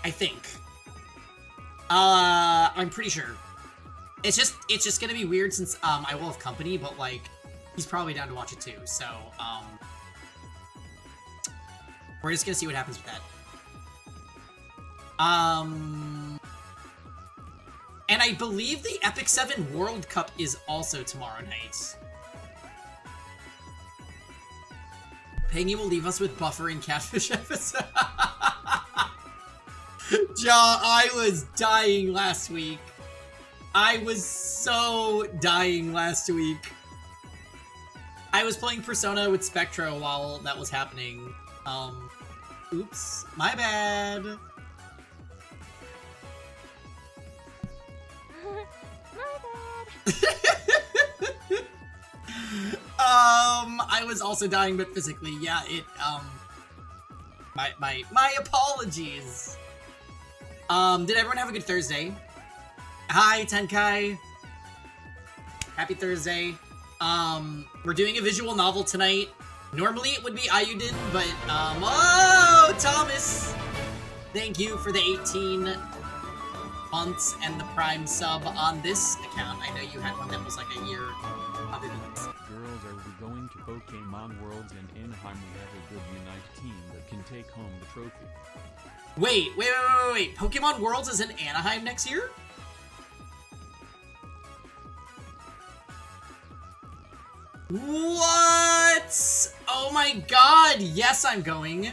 I think. I'm pretty sure. It's just gonna be weird since, I will have company, but, like, he's probably down to watch it too, so, we're just gonna see what happens with that. And I believe the Epic 7 World Cup is also tomorrow night. Pengy will leave us with Buffer and Catfish episode. Ja, I was dying last week. I was so dying last week. I was playing Persona with Spectro while that was happening. Oops. My bad. I was also dying, but physically, yeah, it, my apologies. Did everyone have a good Thursday? Hi, Tenkai. Happy Thursday. We're doing a visual novel tonight. Normally it would be Ayudin, but, oh, Thomas! Thank you for the 18 months and the Prime sub on this account. I know you had one that was like a year other than this. Girls, are we going to Pokemon Worlds in Anaheim? We have a good Unite team that can take home the trophy. Wait. Pokemon Worlds is in Anaheim next year? What? Oh my god, yes, I'm going.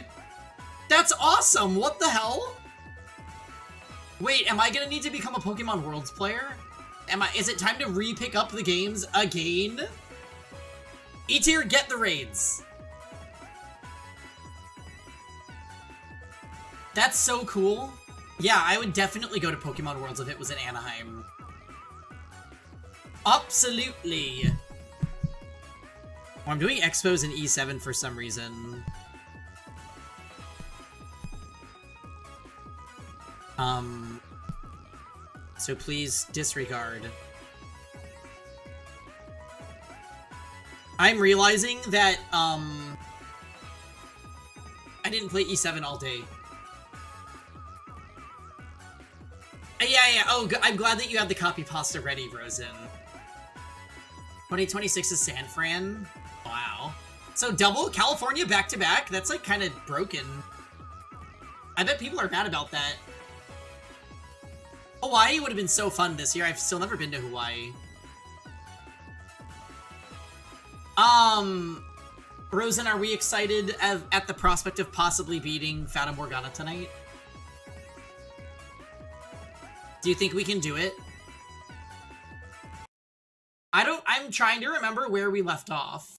That's awesome, what the hell? Wait, am I gonna need to become a Pokemon Worlds player? Is it time to re-pick up the games again? E-tier, get the raids. That's so cool. Yeah, I would definitely go to Pokemon Worlds if it was in Anaheim. Absolutely. Oh, I'm doing Expos in E7 for some reason. So please disregard. I'm realizing that, I didn't play E7 all day. Yeah, oh, I'm glad that you have the copy pasta ready, Rosen. 2026 is San Fran? Wow. So double California back-to-back? That's, like, kind of broken. I bet people are mad about that. Hawaii would have been so fun this year. I've still never been to Hawaii. Rosen, are we excited at the prospect of possibly beating Fata Morgana tonight? Do you think we can do it? I'm trying to remember where we left off.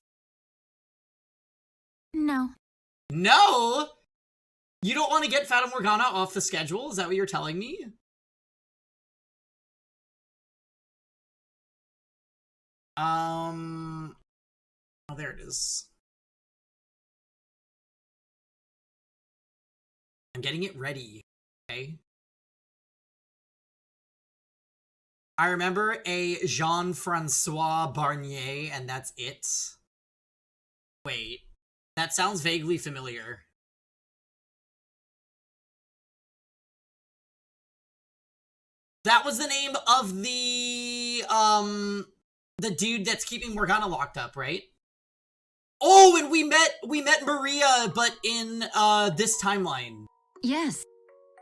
No. No? You don't want to get Fata Morgana off the schedule? Is that what you're telling me? Oh, there it is. I'm getting it ready, okay? I remember a Jean-Francois Barnier, and that's it. Wait, that sounds vaguely familiar. That was the name of the dude that's keeping Morgana locked up, right? Oh, and we met Maria, but in, this timeline. Yes.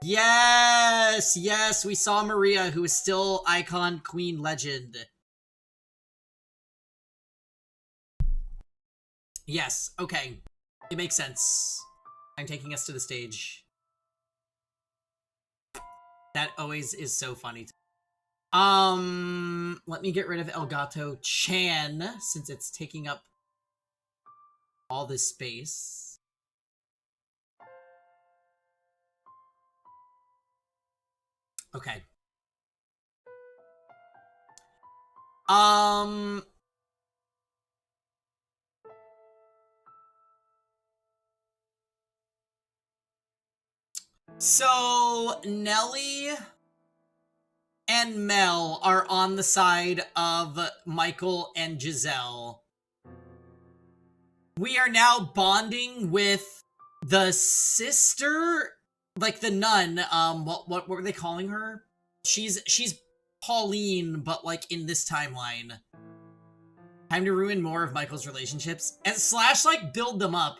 Yes, we saw Maria, who is still icon, queen, legend. Yes, okay. It makes sense. I'm taking us to the stage. That always is so funny. Let me get rid of Elgato Chan, since it's taking up all this space. Okay. So, Nelly and Mel are on the side of Michael and Giselle. We are now bonding with the sister like the nun, what were they calling her? She's Pauline, but like in this timeline. Time to ruin more of Michael's relationships and slash like build them up.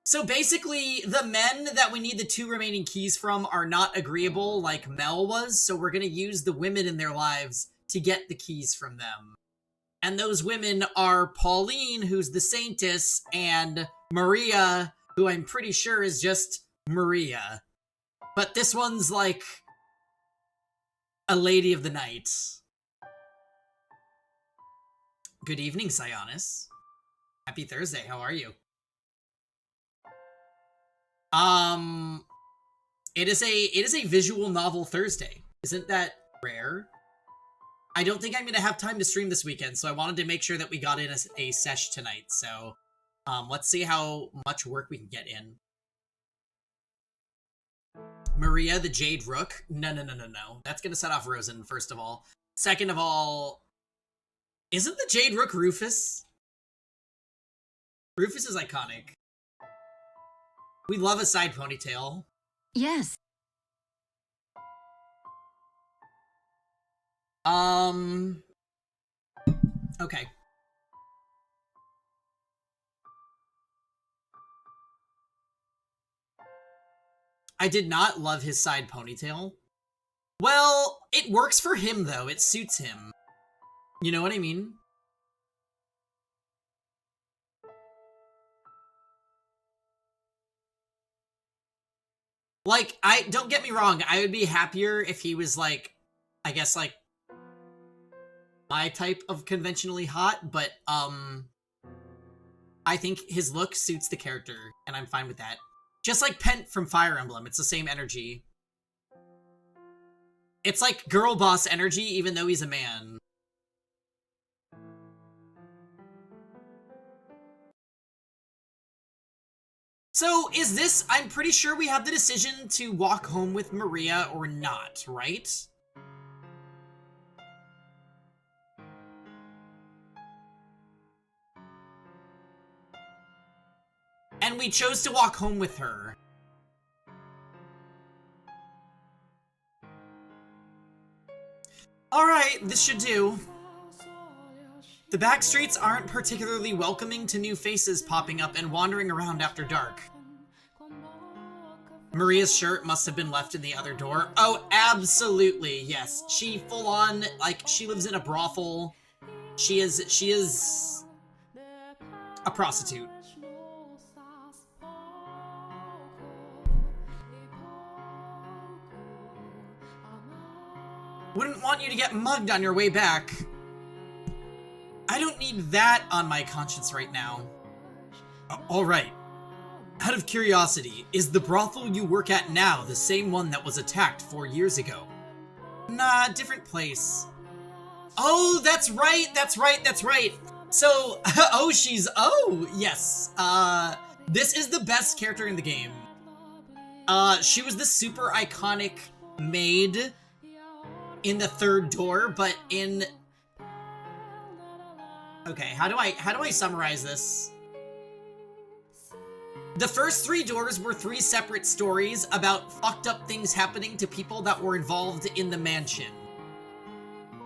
So basically, the men that we need the 2 remaining keys from are not agreeable like Mel was, so we're gonna use the women in their lives to get the keys from them. And those women are Pauline, who's the Saintess, and Maria, who I'm pretty sure is just Maria. But this one's like a Lady of the Night. Good evening, Sionis. Happy Thursday, how are you? It is a visual novel Thursday. Isn't that rare? I don't think I'm gonna have time to stream this weekend, so I wanted to make sure that we got in a sesh tonight. So, let's see how much work we can get in. Maria, the Jade Rook. No. That's gonna set off Rosen, first of all. Second of all, isn't the Jade Rook Rufus? Rufus is iconic. We love a side ponytail. Yes. Okay. I did not love his side ponytail. Well, it works for him, though. It suits him. You know what I mean? Like, don't get me wrong, I would be happier if he was, like, I guess, like, my type of conventionally hot, but, I think his look suits the character, and I'm fine with that. Just like Pent from Fire Emblem, it's the same energy. It's like girl boss energy, even though he's a man. So, is this... I'm pretty sure we have the decision to walk home with Maria or not, right? And we chose to walk home with her. Alright, this should do. The back streets aren't particularly welcoming to new faces popping up and wandering around after dark. Maria's shirt must have been left in the other door. Oh, absolutely, yes. She full on, like, she lives in a brothel. She is a prostitute. Wouldn't want you to get mugged on your way back. I don't need that on my conscience right now. Alright. Out of curiosity, is the brothel you work at now the same one that was attacked 4 years ago? Nah, different place. Oh, that's right, that's right, that's right. So, yes. This is the best character in the game. She was the super iconic maid in the third door, but in... Okay, how do I summarize this? The first 3 doors were 3 separate stories about fucked up things happening to people that were involved in the mansion.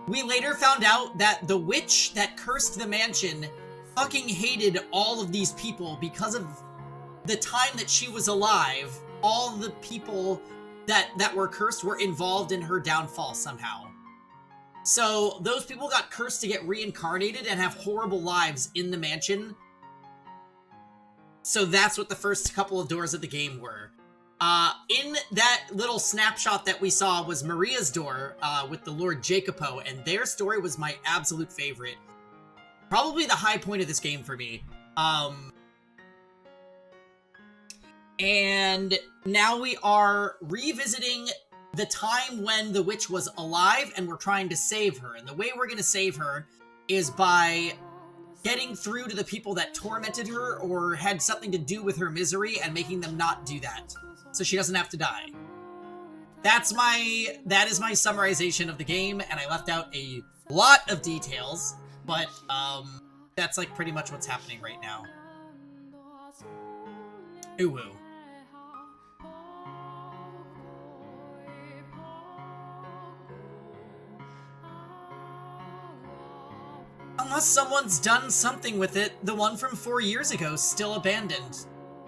We later found out that the witch that cursed the mansion fucking hated all of these people because of the time that she was alive. All the people that were cursed were involved in her downfall somehow. So those people got cursed to get reincarnated and have horrible lives in the mansion. So that's what the first couple of doors of the game were. In that little snapshot that we saw was Maria's door with the Lord Jacopo, and their story was my absolute favorite. Probably the high point of this game for me. And now we are revisiting the time when the witch was alive, and we're trying to save her. And the way we're going to save her is by getting through to the people that tormented her or had something to do with her misery and making them not do that, so she doesn't have to die. That is my summarization of the game, and I left out a lot of details, but that's like pretty much what's happening right now. Ooh. Unless someone's done something with it, the one from 4 years ago is still abandoned.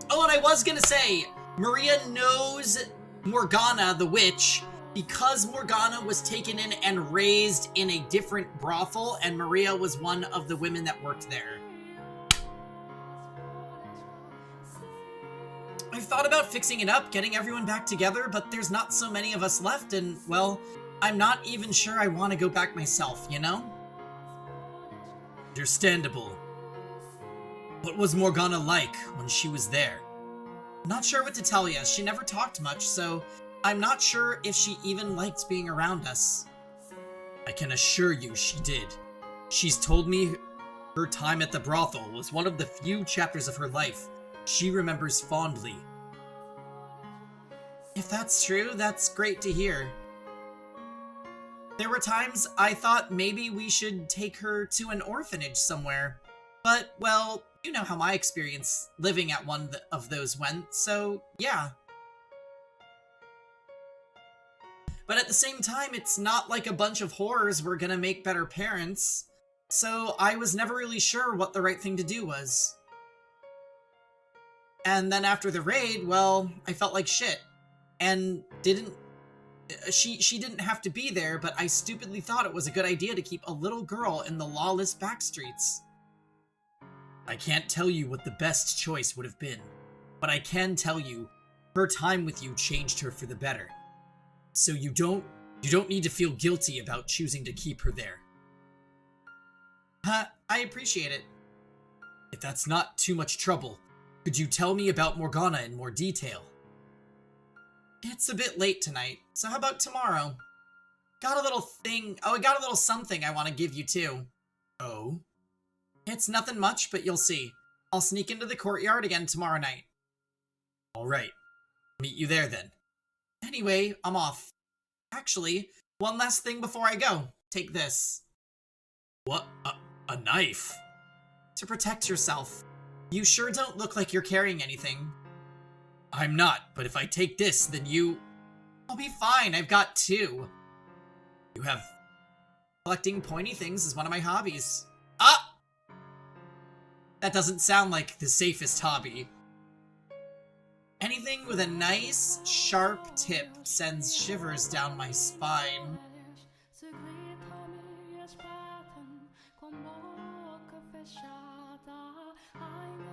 Oh, and I was gonna say, Maria knows Morgana, the witch, because Morgana was taken in and raised in a different brothel, and Maria was one of the women that worked there. I've thought about fixing it up, getting everyone back together, but there's not so many of us left, and, well, I'm not even sure I want to go back myself, you know? Understandable. What was Morgana like when she was there? Not sure what to tell you. She never talked much, so I'm not sure if she even liked being around us. I can assure you she did. She's told me her time at the brothel was one of the few chapters of her life she remembers fondly. If that's true, that's great to hear. There were times I thought maybe we should take her to an orphanage somewhere. But, well, you know how my experience living at one of those went, so yeah. But at the same time, it's not like a bunch of horrors were gonna make better parents, so I was never really sure what the right thing to do was. And then after the raid, well, I felt like shit. And she didn't have to be there, but I stupidly thought it was a good idea to keep a little girl in the lawless backstreets. I can't tell you what the best choice would have been, but I can tell you her time with you changed her for the better. So you don't need to feel guilty about choosing to keep her there. I appreciate it. If that's not too much trouble, could you tell me about Morgana in more detail? It's a bit late tonight, so how about tomorrow? Got a little thing. Oh, I got a little something I want to give you too. Oh? It's nothing much, but you'll see. I'll sneak into the courtyard again tomorrow night. Alright. Meet you there then. Anyway, I'm off. Actually, one last thing before I go. Take this. What? A knife? To protect yourself. You sure don't look like you're carrying anything. I'm not, but if I take this, then you... I'll be fine, I've got 2. You have... Collecting pointy things is one of my hobbies. Ah! That doesn't sound like the safest hobby. Anything with a nice, sharp tip sends shivers down my spine.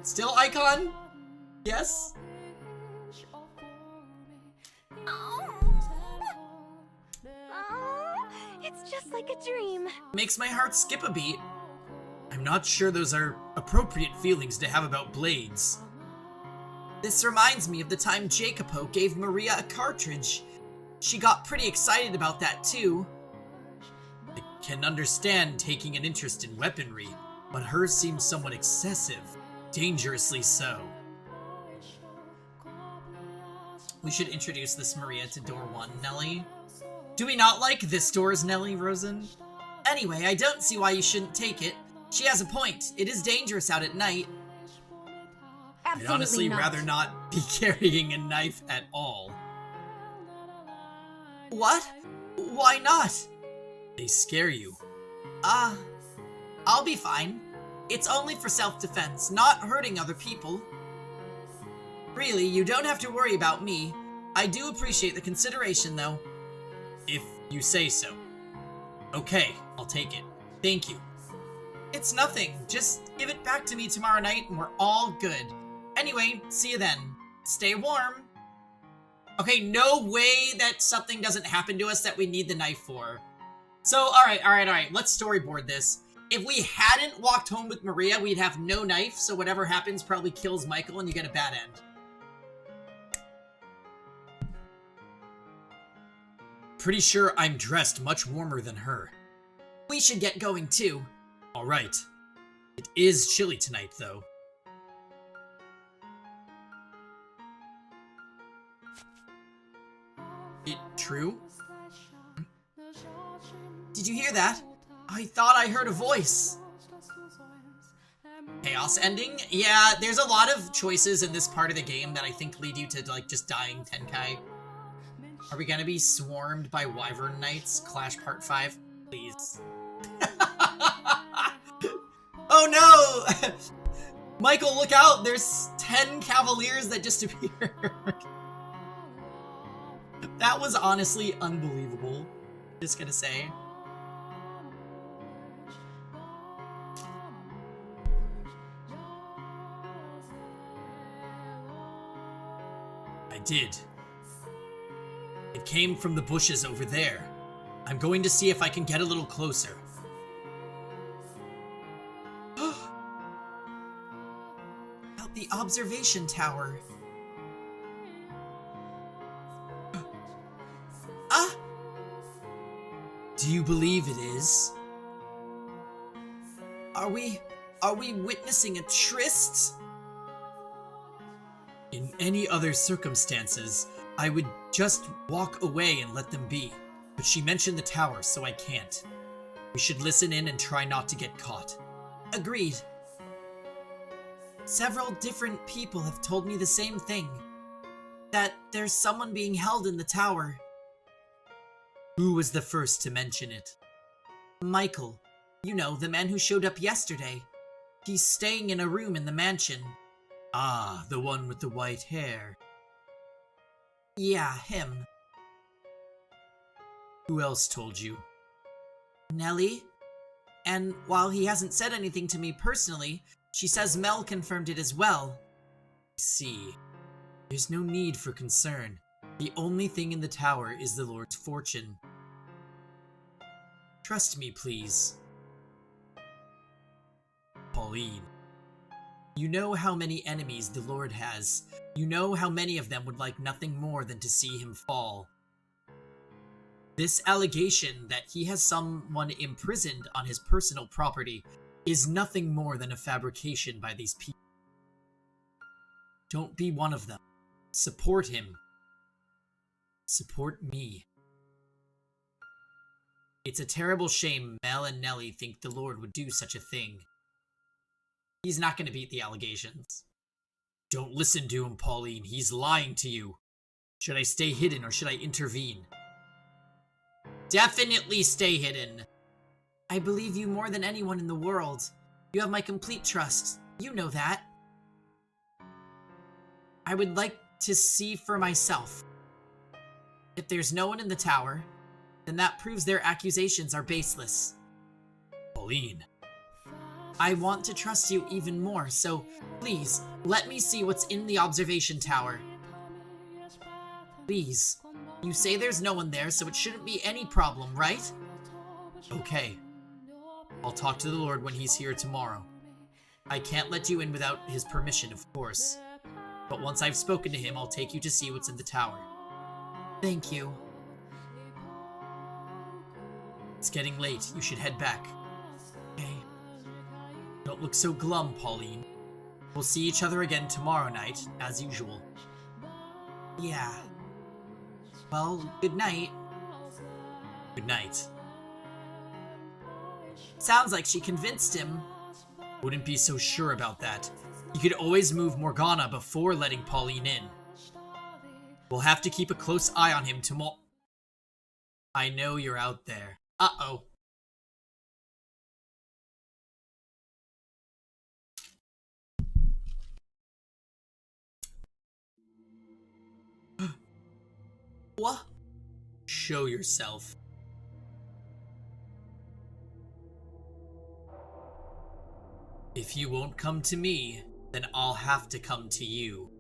Still icon? Yes? It's just like a dream. Makes my heart skip a beat. I'm not sure those are appropriate feelings to have about blades. This reminds me of the time Jacopo gave Maria a cartridge. She got pretty excited about that too. I can understand taking an interest in weaponry, but hers seems somewhat excessive. Dangerously so. We should introduce this Maria to door 1, Nelly. Do we not like this door's Nelly, Rosen? Anyway, I don't see why you shouldn't take it. She has a point. It is dangerous out at night. Absolutely I'd honestly not. rather not be carrying a knife at all. What? Why not? They scare you. I'll be fine. It's only for self-defense, not hurting other people. Really, you don't have to worry about me. I do appreciate the consideration, though. If you say so. Okay, I'll take it. Thank you. It's nothing. Just give it back to me tomorrow night and we're all good. Anyway, see you then. Stay warm. Okay, no way that something doesn't happen to us that we need the knife for. So, alright. Let's storyboard this. If we hadn't walked home with Maria, we'd have no knife, so whatever happens probably kills Michael and you get a bad end. Pretty sure I'm dressed much warmer than her. We should get going too. Alright. It is chilly tonight, though. It true? Did you hear that? I thought I heard a voice. Chaos ending? Yeah, there's a lot of choices in this part of the game that I think lead you to, like, just dying Tenkai. Are we gonna be swarmed by Wyvern Knights? Clash Part 5? Please. Oh no! Michael, look out! There's 10 cavaliers that just appeared. That was honestly unbelievable. Just gonna say. I did. It came from the bushes over there. I'm going to see if I can get a little closer. About the observation tower. Ah! Do you believe it is? Are we witnessing a tryst? In any other circumstances, I would just walk away and let them be. But she mentioned the tower, so I can't. We should listen in and try not to get caught. Agreed. Several different people have told me the same thing. That there's someone being held in the tower. Who was the first to mention it? Michael. You know, the man who showed up yesterday. He's staying in a room in the mansion. Ah, the one with the white hair. Yeah, him. Who else told you? Nellie? And while he hasn't said anything to me personally, she says Mel confirmed it as well. I see. There's no need for concern. The only thing in the tower is the Lord's fortune. Trust me, please. Pauline. You know how many enemies the Lord has. You know how many of them would like nothing more than to see him fall. This allegation that he has someone imprisoned on his personal property is nothing more than a fabrication by these people. Don't be one of them. Support him. Support me. It's a terrible shame Mel and Nellie think the Lord would do such a thing. He's not going to beat the allegations. Don't listen to him, Pauline. He's lying to you. Should I stay hidden or should I intervene? Definitely stay hidden. I believe you more than anyone in the world. You have my complete trust. You know that. I would like to see for myself. If there's no one in the tower, then that proves their accusations are baseless. Pauline. I want to trust you even more, so please, let me see what's in the observation tower. Please. You say there's no one there, so it shouldn't be any problem, right? Okay. I'll talk to the Lord when he's here tomorrow. I can't let you in without his permission, of course. But once I've spoken to him, I'll take you to see what's in the tower. Thank you. It's getting late. You should head back. Okay. Don't look so glum, Pauline. We'll see each other again tomorrow night, as usual. Yeah. Well, good night. Good night. Sounds like she convinced him. Wouldn't be so sure about that. You could always move Morgana before letting Pauline in. We'll have to keep a close eye on him tomorrow. I know you're out there. Uh-oh. What? Show yourself. If you won't come to me, then I'll have to come to you.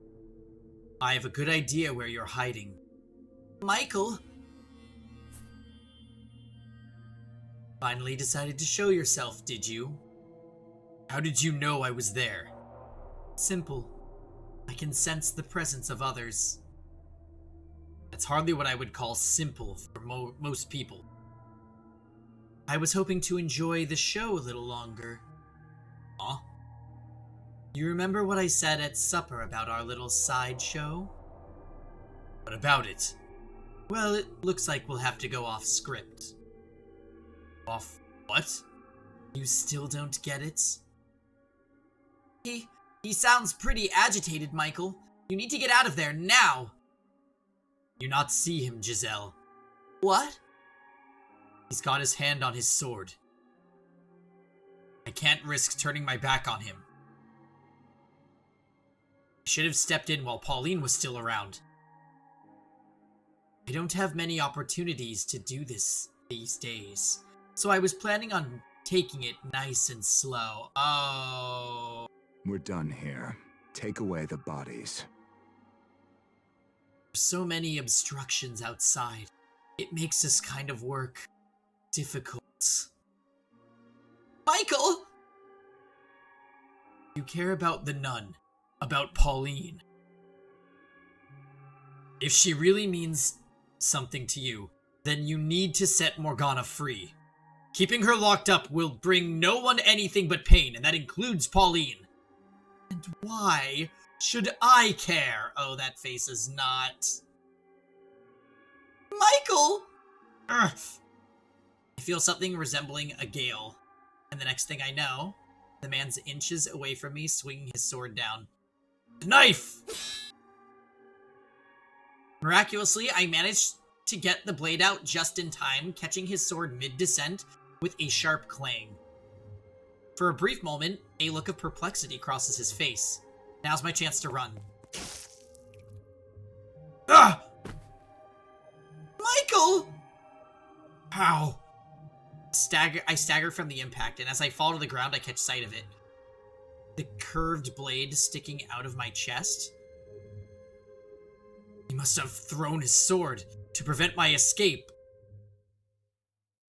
I have a good idea where you're hiding. Michael? Finally decided to show yourself, did you? How did you know I was there? Simple. I can sense the presence of others. That's hardly what I would call simple for most people. I was hoping to enjoy the show a little longer. Huh? You remember what I said at supper about our little sideshow? What about it? Well, it looks like we'll have to go off script. Off what? You still don't get it? He sounds pretty agitated, Michael. You need to get out of there now! You not see him, Giselle. What? He's got his hand on his sword. I can't risk turning my back on him. I should have stepped in while Pauline was still around. I don't have many opportunities to do this these days, so I was planning on taking it nice and slow. Oh. We're done here. Take away the bodies. So many obstructions outside. It makes this kind of work difficult. Michael! You care about the nun, about Pauline. If she really means something to you, then you need to set Morgana free. Keeping her locked up will bring no one anything but pain, and that includes Pauline. And why should I care? Oh, that face is not... Michael! Ugh. I feel something resembling a gale, and the next thing I know, the man's inches away from me, swinging his sword down. Knife! Miraculously, I managed to get the blade out just in time, catching his sword mid-descent with a sharp clang. For a brief moment, a look of perplexity crosses his face. Now's my chance to run. Ah! Michael! How? I stagger from the impact, and as I fall to the ground, I catch sight of it. The curved blade sticking out of my chest. He must have thrown his sword to prevent my escape.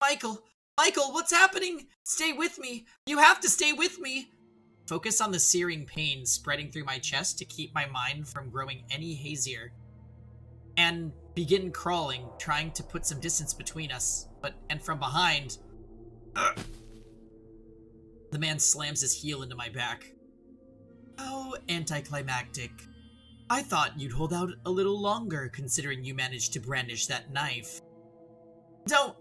Michael! Michael, what's happening? Stay with me. You have to stay with me. Focus on the searing pain spreading through my chest to keep my mind from growing any hazier. And begin crawling, trying to put some distance between us. And from behind... The man slams his heel into my back. How anticlimactic. I thought you'd hold out a little longer, considering you managed to brandish that knife. Don't!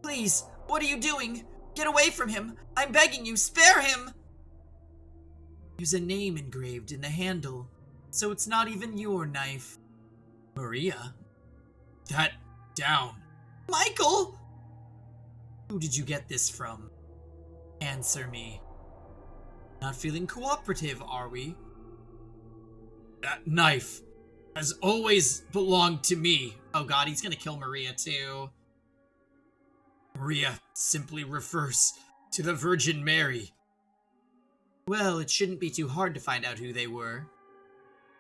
Please! What are you doing? Get away from him! I'm begging you, spare him! There's a name engraved in the handle, so it's not even your knife. Maria? That down. Michael! Who did you get this from? Answer me. Not feeling cooperative, are we? That knife has always belonged to me. Oh god, he's gonna kill Maria too. Maria simply refers to the Virgin Mary. Well, it shouldn't be too hard to find out who they were.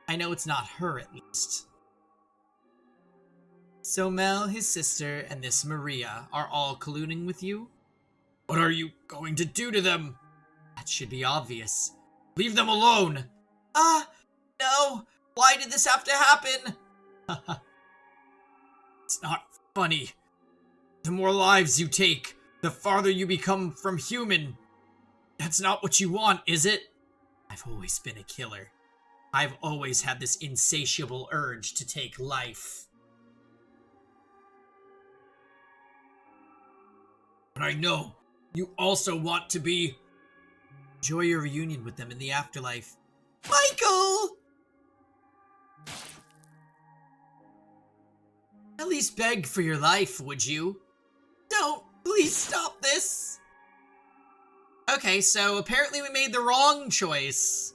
I know it's not her, at least. So Mel, his sister, and this Maria are all colluding with you? What are you going to do to them? That should be obvious. Leave them alone! No! Why did this have to happen? It's not funny. The more lives you take, the farther you become from human. That's not what you want, is it? I've always been a killer. I've always had this insatiable urge to take life. But I know you also want to be... Enjoy your reunion with them in the afterlife. Michael! At least beg for your life, would you? Don't! Please stop this! Okay, so apparently we made the wrong choice.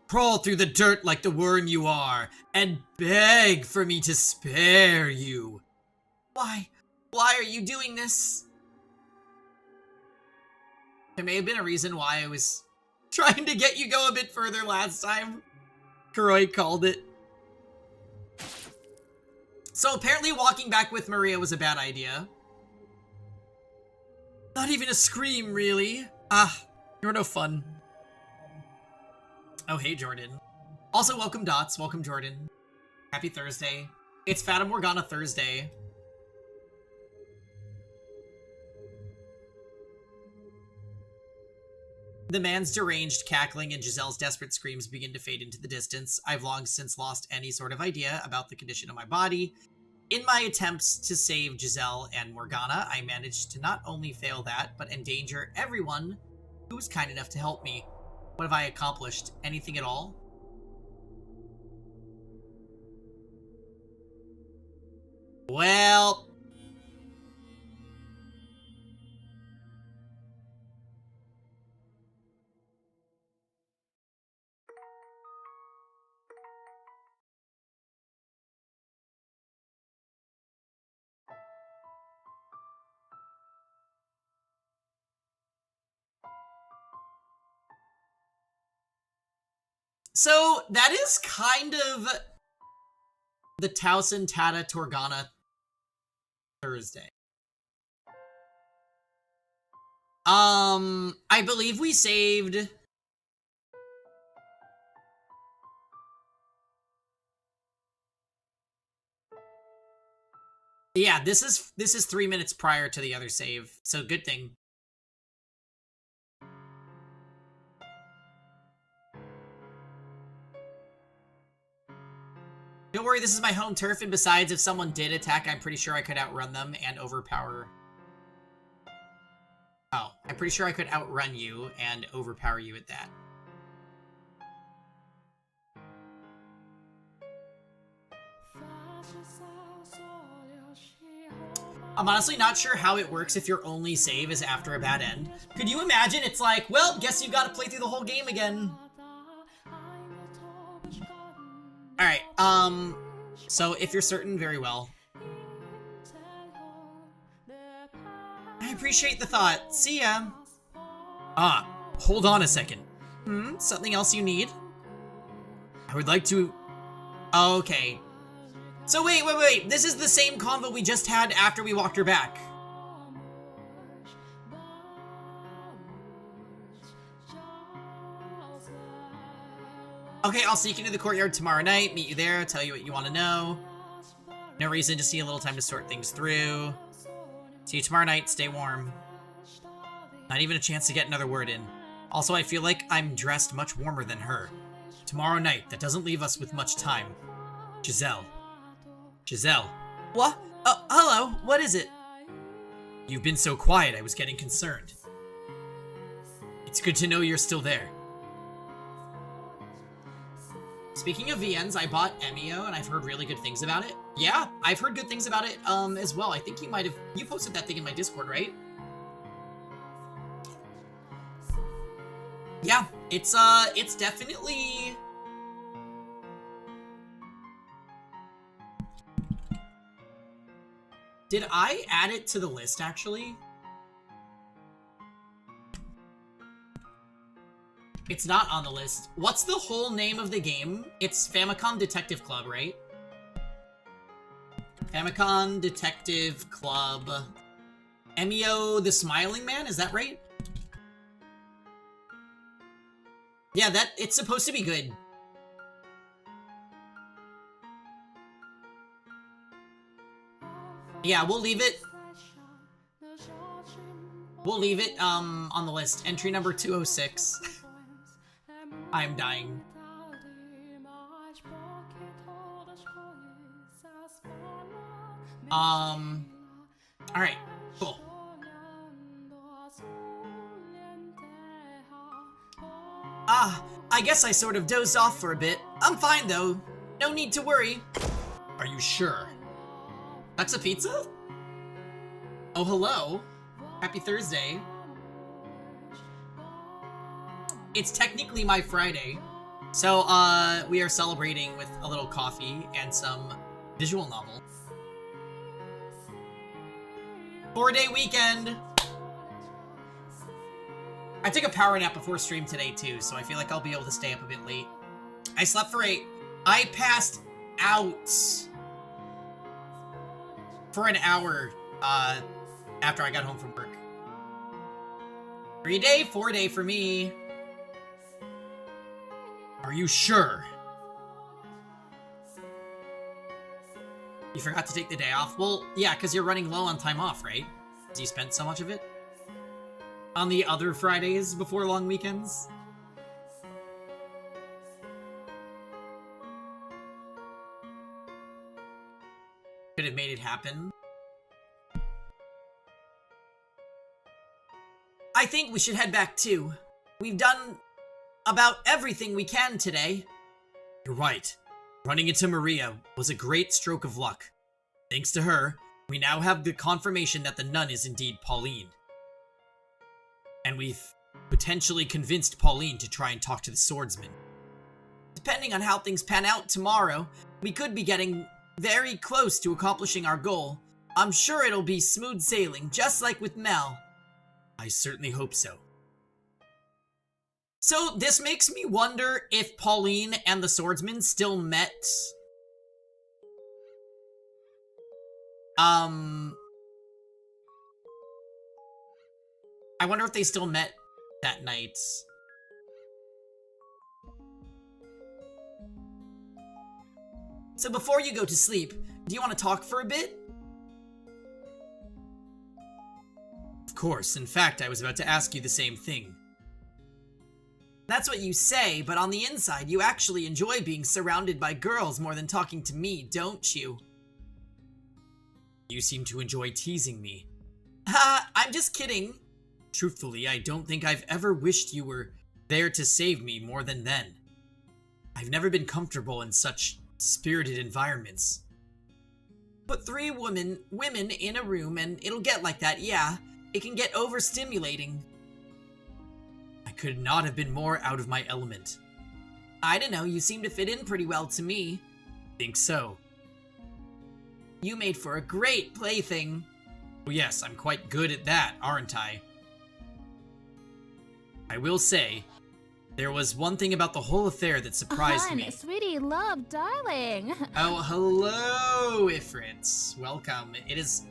Crawl through the dirt like the worm you are, and beg for me to spare you. Why? Why are you doing this? There may have been a reason why I was trying to get you go a bit further last time. Kuroi called it. So apparently walking back with Maria was a bad idea. Not even a scream, really. You're no fun. Oh, hey, Jordan. Also, welcome, Dots. Welcome, Jordan. Happy Thursday. It's Fata Morgana Thursday. The man's deranged cackling and Giselle's desperate screams begin to fade into the distance. I've long since lost any sort of idea about the condition of my body. In my attempts to save Giselle and Morgana, I managed to not only fail that, but endanger everyone who was kind enough to help me. What have I accomplished? Anything at all? Well... So that is kind of the Tausen Tata Torgana Thursday. I believe we saved... Yeah, this is 3 minutes prior to the other save, so good thing. Don't worry, this is my home turf, and besides, if someone did attack, I'm pretty sure I could outrun them and overpower... Oh, I'm pretty sure I could outrun you and overpower you at that. I'm honestly not sure how it works if your only save is after a bad end. Could you imagine it's like, well, guess you gotta play through the whole game again. Alright, so if you're certain, very well. I appreciate the thought. See ya. Ah, hold on a second. Something else you need? I would like to... Okay. So wait. This is the same convo we just had after we walked her back. Okay, I'll sneak into the courtyard tomorrow night, meet you there, tell you what you want to know. No reason, just need a little time to sort things through. See you tomorrow night, stay warm. Not even a chance to get another word in. Also, I feel like I'm dressed much warmer than her. Tomorrow night, that doesn't leave us with much time. Giselle. Giselle. What? Oh, hello, what is it? You've been so quiet, I was getting concerned. It's good to know you're still there. Speaking of VNs, I bought Emio, and I've heard really good things about it. Yeah, I've heard good things about it, as well. I think you posted that thing in my Discord, right? Yeah, it's definitely... Did I add it to the list, actually? It's not on the list. What's the whole name of the game? It's Famicom Detective Club, right? Famicom Detective Club. Emio the Smiling Man, is that right? Yeah, it's supposed to be good. Yeah, we'll leave it. We'll leave it, on the list. Entry number 206. I'm dying. Alright, cool. I guess I sort of dozed off for a bit. I'm fine, though. No need to worry. Are you sure? That's a pizza? Oh, hello. Happy Thursday. It's technically my Friday. So, we are celebrating with a little coffee and some visual novel. 4-day weekend! I took a power nap before stream today, too, so I feel like I'll be able to stay up a bit late. I slept for 8. I passed out for an hour, after I got home from work. 3-day, 4-day for me. Are you sure? You forgot to take the day off? Well, yeah, because you're running low on time off, right? Because you spent so much of it? On the other Fridays before long weekends? Could have made it happen. I think we should head back too. We've done about everything we can today. You're right. Running into Maria was a great stroke of luck. Thanks to her, we now have the confirmation that the nun is indeed Pauline. And we've potentially convinced Pauline to try and talk to the swordsman. Depending on how things pan out tomorrow, we could be getting very close to accomplishing our goal. I'm sure it'll be smooth sailing, just like with Mel. I certainly hope so. So this makes me wonder if Pauline and the swordsman still met. I wonder if they still met that night. So before you go to sleep, do you want to talk for a bit? Of course. In fact, I was about to ask you the same thing. That's what you say, but on the inside, you actually enjoy being surrounded by girls more than talking to me, don't you? You seem to enjoy teasing me. Ha! I'm just kidding. Truthfully, I don't think I've ever wished you were there to save me more than then. I've never been comfortable in such spirited environments. Put 3 women in a room and it'll get like that, yeah. It can get overstimulating. I could not have been more out of my element. I don't know, you seem to fit in pretty well to me. Think so. You made for a great plaything. Oh yes, I'm quite good at that, aren't I? I will say, there was one thing about the whole affair that surprised me. Sweetie, love, darling. Oh, hello, Ifrit. Welcome. It's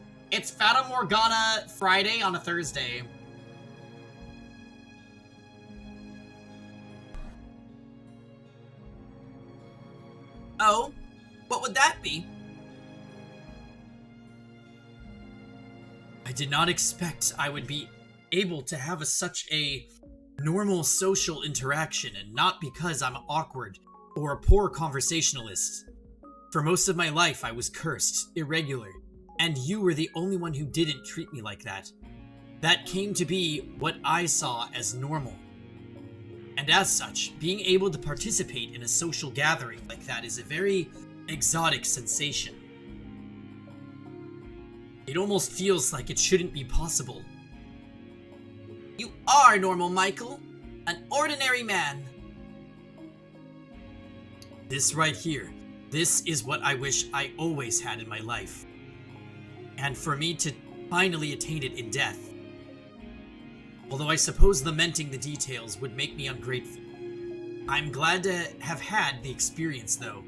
Fata Morgana Friday on a Thursday. Oh, what would that be? I did not expect I would be able to have such a normal social interaction, and not because I'm awkward or a poor conversationalist. For most of my life, I was cursed, irregular, and you were the only one who didn't treat me like that. That came to be what I saw as normal. And as such, being able to participate in a social gathering like that is a very exotic sensation. It almost feels like it shouldn't be possible. You are normal, Michael. An ordinary man. This right here, this is what I wish I always had in my life. And for me to finally attain it in death. Although I suppose lamenting the details would make me ungrateful. I'm glad to have had the experience, though.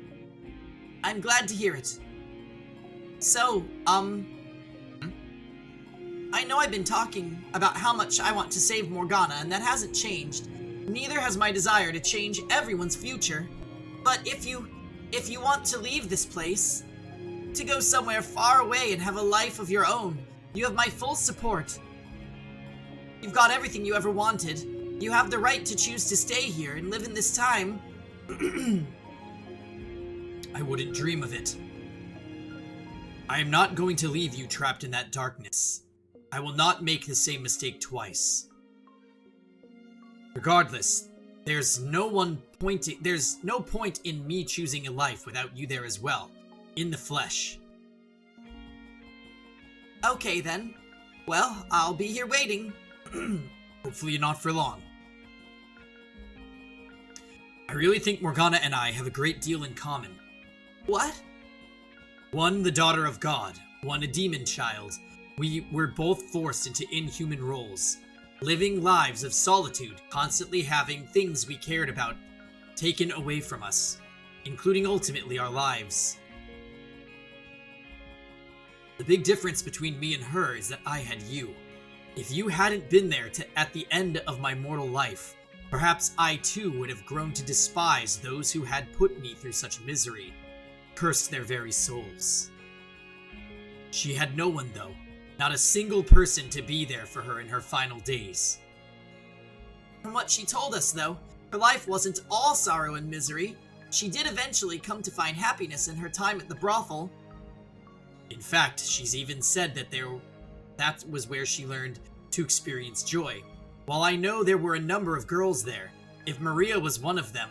I'm glad to hear it. So, I know I've been talking about how much I want to save Morgana, and that hasn't changed. Neither has my desire to change everyone's future. But if you want to leave this place, to go somewhere far away and have a life of your own, you have my full support. You've got everything you ever wanted. You have the right to choose to stay here and live in this time. I wouldn't dream of it. I am not going to leave you trapped in that darkness. I will not make the same mistake twice. Regardless, there's no point in me choosing a life without you there as well, in the flesh. Okay then. Well, I'll be here waiting. Hopefully not for long. I really think Morgana and I have a great deal in common. What? One, the daughter of God. One, a demon child. We were both forced into inhuman roles, living lives of solitude, constantly having things we cared about taken away from us, including ultimately our lives. The big difference between me and her is that I had you. If you hadn't been there at the end of my mortal life, perhaps I too would have grown to despise those who had put me through such misery, cursed their very souls. She had no one, though. Not a single person to be there for her in her final days. From what she told us, though, her life wasn't all sorrow and misery. She did eventually come to find happiness in her time at the brothel. In fact, she's even said that was where she learned to experience joy. While I know there were a number of girls there, if Maria was one of them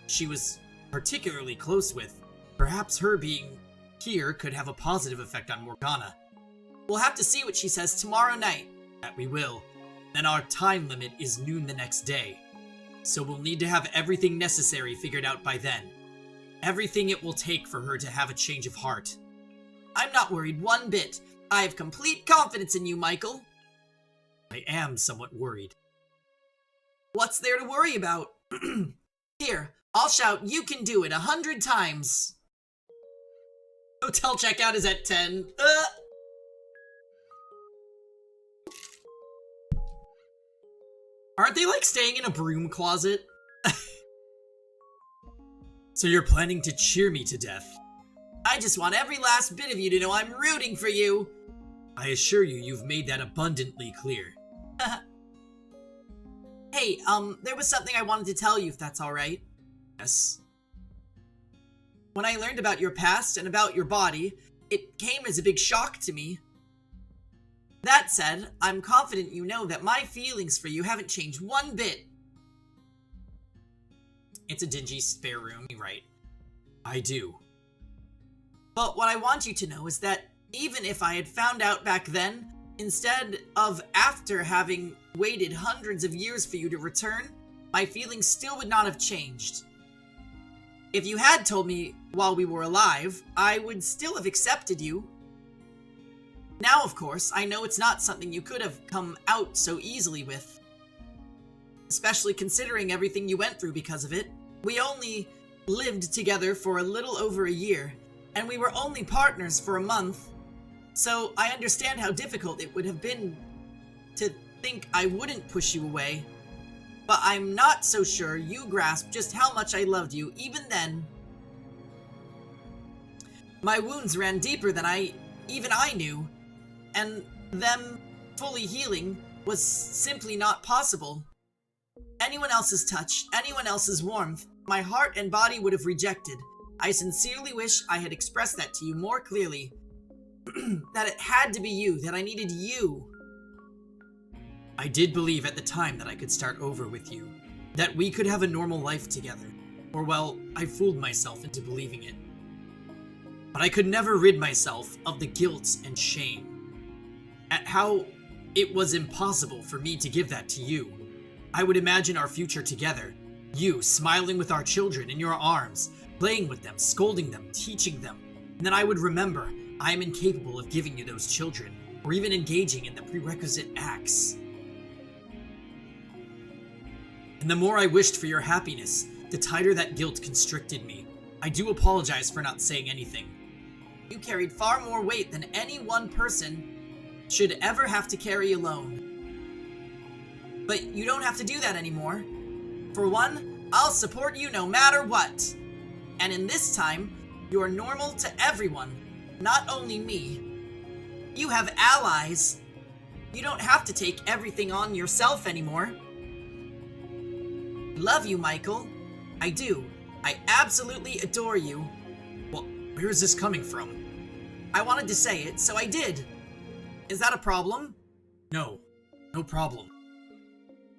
she was particularly close with, perhaps her being here could have a positive effect on Morgana. We'll have to see what she says tomorrow night. That we will. Then our time limit is noon the next day. So we'll need to have everything necessary figured out by then. Everything it will take for her to have a change of heart. I'm not worried one bit. I have complete confidence in you, Michael. I am somewhat worried. What's there to worry about? Here, I'll shout, "You can do it" 100 times. Hotel checkout is at 10. Aren't they like staying in a broom closet? So you're planning to cheer me to death? I just want every last bit of you to know I'm rooting for you. I assure you, you've made that abundantly clear. Hey, there was something I wanted to tell you, if that's alright. Yes. When I learned about your past and about your body, it came as a big shock to me. That said, I'm confident you know that my feelings for you haven't changed one bit. It's a dingy spare room, you're right. I do. But what I want you to know is that even if I had found out back then, instead of after having waited hundreds of years for you to return, my feelings still would not have changed. If you had told me while we were alive, I would still have accepted you. Now, of course, I know it's not something you could have come out so easily with. Especially considering everything you went through because of it. We only lived together for a little over a year, and we were only partners for a month. So I understand how difficult it would have been to think I wouldn't push you away. But I'm not so sure you grasped just how much I loved you even then. My wounds ran deeper than even I knew, and them fully healing was simply not possible. Anyone else's touch, anyone else's warmth, my heart and body would have rejected. I sincerely wish I had expressed that to you more clearly. That it had to be you, that I needed you. I did believe at the time that I could start over with you, that we could have a normal life together. Or well, I fooled myself into believing it. But I could never rid myself of the guilt and shame at how it was impossible for me to give that to you. I would imagine our future together, you smiling with our children in your arms, playing with them, scolding them, teaching them, and then I would remember I am incapable of giving you those children, or even engaging in the prerequisite acts. And the more I wished for your happiness, the tighter that guilt constricted me. I do apologize for not saying anything. You carried far more weight than any one person should ever have to carry alone. But you don't have to do that anymore. For one, I'll support you no matter what. And in this time, you're normal to everyone, not only me. You have allies. You don't have to take everything on yourself anymore. I love you, Michael. I do. I absolutely adore you. Well, where is this coming from? I wanted to say it, so I did. Is that a problem? No problem.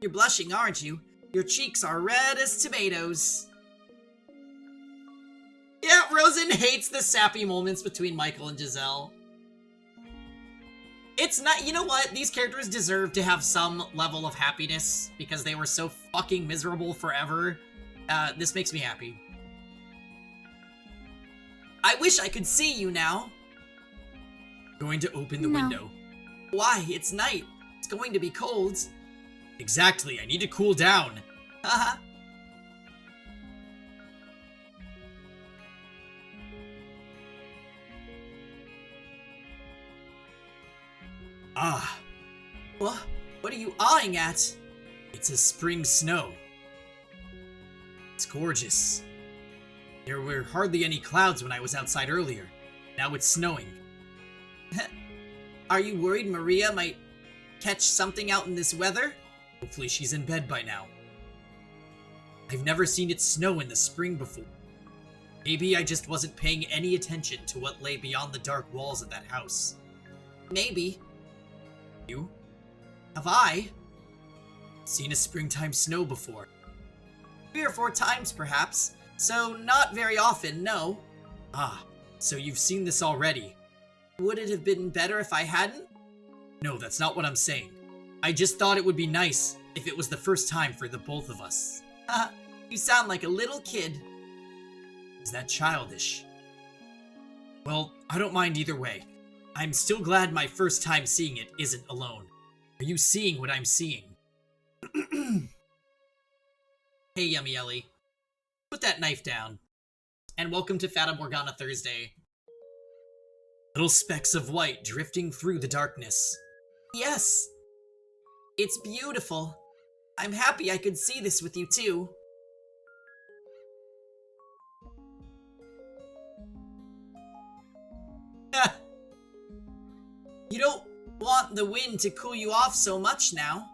You're blushing, aren't you? Your cheeks are red as tomatoes. Yeah, Rosen hates the sappy moments between Michael and Giselle. It's not, you know what? These characters deserve to have some level of happiness because they were so fucking miserable forever. This makes me happy. I wish I could see you now. Going to open the No. window. Why? It's night. It's going to be cold. Exactly, I need to cool down. Haha. Ah, What are you eyeing at? it's a spring snow. It's gorgeous. There were hardly any clouds when I was outside earlier. Now it's snowing. Are you worried Maria might catch something out in this weather? Hopefully she's in bed by now. I've never seen it snow in the spring before. Maybe I just wasn't paying any attention to what lay beyond the dark walls of that house. Maybe. You? Have I? Seen a springtime snow before? 3 or 4 times, perhaps. So, not very often, no. Ah, so you've seen this already. Would it have been better if I hadn't? No, that's not what I'm saying. I just thought it would be nice if it was the first time for the both of us. Haha, you sound like a little kid. Is that childish? Well, I don't mind either way. I'm still glad my first time seeing it isn't alone. Are you seeing what I'm seeing? Hey, Yummy Ellie. Put that knife down. And welcome to Fata Morgana Thursday. Little specks of white drifting through the darkness. Yes! It's beautiful. I'm happy I could see this with you too. You don't want the wind to cool you off so much now.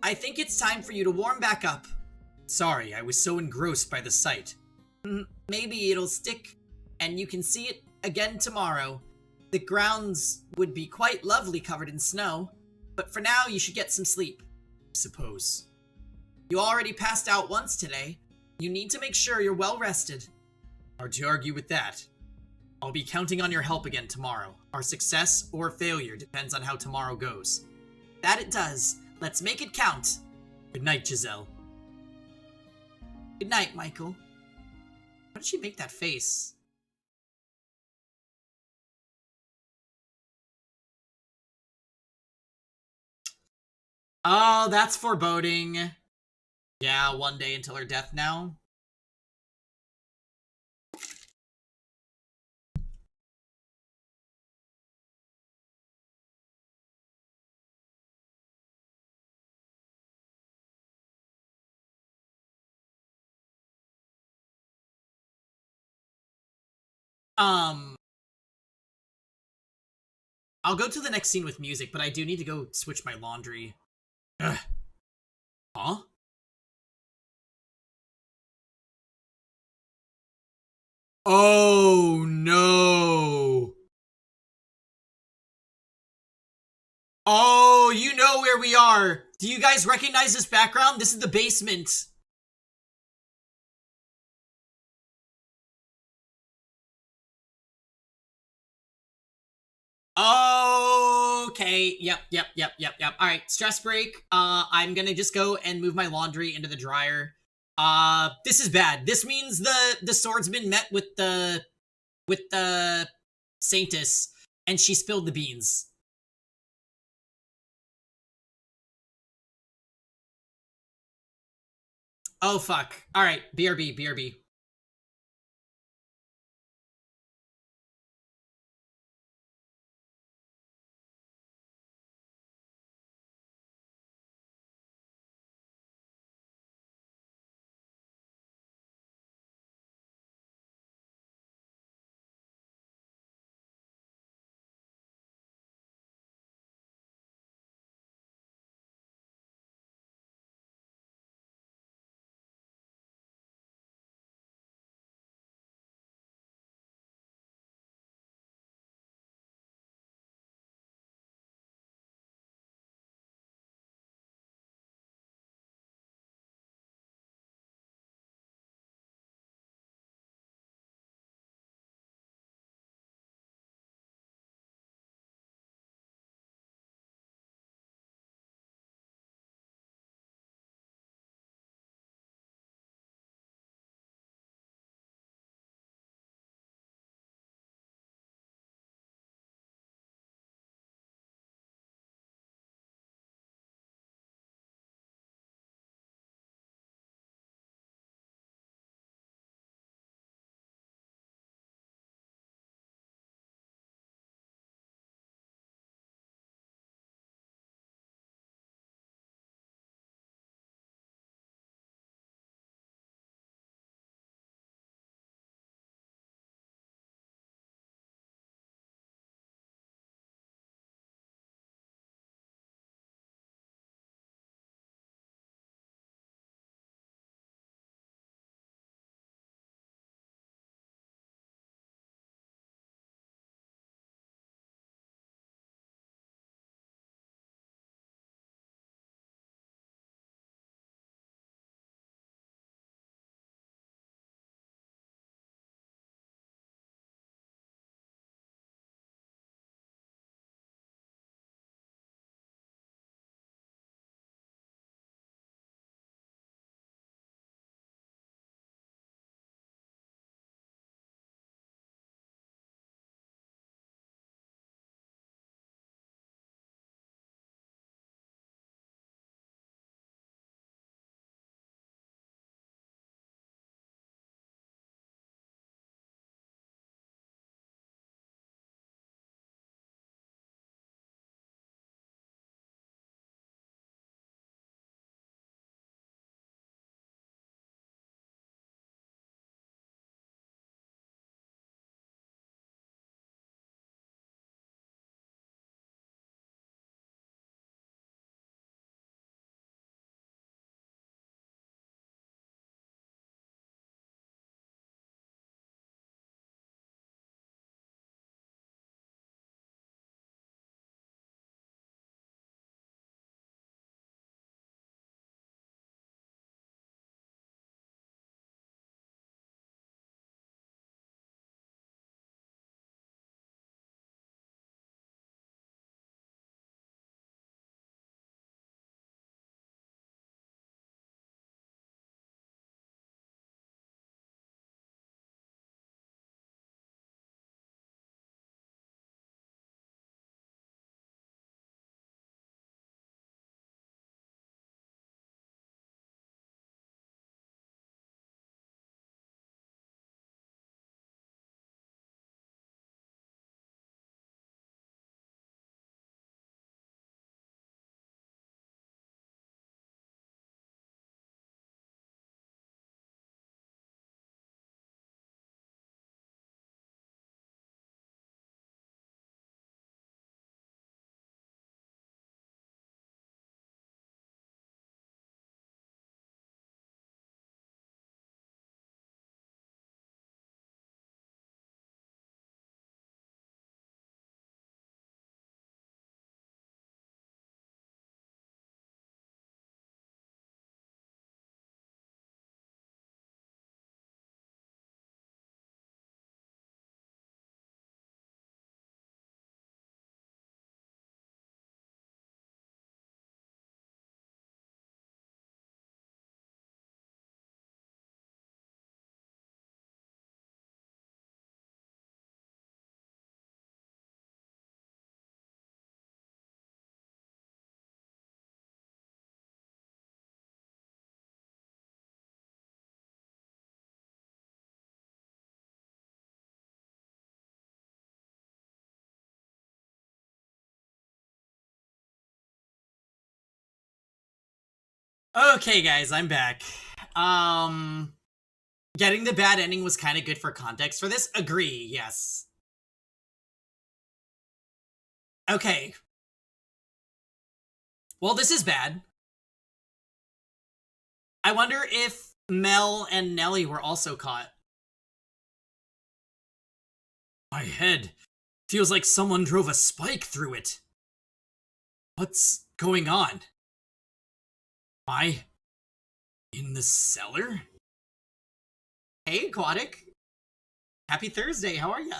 I think it's time for you to warm back up. Sorry, I was so engrossed by the sight. Maybe it'll stick and you can see it again tomorrow. The grounds would be quite lovely covered in snow, but for now you should get some sleep, I suppose. You already passed out once today. You need to make sure you're well rested. Hard to argue with that. I'll be counting on your help again tomorrow. Our success or failure depends on how tomorrow goes. That it does. Let's make it count. Good night, Giselle. Good night, Michael. Why did she make that face? Oh, that's foreboding. Yeah, one day until her death now. I'll go to the next scene with music, but I do need to go switch my laundry. Ugh. Huh? Oh, no. Oh, you know where we are. Do you guys recognize this background? This is the basement. Okay. Yep. All right. Stress break. I'm gonna just go and move my laundry into the dryer. This is bad. This means the swordsman met with the saintess, and she spilled the beans. Oh fuck. All right. BRB. Okay, guys, I'm back. Getting the bad ending was kind of good for context for this. Agree, yes. Okay. Well, this is bad. I wonder if Mel and Nellie were also caught. My head feels like someone drove a spike through it. What's going on? Am I in the cellar? Hey, Aquatic. Happy Thursday, how are ya?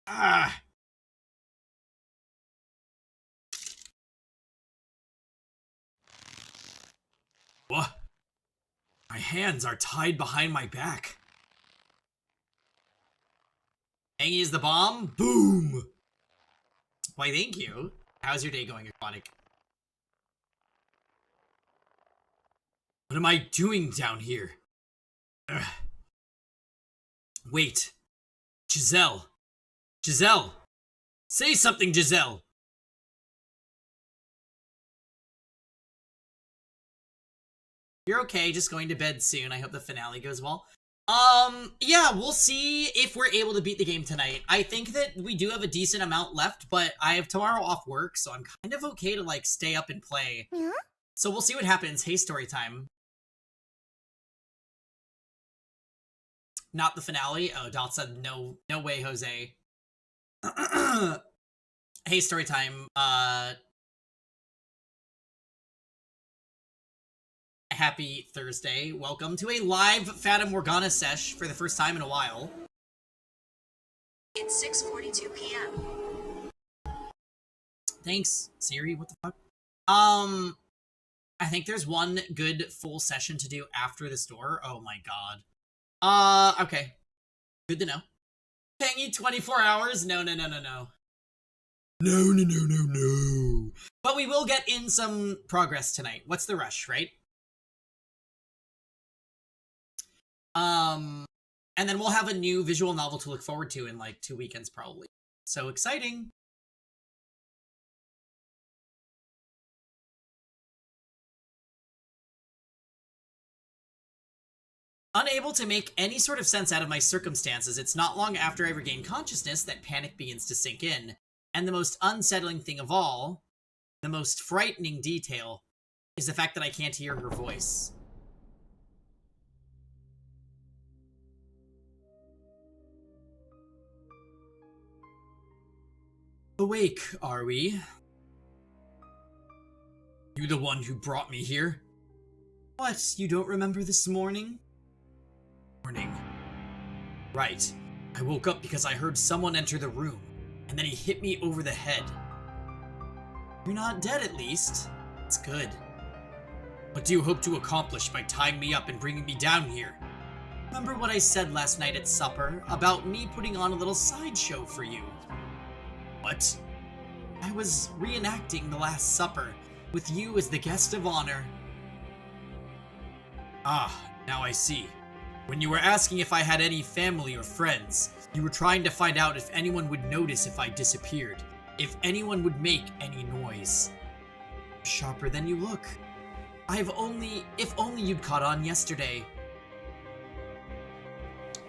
Ah. What? My hands are tied behind my back. Hangy is the bomb? Boom! Why, thank you. How's your day going, Aquatic? What am I doing down here? Ugh. Wait. Giselle. Giselle! Say something, Giselle! You're okay, just going to bed soon. I hope the finale goes well. Yeah, we'll see if we're able to beat the game tonight. I think that we do have a decent amount left, but I have tomorrow off work, so I'm kind of okay to, like, stay up and play. Yeah? So we'll see what happens. Hey, story time. Not the finale? Oh, Dot said no way, Jose. Hey, story time. Happy Thursday. Welcome to a live Fata Morgana sesh for the first time in a while. It's 6:42 p.m. Thanks, Siri. What the fuck? I think there's one good full session to do after the store. Oh my god. Okay. Good to know. Paying you 24 hours? No. No. But we will get in some progress tonight. What's the rush, right? And then we'll have a new visual novel to look forward to in like 2 weekends probably. So exciting. Unable to make any sort of sense out of my circumstances, it's not long after I regain consciousness that panic begins to sink in. And the most unsettling thing of all, the most frightening detail, is the fact that I can't hear her voice. Awake, are we? You the one who brought me here? What, you don't remember this morning? Morning. Right. I woke up because I heard someone enter the room, and then he hit me over the head. You're not dead, at least. It's good. What do you hope to accomplish by tying me up and bringing me down here? Remember what I said last night at supper about me putting on a little sideshow for you? What? I was reenacting the Last Supper, with you as the guest of honor. Ah, now I see. When you were asking if I had any family or friends, you were trying to find out if anyone would notice if I disappeared, if anyone would make any noise. Sharper than you look. If only you'd caught on yesterday.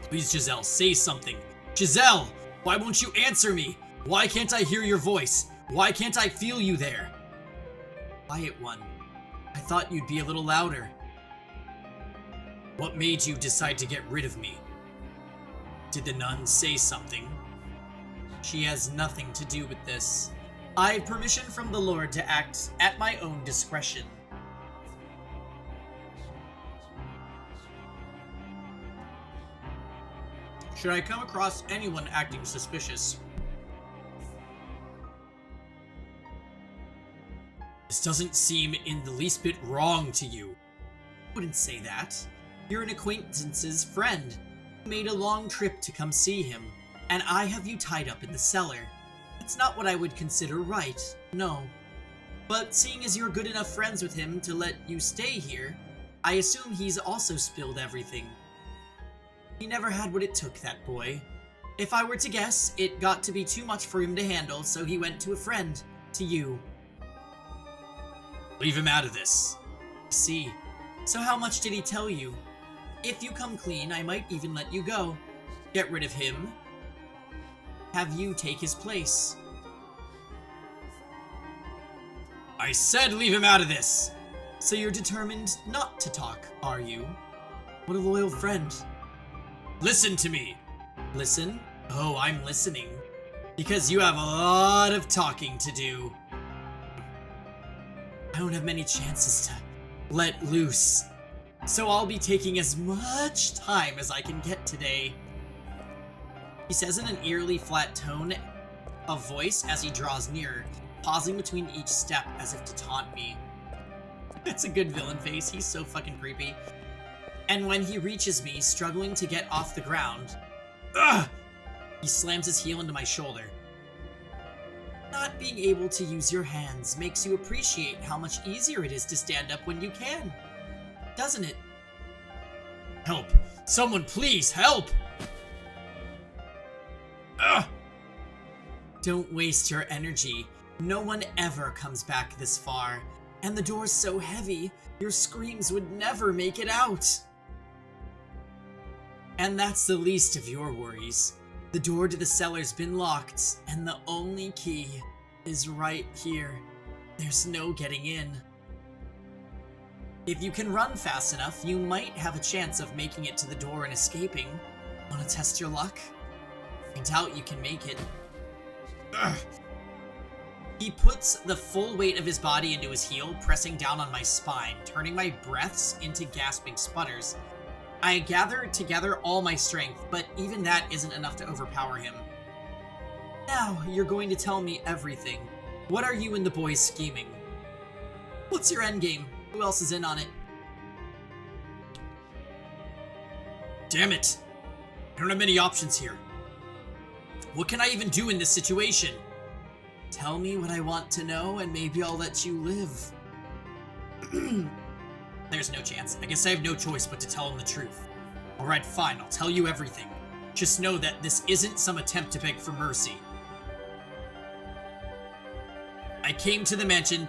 Please, Giselle, say something. Giselle, why won't you answer me? Why can't I hear your voice? Why can't I feel you there? Quiet one. I thought you'd be a little louder. What made you decide to get rid of me? Did the nun say something? She has nothing to do with this. I have permission from the Lord to act at my own discretion. Should I come across anyone acting suspicious? This doesn't seem in the least bit wrong to you. I wouldn't say that. You're an acquaintance's friend. You made a long trip to come see him, and I have you tied up in the cellar. It's not what I would consider right, no. But seeing as you're good enough friends with him to let you stay here, I assume he's also spilled everything. He never had what it took, that boy. If I were to guess, it got to be too much for him to handle, so he went to a friend, to you. Leave him out of this. See. So how much did he tell you? If you come clean, I might even let you go. Get rid of him. Have you take his place. I said leave him out of this! So you're determined not to talk, are you? What a loyal friend. Listen to me! Listen? Oh, I'm listening. Because you have a lot of talking to do. I don't have many chances to let loose. So I'll be taking as much time as I can get today. He says in an eerily flat tone of voice as he draws nearer, pausing between each step as if to taunt me. That's a good villain face, he's so fucking creepy. And when he reaches me, struggling to get off the ground, he slams his heel into my shoulder. Not being able to use your hands makes you appreciate how much easier it is to stand up when you can, doesn't it? Help! Someone please help! Don't waste your energy. No one ever comes back this far. And the door's so heavy, your screams would never make it out. And that's the least of your worries. The door to the cellar's been locked, and the only key is right here. There's no getting in. If you can run fast enough, you might have a chance of making it to the door and escaping. Want to test your luck? I doubt you can make it. He puts the full weight of his body into his heel, pressing down on my spine, turning my breaths into gasping sputters. I gather together all my strength, but even that isn't enough to overpower him. Now, you're going to tell me everything. What are you and the boys scheming? What's your endgame? Who else is in on it? Damn it! I don't have many options here. What can I even do in this situation? Tell me what I want to know, and maybe I'll let you live. There's no chance. I guess I have no choice but to tell him the truth. Alright, fine, I'll tell you everything. Just know that this isn't some attempt to beg for mercy. I came to the mansion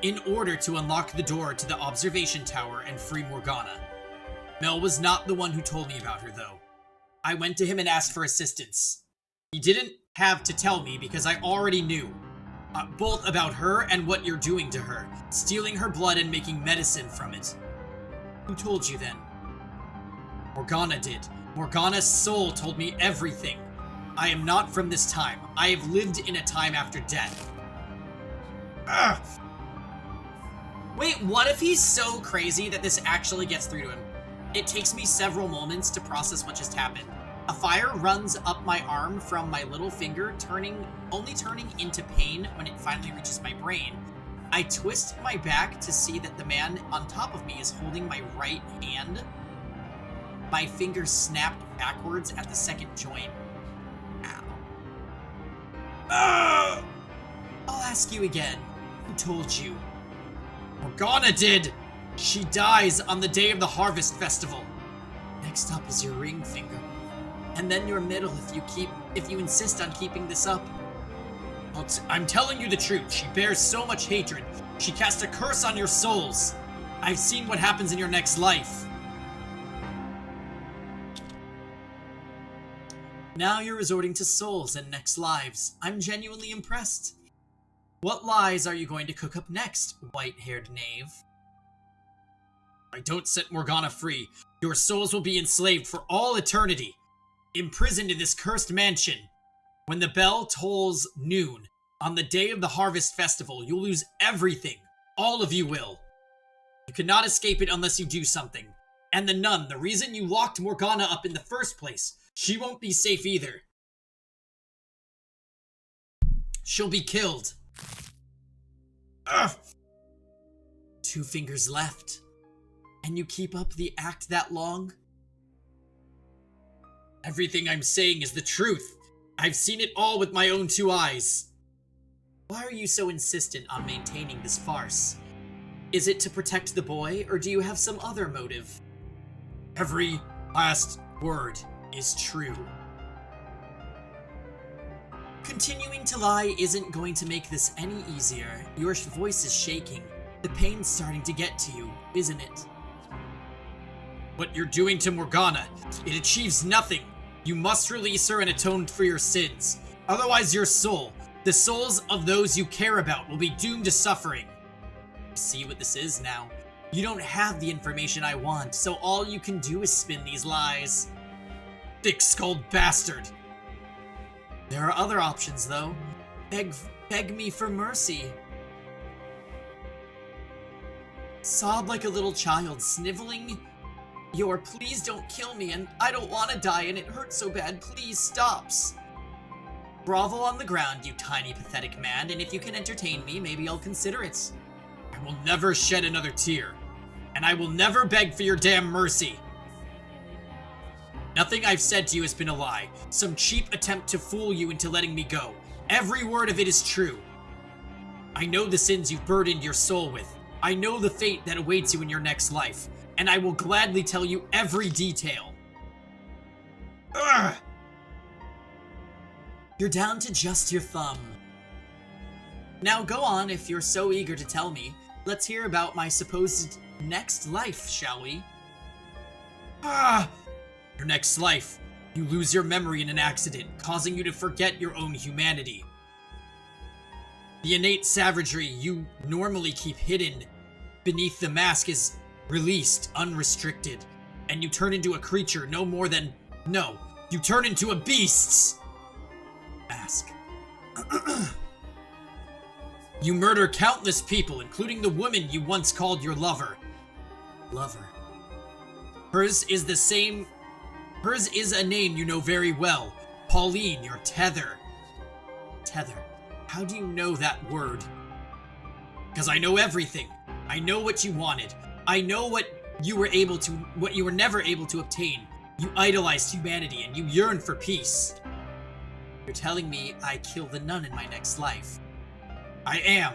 in order to unlock the door to the observation tower and free Morgana. Mel was not the one who told me about her, though. I went to him and asked for assistance. He didn't have to tell me because I already knew. Both about her and what you're doing to her. Stealing her blood and making medicine from it. Who told you then? Morgana did. Morgana's soul told me everything. I am not from this time. I have lived in a time after death. Ugh. Wait, what if he's so crazy that this actually gets through to him? It takes me several moments to process what just happened. A fire runs up my arm from my little finger, only turning into pain when it finally reaches my brain. I twist my back to see that the man on top of me is holding my right hand. My fingers snapped backwards at the second joint. Ow. I'll ask you again. Who told you? Morgana did! She dies on the day of the Harvest Festival. Next up is your ring finger. And then your middle if you insist on keeping this up. Well, I'm telling you the truth. She bears so much hatred. She cast a curse on your souls. I've seen what happens in your next life. Now you're resorting to souls and next lives. I'm genuinely impressed. What lies are you going to cook up next, white-haired knave? I don't set Morgana free. Your souls will be enslaved for all eternity. Imprisoned in this cursed mansion. When the bell tolls noon, on the day of the Harvest Festival, you'll lose everything. All of you will. You cannot escape it unless you do something. And the nun, the reason you locked Morgana up in the first place, she won't be safe either. She'll be killed. Ugh. 2 fingers left. And you keep up the act that long? Everything I'm saying is the truth. I've seen it all with my own 2 eyes. Why are you so insistent on maintaining this farce? Is it to protect the boy, or do you have some other motive? Every last word is true. Continuing to lie isn't going to make this any easier. Your voice is shaking. The pain's starting to get to you, isn't it? What you're doing to Morgana, it achieves nothing. You must release her and atone for your sins. Otherwise your soul, the souls of those you care about, will be doomed to suffering. See what this is now? You don't have the information I want, so all you can do is spin these lies. Thick-skulled bastard. There are other options, though. Beg me for mercy. Sob like a little child, sniveling your "please don't kill me" and "I don't want to die and it hurts so bad, please" stops. Grovel on the ground, you tiny pathetic man, and if you can entertain me, maybe I'll consider it. I will never shed another tear, and I will never beg for your damn mercy. Nothing I've said to you has been a lie, some cheap attempt to fool you into letting me go. Every word of it is true. I know the sins you've burdened your soul with. I know the fate that awaits you in your next life, and I will gladly tell you every detail. Ugh! You're down to just your thumb. Now go on if you're so eager to tell me. Let's hear about my supposed next life, shall we? Your next life. You lose your memory in an accident, causing you to forget your own humanity. The innate savagery you normally keep hidden beneath the mask is released, unrestricted, and you turn into a creature no more than... No, you turn into a beast's mask. You murder countless people, including the woman you once called your lover. Lover. Hers is a name you know very well. Pauline, your tether. Tether. How do you know that word? Because I know everything. I know what you wanted. I know what you were never able to obtain. You idolized humanity and you yearn for peace. You're telling me I kill the nun in my next life. I am.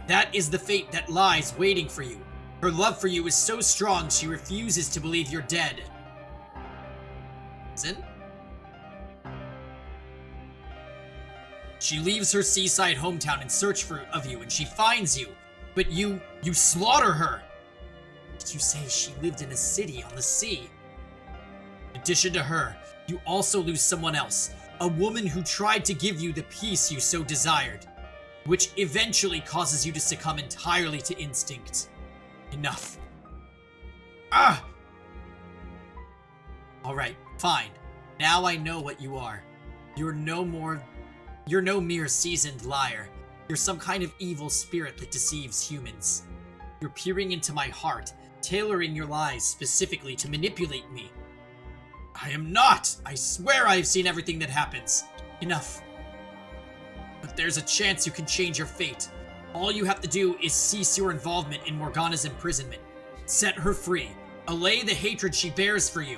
That is the fate that lies waiting for you. Her love for you is so strong she refuses to believe you're dead. Listen. She leaves her seaside hometown in search of you, and she finds you. But you slaughter her. Did you say she lived in a city on the sea? In addition to her, you also lose someone else. A woman who tried to give you the peace you so desired. Which eventually causes you to succumb entirely to instinct. Enough. Alright, fine. Now I know what you are. You're no mere seasoned liar. You're some kind of evil spirit that deceives humans. You're peering into my heart, tailoring your lies specifically to manipulate me. I am not! I swear I've seen everything that happens. Enough. But there's a chance you can change your fate. All you have to do is cease your involvement in Morgana's imprisonment. Set her free. Allay the hatred she bears for you.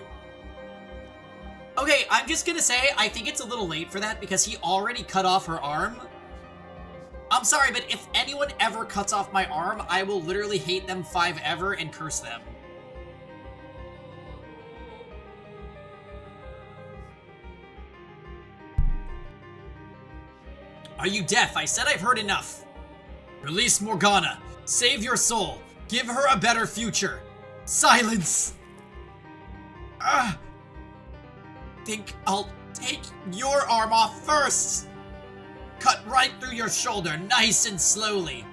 Okay, I'm just gonna say, I think it's a little late for that because he already cut off her arm. I'm sorry, but if anyone ever cuts off my arm, I will literally hate them forever and curse them. Are you deaf? I said I've heard enough. Release Morgana. Save your soul. Give her a better future. Silence. Think I'll take your arm off first. Cut right through your shoulder, nice and slowly.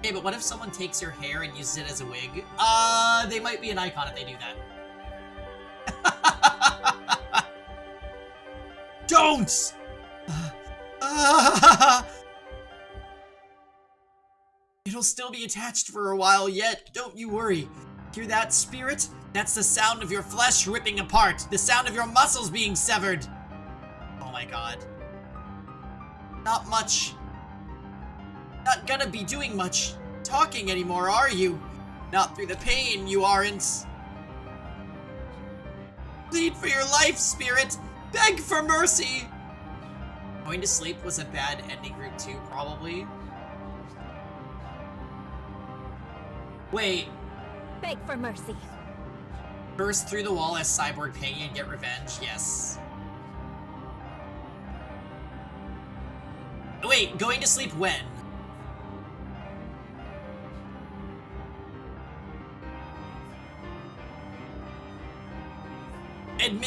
Okay, but what if someone takes your hair and uses it as a wig? They might be an icon if they do that. Don't! It'll still be attached for a while yet, don't you worry. Hear that, spirit? That's the sound of your flesh ripping apart, the sound of your muscles being severed. Oh my god. Not much. Not gonna be doing much talking anymore, are you? Not through the pain, you aren't. Plead for your life, spirit! Beg for mercy! Going to sleep was a bad ending route too, probably. Wait. Beg for mercy. Burst through the wall as Cyborg Peggy and get revenge? Yes. Wait, going to sleep when?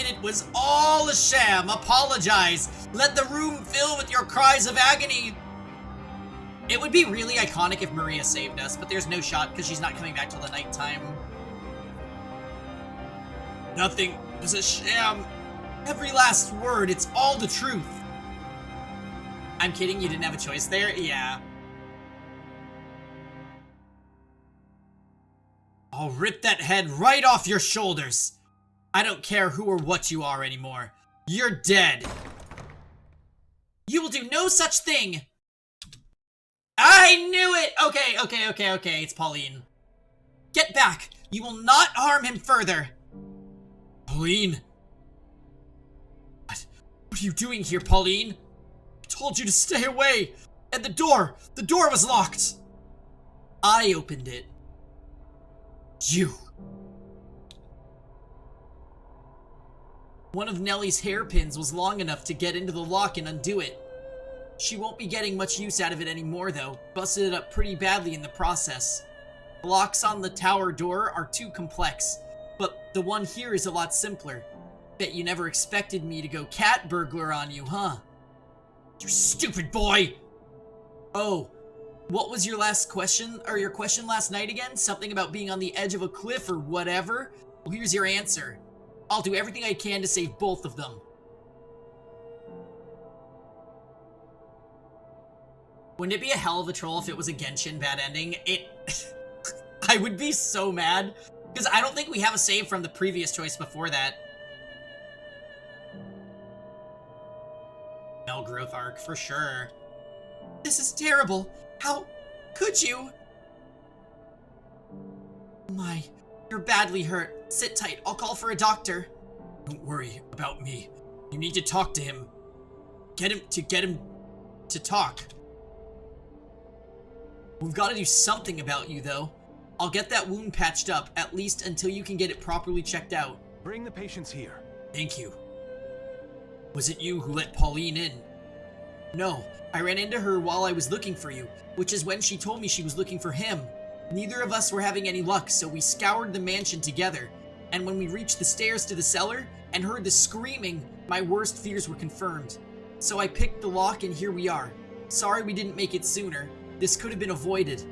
it was all a sham. Apologize. Let the room fill with your cries of agony. It would be really iconic if Maria saved us, but there's no shot because she's not coming back till the nighttime. Nothing is a sham. Every last word, it's all the truth. I'm kidding, you didn't have a choice there? Yeah. I'll rip that head right off your shoulders. I don't care who or what you are anymore. You're dead. You will do no such thing. I knew it! Okay. It's Pauline. Get back. You will not harm him further. Pauline. What are you doing here, Pauline? I told you to stay away. And the door was locked. I opened it. You. One of Nellie's hairpins was long enough to get into the lock and undo it. She won't be getting much use out of it anymore, though. Busted it up pretty badly in the process. The locks on the tower door are too complex, but the one here is a lot simpler. Bet you never expected me to go cat burglar on you, huh? You stupid boy! Oh, what was your last question, or your question last night again? Something about being on the edge of a cliff or whatever? Well, here's your answer. I'll do everything I can to save both of them. Wouldn't it be a hell of a troll if it was a Genshin bad ending? I would be so mad, because I don't think we have a save from the previous choice before that. Mel growth arc, for sure. This is terrible. How could you? My, you're badly hurt. Sit tight, I'll call for a doctor. Don't worry about me. You need to talk to him. Get him to talk. We've got to do something about you, though. I'll get that wound patched up, at least until you can get it properly checked out. Bring the patients here. Thank you. Was it you who let Pauline in? No, I ran into her while I was looking for you, which is when she told me she was looking for him. Neither of us were having any luck, so we scoured the mansion together. And when we reached the stairs to the cellar and heard the screaming, my worst fears were confirmed. So I picked the lock and here we are. Sorry we didn't make it sooner. This could have been avoided.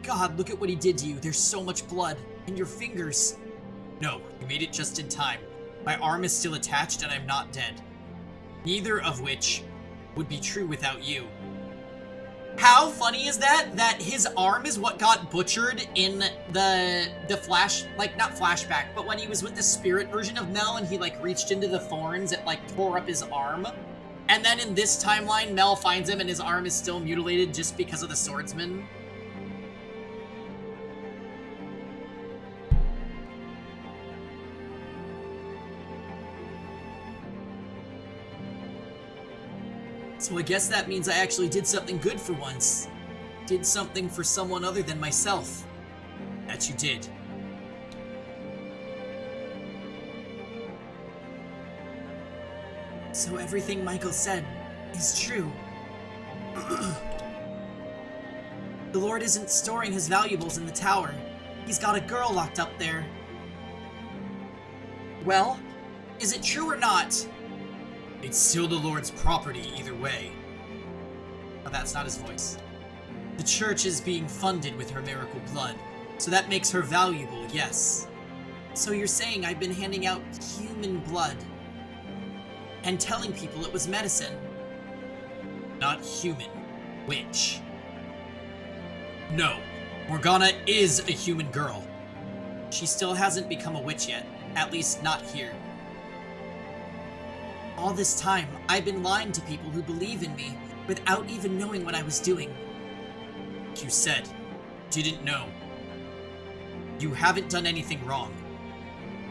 God, look at what he did to you. There's so much blood. And your fingers. No, you made it just in time. My arm is still attached and I'm not dead. Neither of which would be true without you. How funny is that? That his arm is what got butchered in the flash, like not flashback, but when he was with the spirit version of Mel and he like reached into the thorns, it like tore up his arm. And then in this timeline, Mel finds him and his arm is still mutilated just because of the swordsman. So I guess that means I actually did something good for once. Did something for someone other than myself. That you did. So everything Michael said is true. The Lord isn't storing his valuables in the tower. He's got a girl locked up there. Well, is it true or not? It's still the Lord's property either way. But that's not his voice. The church is being funded with her miracle blood, so that makes her valuable, yes. So you're saying I've been handing out human blood and telling people it was medicine? Not human. Witch. No, Morgana is a human girl. She still hasn't become a witch yet, at least not here. All this time, I've been lying to people who believe in me without even knowing what I was doing. You said, didn't know. You haven't done anything wrong.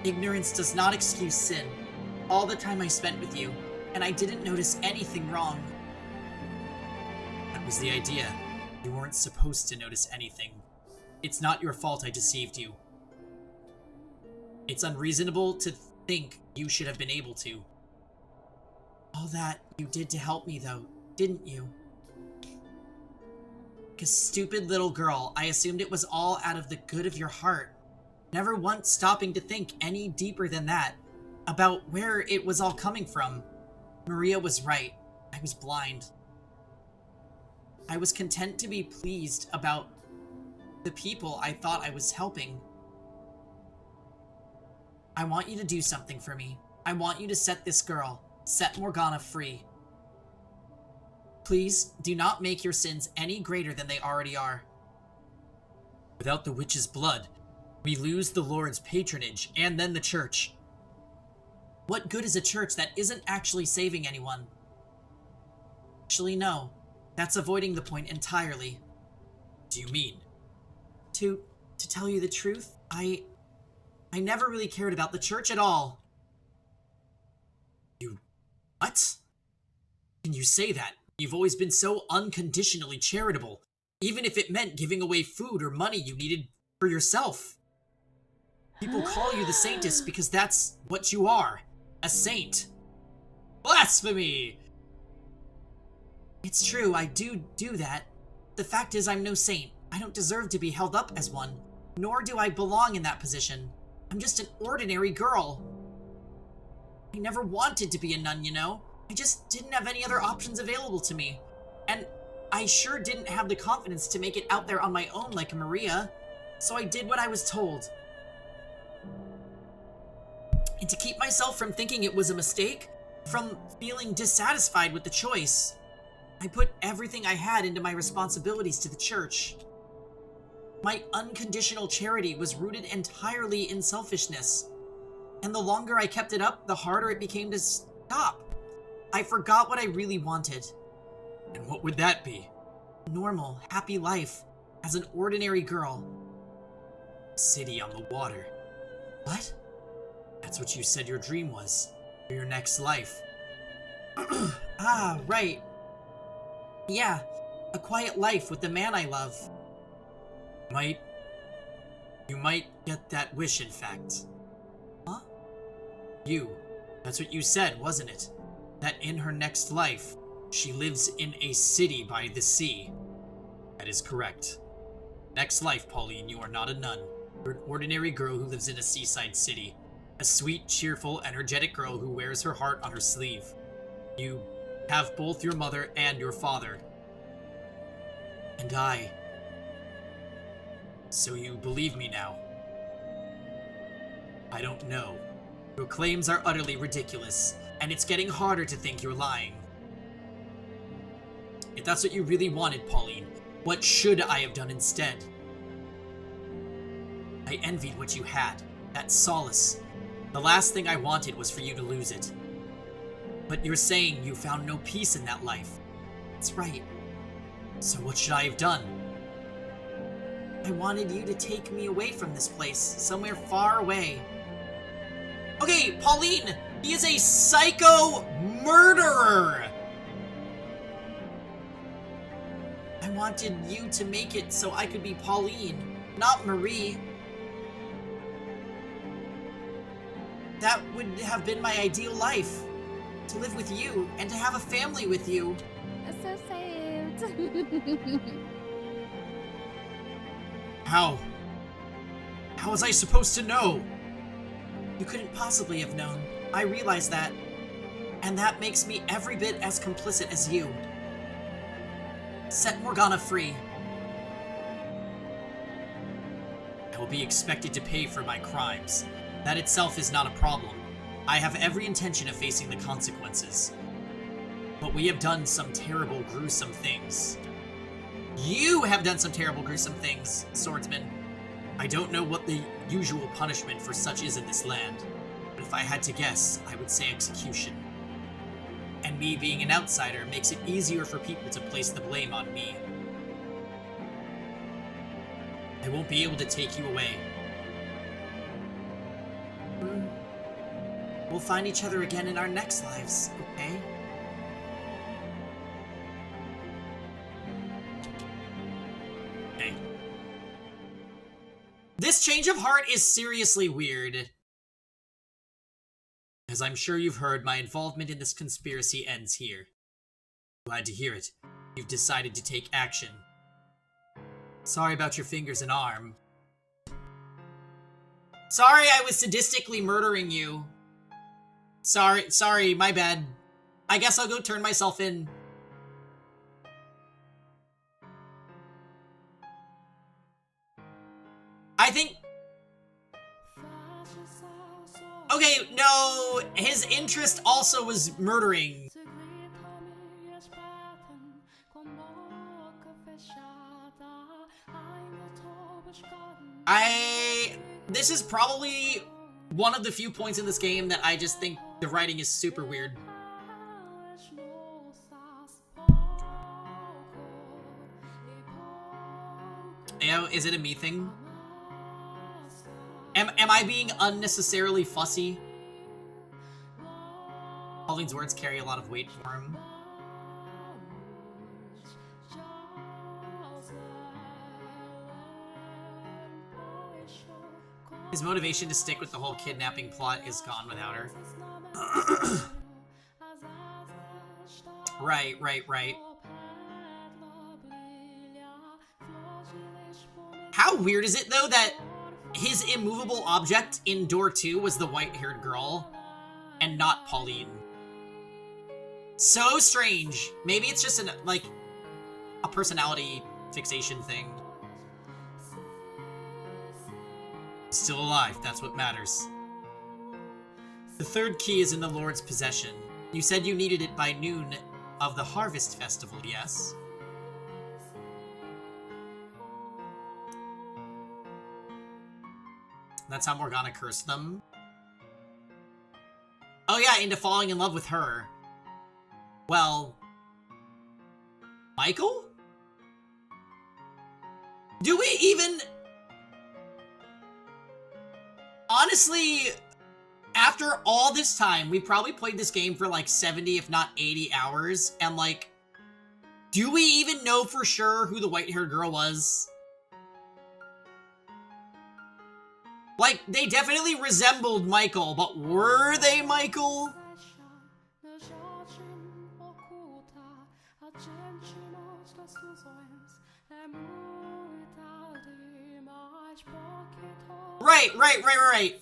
Ignorance does not excuse sin. All the time I spent with you, and I didn't notice anything wrong. That was the idea. You weren't supposed to notice anything. It's not your fault I deceived you. It's unreasonable to think you should have been able to. All that you did to help me, though, didn't you? Because stupid little girl, I assumed it was all out of the good of your heart. Never once stopping to think any deeper than that. about where it was all coming from. Maria was right. I was blind. I was content to be pleased about the people I thought I was helping. I want you to do something for me. I want you to set this girl, set Morgana free. Please, do not make your sins any greater than they already are. Without the witch's blood, we lose the Lord's patronage and then the church. What good is a church that isn't actually saving anyone? Actually, no. That's avoiding the point entirely. What do you mean? To tell you the truth, I never really cared about the church at all. You... what? Can you say that? You've always been so unconditionally charitable, even if it meant giving away food or money you needed for yourself. People call you the saintess because that's what you are. A saint. Blasphemy! It's true, I do that. The fact is, I'm no saint. I don't deserve to be held up as one, nor do I belong in that position. I'm just an ordinary girl. I never wanted to be a nun, you know? I just didn't have any other options available to me. And I sure didn't have the confidence to make it out there on my own like Maria. So I did what I was told. And to keep myself from thinking it was a mistake, from feeling dissatisfied with the choice, I put everything I had into my responsibilities to the church. My unconditional charity was rooted entirely in selfishness. And the longer I kept it up, the harder it became to stop. I forgot what I really wanted. And what would that be? Normal, happy life, as an ordinary girl. City on the water. What? That's what you said your dream was, for your next life. Ah, right. Yeah, a quiet life with the man I love. You might get that wish, in fact. Huh? That's what you said, wasn't it? That in her next life, she lives in a city by the sea. That is correct. Next life, Pauline, you are not a nun. You're an ordinary girl who lives in a seaside city. A sweet, cheerful, energetic girl who wears her heart on her sleeve. You have both your mother and your father. And I. So you believe me now? I don't know. Your claims are utterly ridiculous, and it's getting harder to think you're lying. If that's what you really wanted, Pauline, what should I have done instead? I envied what you had, that solace. The last thing I wanted was for you to lose it. But you're saying you found no peace in that life. That's right. So what should I have done? I wanted you to take me away from this place, somewhere far away. Okay, Pauline! He is a psycho murderer! I wanted you to make it so I could be Pauline, not Marie. That would have been my ideal life. To live with you, and to have a family with you. So saved. How? How was I supposed to know? You couldn't possibly have known. I realize that. And that makes me every bit as complicit as you. Set Morgana free. I will be expected to pay for my crimes. That itself is not a problem. I have every intention of facing the consequences. But we have done some terrible, gruesome things. You have done some terrible, gruesome things, swordsman. I don't know what the usual punishment for such is in this land, but if I had to guess, I would say execution. And me being an outsider makes it easier for people to place the blame on me. I won't be able to take you away. We'll find each other again in our next lives, okay? Okay. This change of heart is seriously weird. As I'm sure you've heard, my involvement in this conspiracy ends here. Glad to hear it. You've decided to take action. Sorry about your fingers and arm. Sorry I was sadistically murdering you. Sorry, my bad. I guess I'll go turn myself in. I think... Okay, no, his interest also was murdering. This is probably one of the few points in this game that I just think the writing is super weird. Ew, is it a me thing? Am I being unnecessarily fussy? Pauline's words carry a lot of weight for him. His motivation to stick with the whole kidnapping plot is gone without her. Right. How weird is it, though, that his immovable object in door 2 was the white-haired girl, and not Pauline? So strange. Maybe it's just a personality fixation thing. Still alive, that's what matters. The third key is in the Lord's possession. You said you needed it by noon of the Harvest Festival, yes? That's how Morgana cursed them. Oh yeah, into falling in love with her. Well... Michael? Do we even... Honestly, after all this time, we probably played this game for like 70, if not 80 hours, and like, do we even know for sure who the white-haired girl was? Like, they definitely resembled Michael, but were they Michael? Right.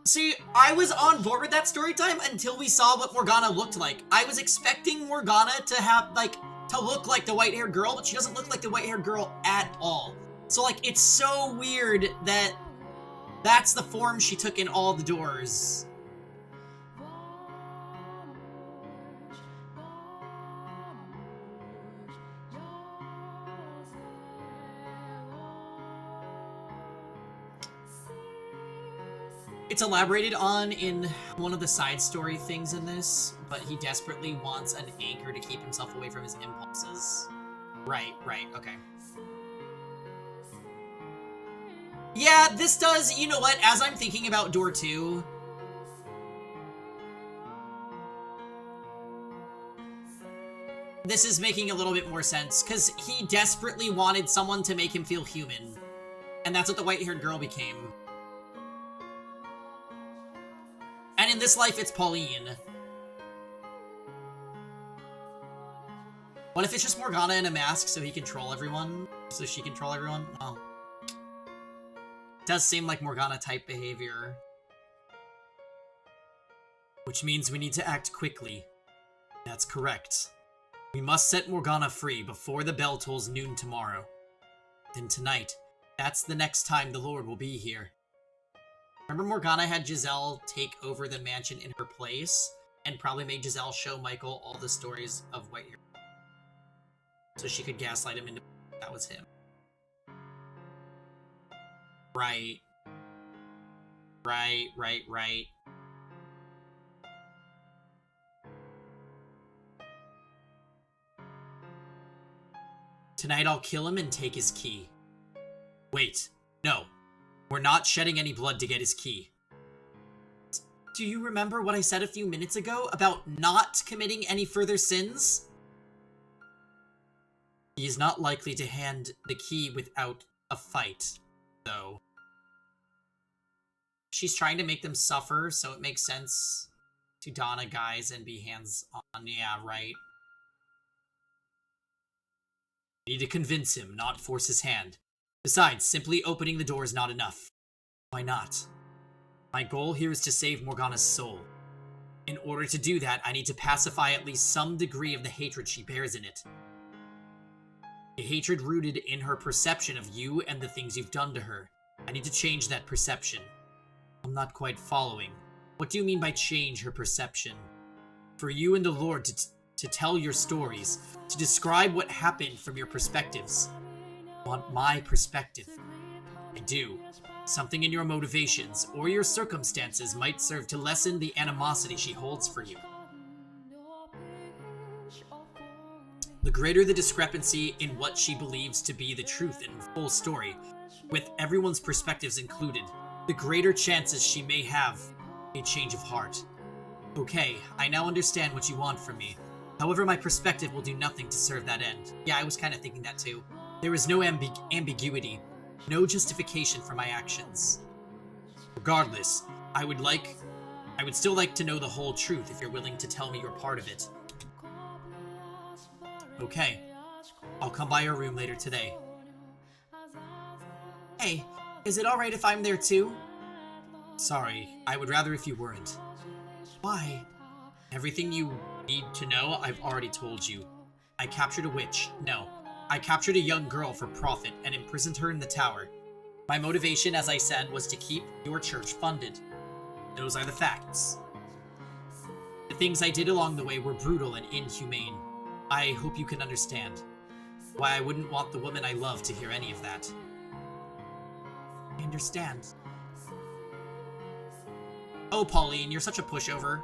See, I was on board with that story time until we saw what Morgana looked like. I was expecting Morgana to have, like, to look like the white-haired girl, but she doesn't look like the white-haired girl at all. So, like, it's so weird that that's the form she took in all the doors. It's elaborated on in one of the side story things in this, but he desperately wants an anchor to keep himself away from his impulses. Right, okay. Yeah, this does, you know what, as I'm thinking about door 2, this is making a little bit more sense, because he desperately wanted someone to make him feel human, and that's what the white-haired girl became. And in this life, it's Pauline. What if it's just Morgana in a mask so he can troll everyone? So she can troll everyone? Well, it does seem like Morgana-type behavior. Which means we need to act quickly. That's correct. We must set Morgana free before the bell tolls noon tomorrow. Then tonight, that's the next time the Lord will be here. Remember Morgana had Giselle take over the mansion in her place, and probably made Giselle show Michael all the stories of Whitehair, so she could gaslight him into that was him. Right. Tonight I'll kill him and take his key. Wait, no. We're not shedding any blood to get his key. Do you remember what I said a few minutes ago about not committing any further sins? He is not likely to hand the key without a fight, though. She's trying to make them suffer, so it makes sense to don a guise and be hands-on. Yeah, right. We need to convince him, not force his hand. Besides, simply opening the door is not enough. Why not? My goal here is to save Morgana's soul. In order to do that, I need to pacify at least some degree of the hatred she bears in it. A hatred rooted in her perception of you and the things you've done to her. I need to change that perception. I'm not quite following. What do you mean by change her perception? For you and the Lord to tell your stories, to describe what happened from your perspectives. I want my perspective. I do. Something in your motivations or your circumstances might serve to lessen the animosity she holds for you. The greater the discrepancy in what she believes to be the truth and full story, with everyone's perspectives included, the greater chances she may have a change of heart. Okay, I now understand what you want from me. However, my perspective will do nothing to serve that end. Yeah, I was kind of thinking that too. There is no ambiguity, no justification for my actions. Regardless, I would still like to know the whole truth if you're willing to tell me you're part of it. Okay, I'll come by your room later today. Hey, is it alright if I'm there too? Sorry, I would rather if you weren't. Why? Everything you need to know, I've already told you. I captured a witch. No, I captured a young girl for profit and imprisoned her in the tower. My motivation, as I said, was to keep your church funded. Those are the facts. The things I did along the way were brutal and inhumane. I hope you can understand why I wouldn't want the woman I love to hear any of that. I understand. Oh, Pauline, you're such a pushover.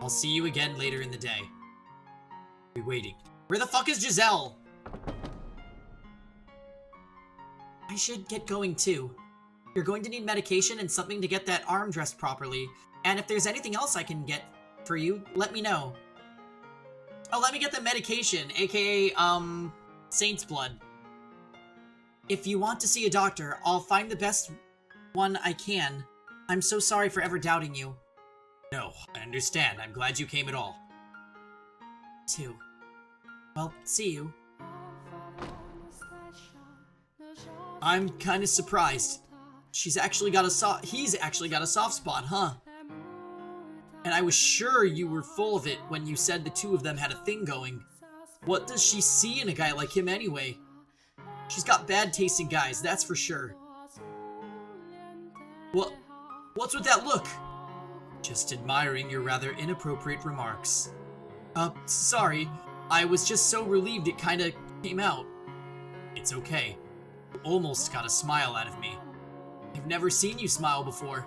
I'll see you again later in the day. Be waiting. Where the fuck is Giselle? I should get going too. You're going to need medication and something to get that arm dressed properly. And if there's anything else I can get for you, let me know. Oh, let me get the medication, aka, Saint's Blood. If you want to see a doctor, I'll find the best one I can. I'm so sorry for ever doubting you. No, I understand. I'm glad you came at all. Too. Well, see you. I'm kinda surprised. He's actually got a soft spot, huh? And I was sure you were full of it when you said the two of them had a thing going. What does she see in a guy like him anyway? She's got bad taste in guys, that's for sure. What's with that look? Just admiring your rather inappropriate remarks. Sorry. I was just so relieved it kinda came out. It's okay. You almost got a smile out of me. I've never seen you smile before.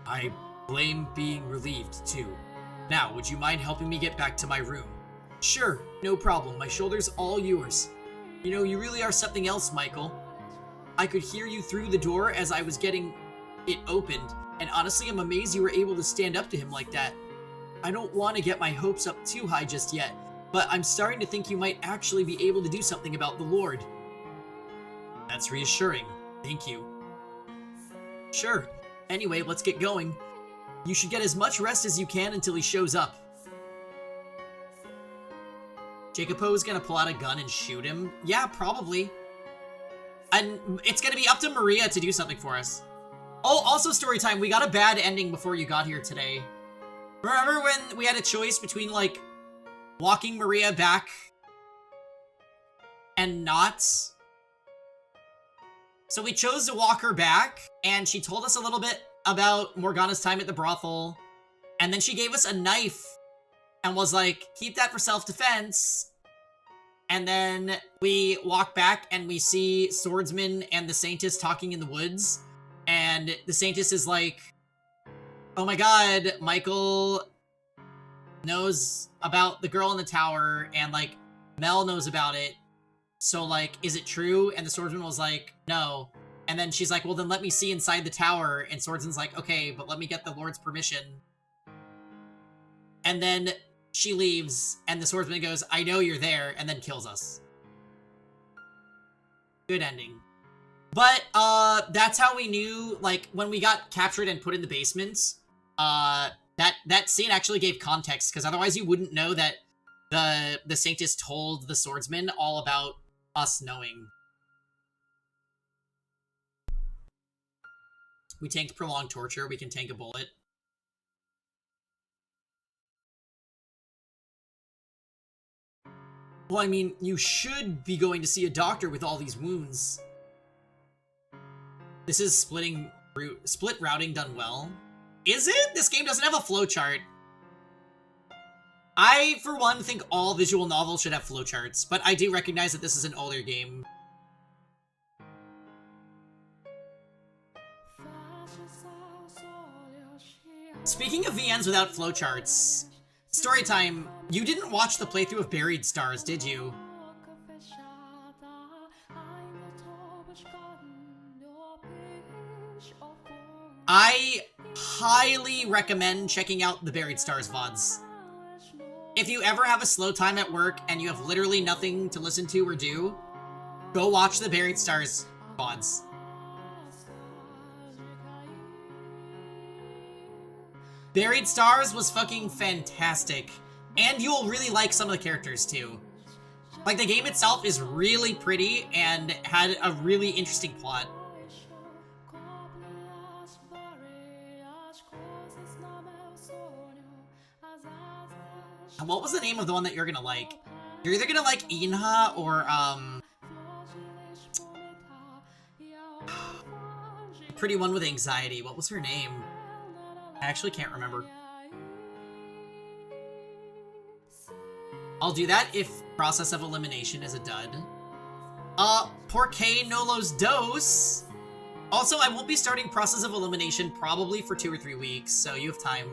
I blame being relieved, too. Now, would you mind helping me get back to my room? Sure, no problem. My shoulder's all yours. You know, you really are something else, Michael. I could hear you through the door as I was getting it opened, and honestly, I'm amazed you were able to stand up to him like that. I don't want to get my hopes up too high just yet, but I'm starting to think you might actually be able to do something about the Lord. That's reassuring. Thank you. Sure. Anyway, let's get going. You should get as much rest as you can until he shows up. Jacopo's gonna pull out a gun and shoot him? Yeah, probably. And it's gonna be up to Maria to do something for us. Oh, also story time. We got a bad ending before you got here today. Remember when we had a choice between, like, walking Maria back and not? So we chose to walk her back, and she told us a little bit about Morgana's time at the brothel, and then she gave us a knife and was like, keep that for self-defense. And then we walk back and we see Swordsman and the Saintess talking in the woods, and the Saintess is like, oh my god, Michael knows about the girl in the tower, and, like, Mel knows about it, so, like, is it true? And the Swordsman was like, no. And then she's like, well, then let me see inside the tower, and Swordsman's like, okay, but let me get the Lord's permission. And then she leaves, and the Swordsman goes, I know you're there, and then kills us. Good ending. But, that's how we knew, like, when we got captured and put in the basement, that scene actually gave context, because otherwise you wouldn't know that the Saintess told the Swordsman all about us knowing. We tanked prolonged torture. We can tank a bullet. Well, I mean, you should be going to see a doctor with all these wounds. This is split routing done well. Is it? This game doesn't have a flowchart. I, for one, think all visual novels should have flowcharts, but I do recognize that this is an older game. Speaking of VNs without flowcharts, storytime, you didn't watch the playthrough of Buried Stars, did you? I highly recommend checking out the Buried Stars VODs. If you ever have a slow time at work and you have literally nothing to listen to or do, go watch the Buried Stars VODs. Buried Stars was fucking fantastic. And you'll really like some of the characters too. Like, the game itself is really pretty and had a really interesting plot. And what was the name of the one that you're gonna like? You're either gonna like Inha or, pretty one with anxiety. What was her name? I actually can't remember. I'll do that if Process of Elimination is a dud. Porque no los dos. Also, I won't be starting Process of Elimination probably for 2 or 3 weeks, so you have time.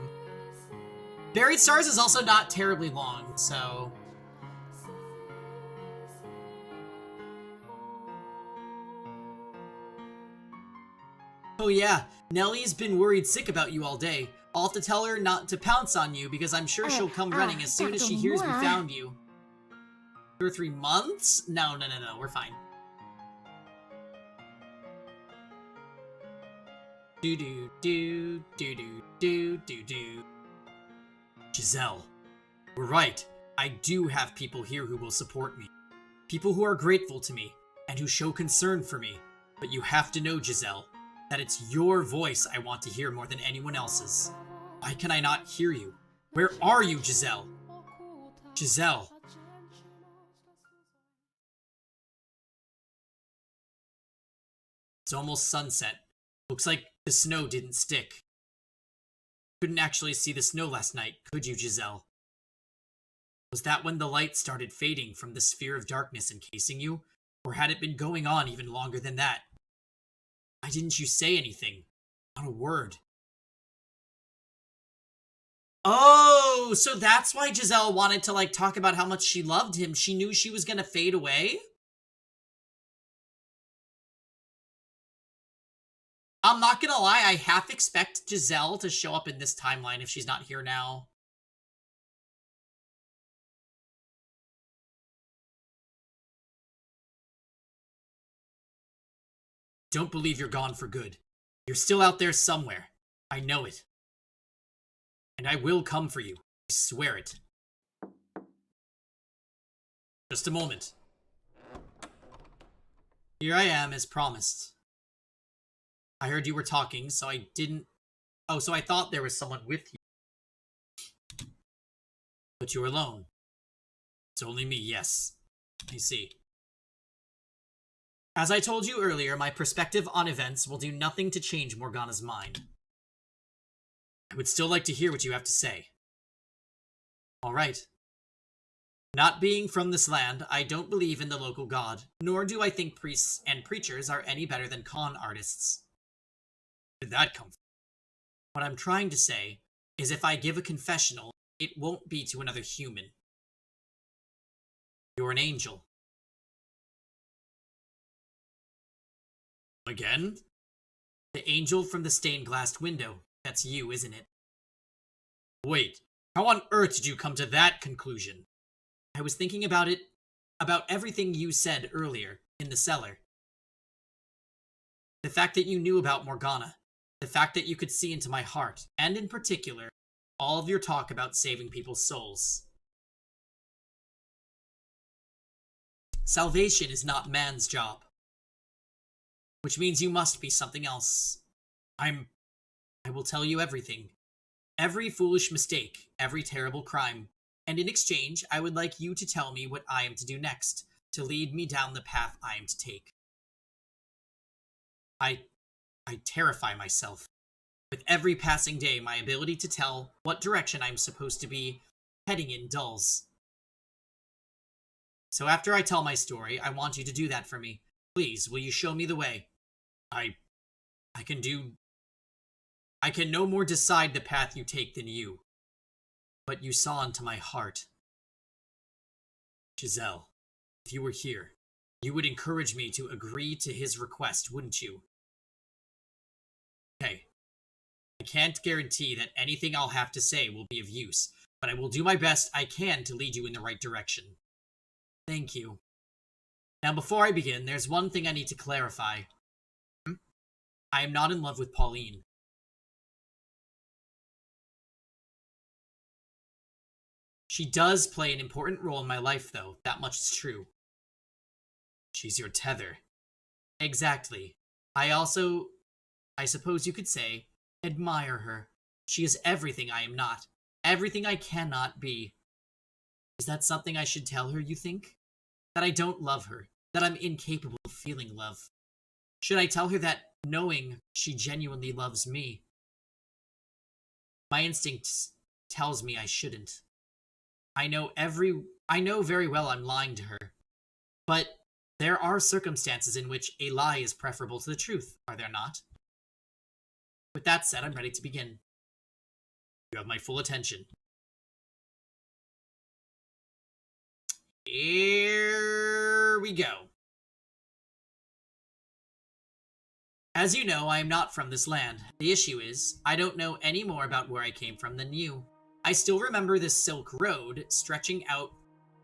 Buried Stars is also not terribly long, so... Oh yeah, Nellie's been worried sick about you all day. I'll have to tell her not to pounce on you because I'm sure she'll come running as soon as she hears we found you. 2 or 3 months? No, we're fine. Do-do-do-do-do-do-do-do. Giselle, we're right. I do have people here who will support me. People who are grateful to me and who show concern for me. But you have to know, Giselle, that it's your voice I want to hear more than anyone else's. Why can I not hear you? Where are you, Giselle? Giselle. It's almost sunset. Looks like the snow didn't stick. Couldn't actually see the snow last night, could you, Giselle? Was that when the light started fading from the sphere of darkness encasing you? Or had it been going on even longer than that? Why didn't you say anything? Not a word. Oh, so that's why Giselle wanted to, like, talk about how much she loved him. She knew she was gonna fade away? I'm not gonna lie, I half expect Giselle to show up in this timeline if she's not here now. Don't believe you're gone for good. You're still out there somewhere. I know it. And I will come for you. I swear it. Just a moment. Here I am, as promised. I heard you were talking, so I didn't... Oh, so I thought there was someone with you. But you're alone. It's only me, yes. I see. As I told you earlier, my perspective on events will do nothing to change Morgana's mind. I would still like to hear what you have to say. All right. Not being from this land, I don't believe in the local god, nor do I think priests and preachers are any better than con artists. Where did that come from? What I'm trying to say is if I give a confessional, it won't be to another human. You're an angel. Again? The angel from the stained glass window. That's you, isn't it? Wait, how on earth did you come to that conclusion? I was thinking about it, about everything you said earlier, in the cellar. The fact that you knew about Morgana. The fact that you could see into my heart, and in particular, all of your talk about saving people's souls. Salvation is not man's job. Which means you must be something else. I will tell you everything. Every foolish mistake, every terrible crime. And in exchange, I would like you to tell me what I am to do next, to lead me down the path I am to take. I terrify myself. With every passing day, my ability to tell what direction I'm supposed to be heading in dulls. So after I tell my story, I want you to do that for me. Please, will you show me the way? I can no more decide the path you take than you. But you saw into my heart. Giselle, if you were here, you would encourage me to agree to his request, wouldn't you? Okay. I can't guarantee that anything I'll have to say will be of use, but I will do my best I can to lead you in the right direction. Thank you. Now, before I begin, there's one thing I need to clarify. I am not in love with Pauline. She does play an important role in my life, though. That much is true. She's your tether. Exactly. I suppose you could say, admire her. She is everything I am not. Everything I cannot be. Is that something I should tell her, you think? That I don't love her. That I'm incapable of feeling love. Should I tell her that, knowing she genuinely loves me? My instinct tells me I shouldn't. I know very well I'm lying to her. But there are circumstances in which a lie is preferable to the truth, are there not? With that said, I'm ready to begin. You have my full attention. Here we go. As you know, I am not from this land. The issue is, I don't know any more about where I came from than you. I still remember this Silk Road stretching out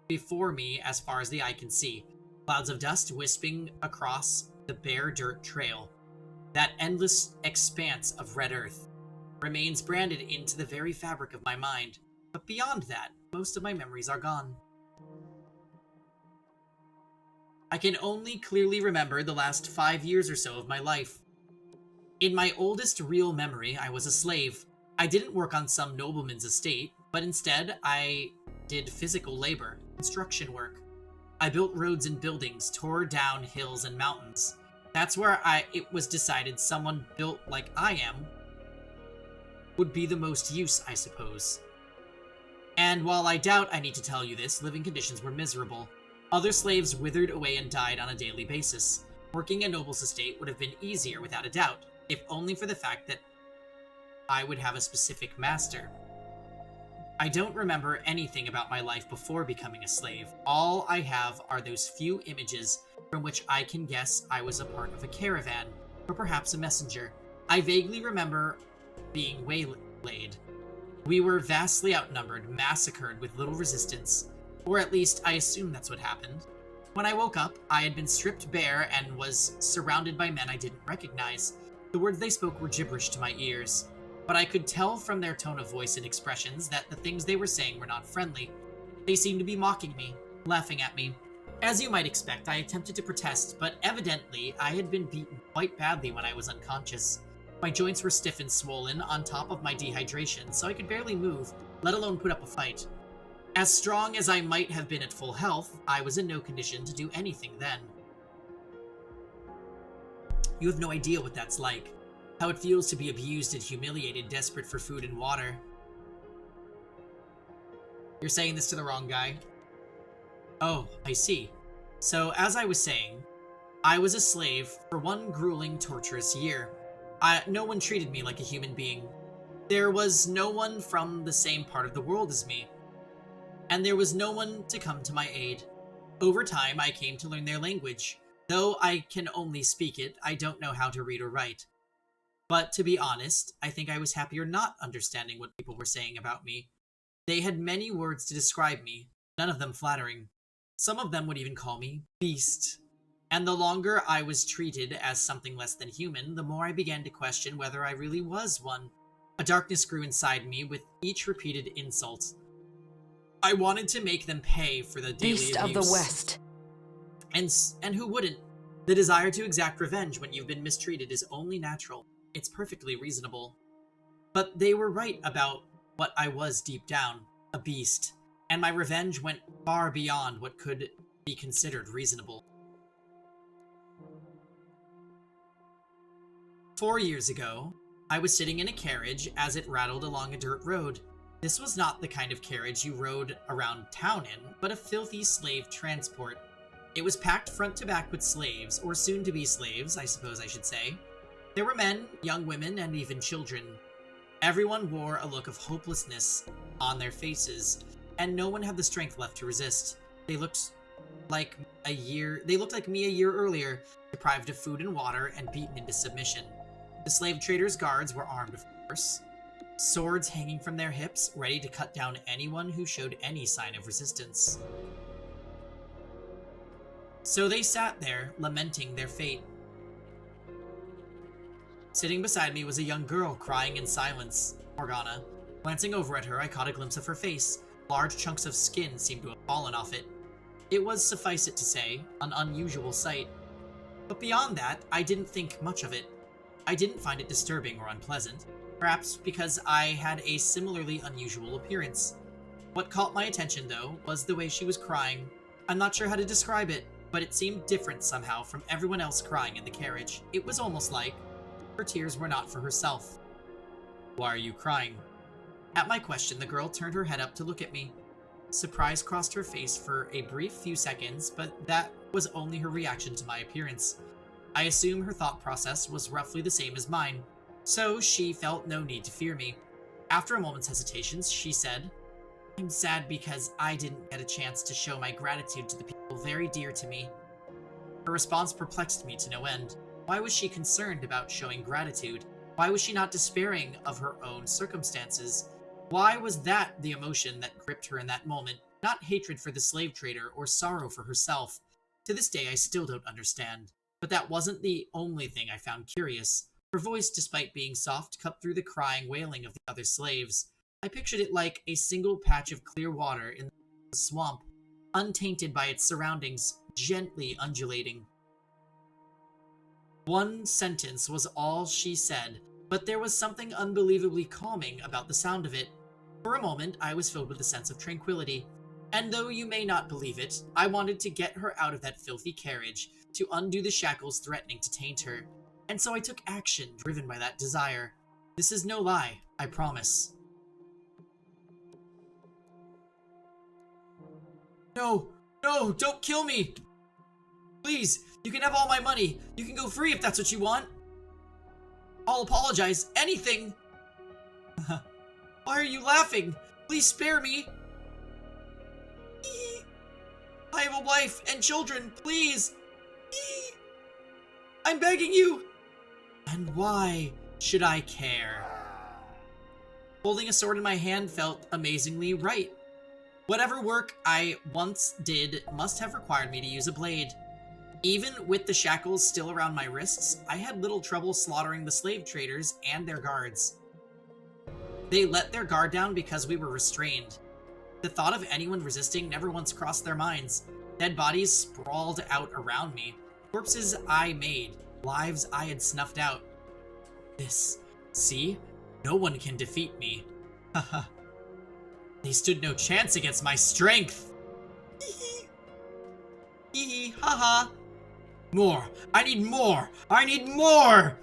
before me as far as the eye can see. Clouds of dust wisping across the bare dirt trail. That endless expanse of red earth remains branded into the very fabric of my mind. But beyond that, most of my memories are gone. I can only clearly remember the last 5 years or so of my life. In my oldest real memory, I was a slave. I didn't work on some nobleman's estate, but instead I did physical labor, construction work. I built roads and buildings, tore down hills and mountains. That's where it was decided someone built like I am would be the most use, I suppose. And while I doubt I need to tell you this, living conditions were miserable. Other slaves withered away and died on a daily basis. Working a noble's estate would have been easier without a doubt, if only for the fact that I would have a specific master. I don't remember anything about my life before becoming a slave. All I have are those few images from which I can guess I was a part of a caravan, or perhaps a messenger. I vaguely remember being waylaid. We were vastly outnumbered, massacred with little resistance, or at least I assume that's what happened. When I woke up, I had been stripped bare and was surrounded by men I didn't recognize. The words they spoke were gibberish to my ears, but I could tell from their tone of voice and expressions that the things they were saying were not friendly. They seemed to be mocking me, laughing at me. As you might expect, I attempted to protest, but evidently I had been beaten quite badly when I was unconscious. My joints were stiff and swollen on top of my dehydration, so I could barely move, let alone put up a fight. As strong as I might have been at full health, I was in no condition to do anything then. You have no idea what that's like. How it feels to be abused and humiliated, desperate for food and water. You're saying this to the wrong guy? Oh, I see. So, as I was saying, I was a slave for one grueling, torturous year. No one treated me like a human being. There was no one from the same part of the world as me. And there was no one to come to my aid. Over time, I came to learn their language. Though I can only speak it, I don't know how to read or write. But to be honest, I think I was happier not understanding what people were saying about me. They had many words to describe me, none of them flattering. Some of them would even call me beast. And the longer I was treated as something less than human, the more I began to question whether I really was one. A darkness grew inside me with each repeated insult. I wanted to make them pay for the daily Beast abuse. of the West. And who wouldn't? The desire to exact revenge when you've been mistreated is only natural. It's perfectly reasonable. But they were right about what I was deep down, a beast, and my revenge went far beyond what could be considered reasonable. 4 years ago, I was sitting in a carriage as it rattled along a dirt road. This was not the kind of carriage you rode around town in, but a filthy slave transport. It was packed front to back with slaves, or soon-to-be slaves, I suppose I should say. There were men, young women, and even children. Everyone wore a look of hopelessness on their faces, and no one had the strength left to resist. They looked like me a year earlier, deprived of food and water and beaten into submission. The slave traders' guards were armed, of course, swords hanging from their hips, ready to cut down anyone who showed any sign of resistance. So they sat there, lamenting their fate. Sitting beside me was a young girl crying in silence, Morgana. Glancing over at her, I caught a glimpse of her face. Large chunks of skin seemed to have fallen off it. It was, suffice it to say, an unusual sight. But beyond that, I didn't think much of it. I didn't find it disturbing or unpleasant, perhaps because I had a similarly unusual appearance. What caught my attention, though, was the way she was crying. I'm not sure how to describe it, but it seemed different somehow from everyone else crying in the carriage. It was almost like her tears were not for herself. "Why are you crying?" At my question, the girl turned her head up to look at me. Surprise crossed her face for a brief few seconds, but that was only her reaction to my appearance. I assume her thought process was roughly the same as mine, so she felt no need to fear me. After a moment's hesitation, she said, "I'm sad because I didn't get a chance to show my gratitude to the people very dear to me." Her response perplexed me to no end. Why was she concerned about showing gratitude? Why was she not despairing of her own circumstances? Why was that the emotion that gripped her in that moment, not hatred for the slave trader or sorrow for herself? To this day, I still don't understand. But that wasn't the only thing I found curious. Her voice, despite being soft, cut through the crying wailing of the other slaves. I pictured it like a single patch of clear water in the swamp, untainted by its surroundings, gently undulating. One sentence was all she said, but there was something unbelievably calming about the sound of it. For a moment, I was filled with a sense of tranquility. And though you may not believe it, I wanted to get her out of that filthy carriage, to undo the shackles threatening to taint her. And so I took action, driven by that desire. This is no lie, I promise. No, don't kill me! Please, you can have all my money. You can go free if that's what you want. I'll apologize. Anything. Why are you laughing? Please spare me. I have a wife and children. Please. I'm begging you. And why should I care? Holding a sword in my hand felt amazingly right. Whatever work I once did must have required me to use a blade. Even with the shackles still around my wrists, I had little trouble slaughtering the slave traders and their guards. They let their guard down because we were restrained. The thought of anyone resisting never once crossed their minds. Dead bodies sprawled out around me. Corpses I made, lives I had snuffed out. See? No one can defeat me. Haha. They stood no chance against my strength. Hee haha. More! I need more! I need more!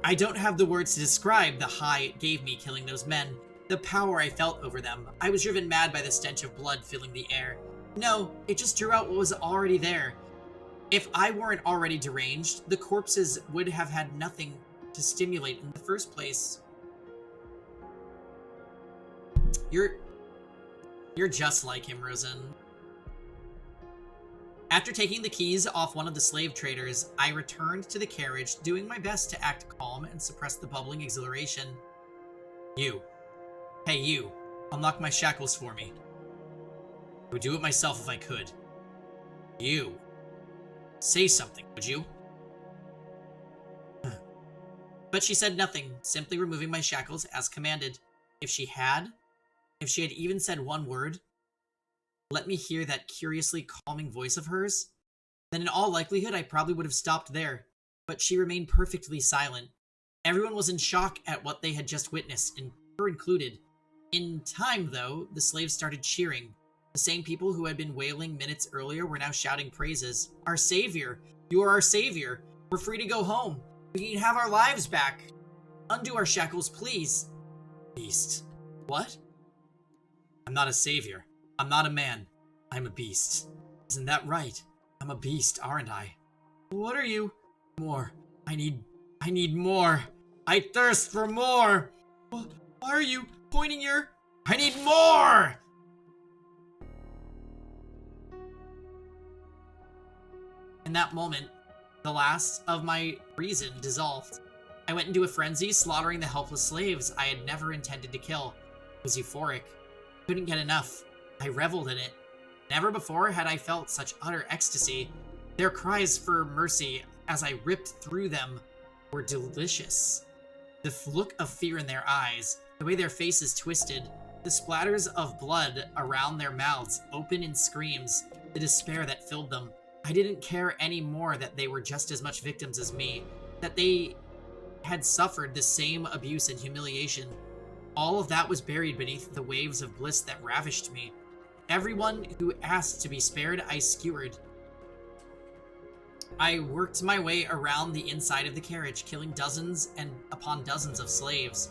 I don't have the words to describe the high it gave me killing those men, the power I felt over them. I was driven mad by the stench of blood filling the air. No, it just drew out what was already there. If I weren't already deranged, the corpses would have had nothing to stimulate in the first place. You're just like him, Rosen. After taking the keys off one of the slave traders, I returned to the carriage, doing my best to act calm and suppress the bubbling exhilaration. You. Hey, you. Unlock my shackles for me. I would do it myself if I could. You. Say something, would you? But she said nothing, simply removing my shackles as commanded. If she had even said one word, let me hear that curiously calming voice of hers, then in all likelihood I probably would have stopped there. But she remained perfectly silent. Everyone was in shock at what they had just witnessed, and her included. In time, though, the slaves started cheering. The same people who had been wailing minutes earlier were now shouting praises. Our savior! You are our savior! We're free to go home! We can have our lives back! Undo our shackles, please! Beast. What? I'm not a savior. I'm not a man. I'm a beast. Isn't that right? I'm a beast, aren't I? What are you? More. I need more. I thirst for more! Why are you pointing your... I need more! In that moment, the last of my reason dissolved. I went into a frenzy, slaughtering the helpless slaves I had never intended to kill. It was euphoric. Couldn't get enough. I reveled in it. Never before had I felt such utter ecstasy. Their cries for mercy as I ripped through them were delicious. The look of fear in their eyes, the way their faces twisted, the splatters of blood around their mouths open in screams, the despair that filled them. I didn't care anymore that they were just as much victims as me, that they had suffered the same abuse and humiliation. All of that was buried beneath the waves of bliss that ravished me. Everyone who asked to be spared, I skewered. I worked my way around the inside of the carriage, killing dozens and upon dozens of slaves.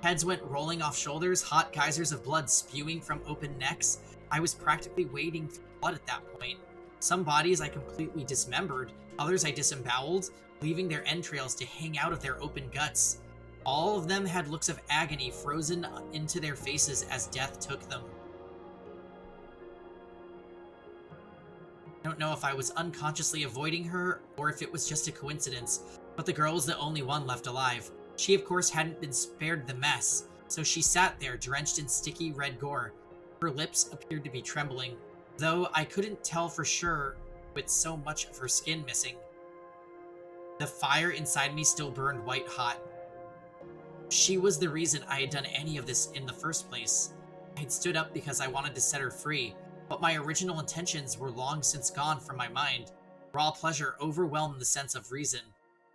Heads went rolling off shoulders, hot geysers of blood spewing from open necks. I was practically wading through blood at that point. Some bodies I completely dismembered, others I disemboweled, leaving their entrails to hang out of their open guts. All of them had looks of agony frozen into their faces as death took them. I don't know if I was unconsciously avoiding her or if it was just a coincidence, but the girl was the only one left alive. She, of course, hadn't been spared the mess, so she sat there drenched in sticky red gore. Her lips appeared to be trembling, though I couldn't tell for sure with so much of her skin missing. The fire inside me still burned white hot. She was the reason I had done any of this in the first place. I had stood up because I wanted to set her free, but my original intentions were long since gone from my mind. Raw pleasure overwhelmed the sense of reason.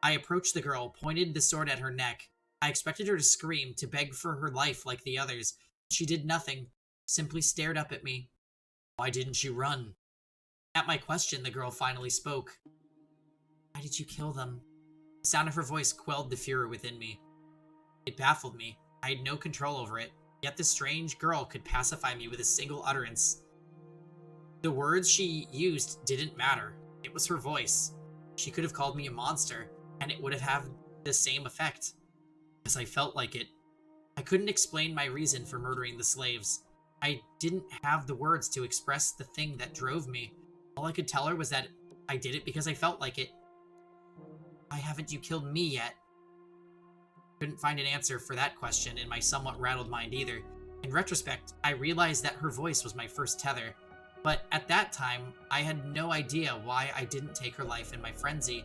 I approached the girl, pointed the sword at her neck. I expected her to scream, to beg for her life like the others. She did nothing, simply stared up at me. Why didn't you run? At my question, the girl finally spoke. Why did you kill them? The sound of her voice quelled the fury within me. It baffled me. I had no control over it, yet this strange girl could pacify me with a single utterance. The words she used didn't matter. It was her voice. She could have called me a monster, and it would have had the same effect. Because I felt like it. I couldn't explain my reason for murdering the slaves. I didn't have the words to express the thing that drove me. All I could tell her was that I did it because I felt like it. Why haven't you killed me yet? Couldn't find an answer for that question in my somewhat rattled mind either. In retrospect, I realized that her voice was my first tether. But at that time, I had no idea why I didn't take her life in my frenzy.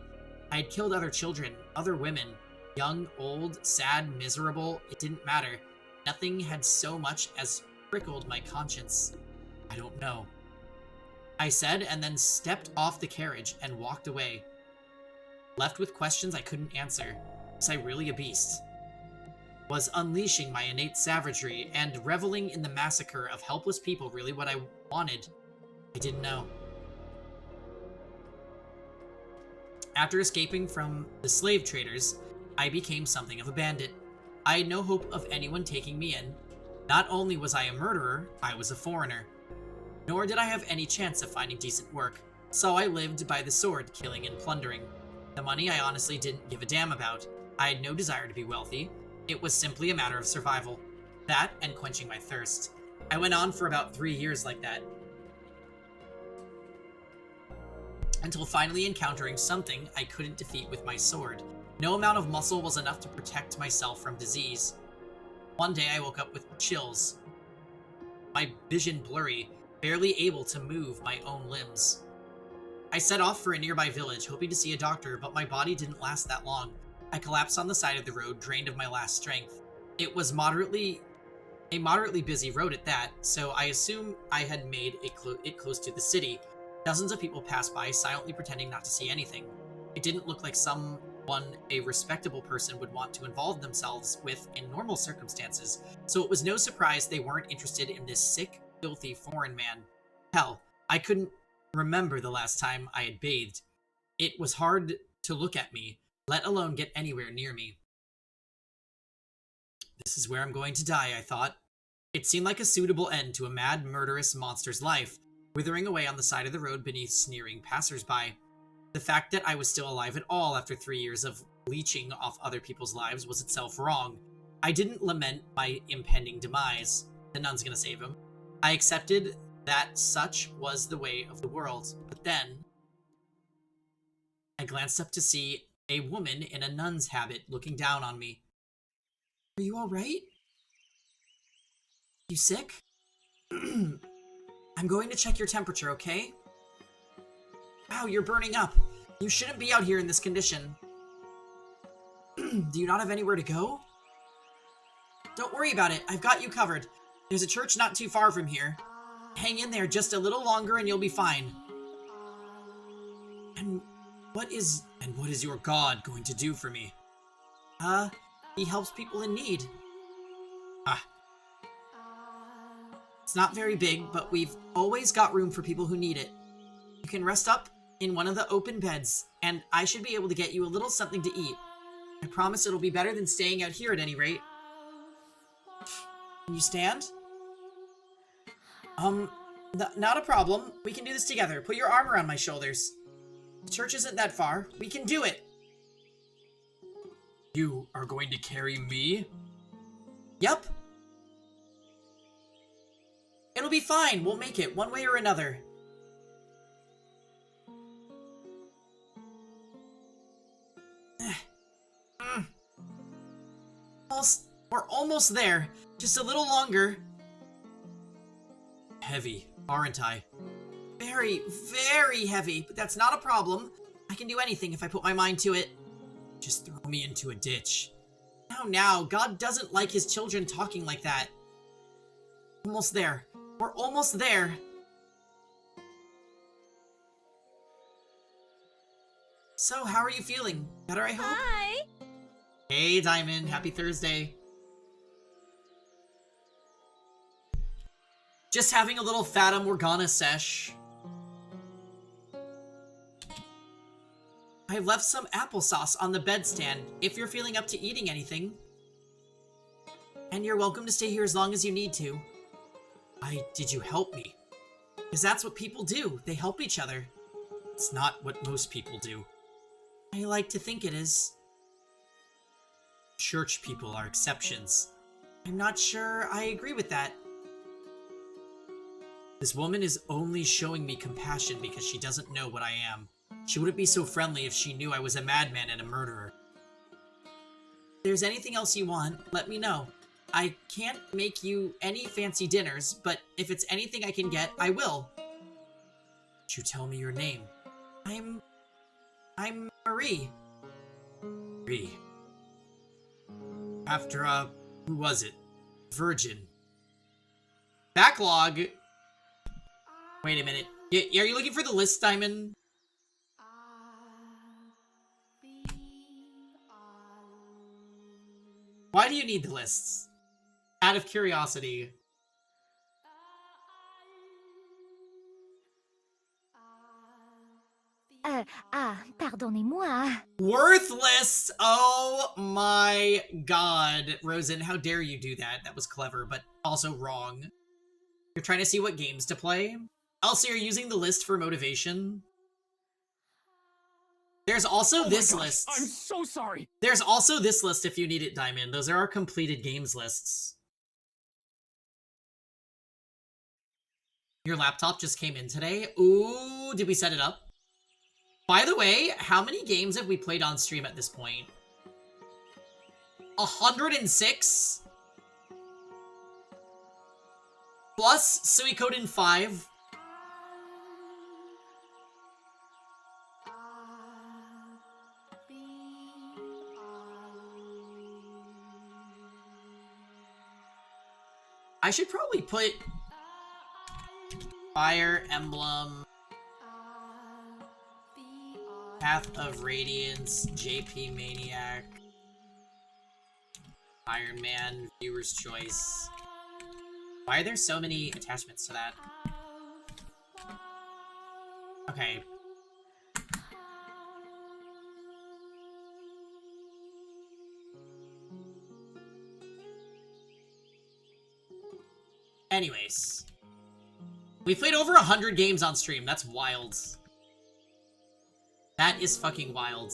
I had killed other children, other women, young, old, sad, miserable, it didn't matter. Nothing had so much as prickled my conscience. I don't know. I said, and then stepped off the carriage and walked away. Left with questions I couldn't answer. Was I really a beast? Was unleashing my innate savagery and reveling in the massacre of helpless people really what I wanted? I didn't know. After escaping from the slave traders, I became something of a bandit. I had no hope of anyone taking me in. Not only was I a murderer, I was a foreigner. Nor did I have any chance of finding decent work, so I lived by the sword, killing and plundering. The money I honestly didn't give a damn about. I had no desire to be wealthy. It was simply a matter of survival. That and quenching my thirst. I went on for about 3 years like that, until finally encountering something I couldn't defeat with my sword. No amount of muscle was enough to protect myself from disease. One day I woke up with chills, my vision blurry, barely able to move my own limbs. I set off for a nearby village, hoping to see a doctor, but my body didn't last that long. I collapsed on the side of the road, drained of my last strength. It was a moderately busy road at that, so I assume I had made it close to the city. Dozens of people passed by, silently pretending not to see anything. It didn't look like someone one a respectable person would want to involve themselves with in normal circumstances, so it was no surprise they weren't interested in this sick, filthy foreign man. Hell, I couldn't remember the last time I had bathed. It was hard to look at me, let alone get anywhere near me. This is where I'm going to die, I thought. It seemed like a suitable end to a mad, murderous monster's life, withering away on the side of the road beneath sneering passersby. The fact that I was still alive at all after 3 years of leeching off other people's lives was itself wrong. I didn't lament my impending demise. The nun's gonna save him. I accepted that such was the way of the world. But then, I glanced up to see a woman in a nun's habit looking down on me. Are you alright? You sick? I'm going to check your temperature, okay? Wow, you're burning up. You shouldn't be out here in this condition. Do you not have anywhere to go? Don't worry about it. I've got you covered. There's a church not too far from here. Hang in there just a little longer and you'll be fine. And what is your god going to do for me? He helps people in need. It's not very big, but we've always got room for people who need it. You can rest up in one of the open beds, and I should be able to get you a little something to eat. I promise it'll be better than staying out here at any rate. Can you stand? Not a problem. We can do this together. Put your arm around my shoulders. The church isn't that far. We can do it. You are going to carry me? Yep. It'll be fine. We'll make it, one way or another. We're almost there. Just a little longer. Heavy, aren't I? Very, very heavy, but that's not a problem. I can do anything if I put my mind to it. Just throw me into a ditch. Now, God doesn't like his children talking like that. Almost there. We're almost there. So, how are you feeling? Better, I hope? Hi! Hey, Diamond. Happy Thursday. Just having a little Fata Morgana sesh. I've left some applesauce on the bedstand if you're feeling up to eating anything. And you're welcome to stay here as long as you need to. Did you help me? Because that's what people do. They help each other. It's not what most people do. I like to think it is. Church people are exceptions. I'm not sure I agree with that. This woman is only showing me compassion because she doesn't know what I am. She wouldn't be so friendly if she knew I was a madman and a murderer. If there's anything else you want, let me know. I can't make you any fancy dinners, but if it's anything I can get, I will. Would you tell me your name? I'm Marie. Marie. After, who was it? Virgin. Backlog. Wait a minute. Are you looking for the list, Diamond? Why do you need the lists? Out of curiosity. Pardonnez-moi. Worthless! Oh my god. Rosen, how dare you do that? That was clever, but also wrong. You're trying to see what games to play? Also, you're using the list for motivation? There's also this list. I'm so sorry. There's also this list if you need it, Diamond. Those are our completed games lists. Your laptop just came in today. Ooh, did we set it up? By the way, how many games have we played on stream at this point? 106? Plus Suikoden 5. I should probably put Fire Emblem Path of Radiance, JP Maniac, Iron Man, Viewer's Choice. Why are there so many attachments to that? Okay. Anyways. We played over 100 games on stream. That's wild. That is fucking wild.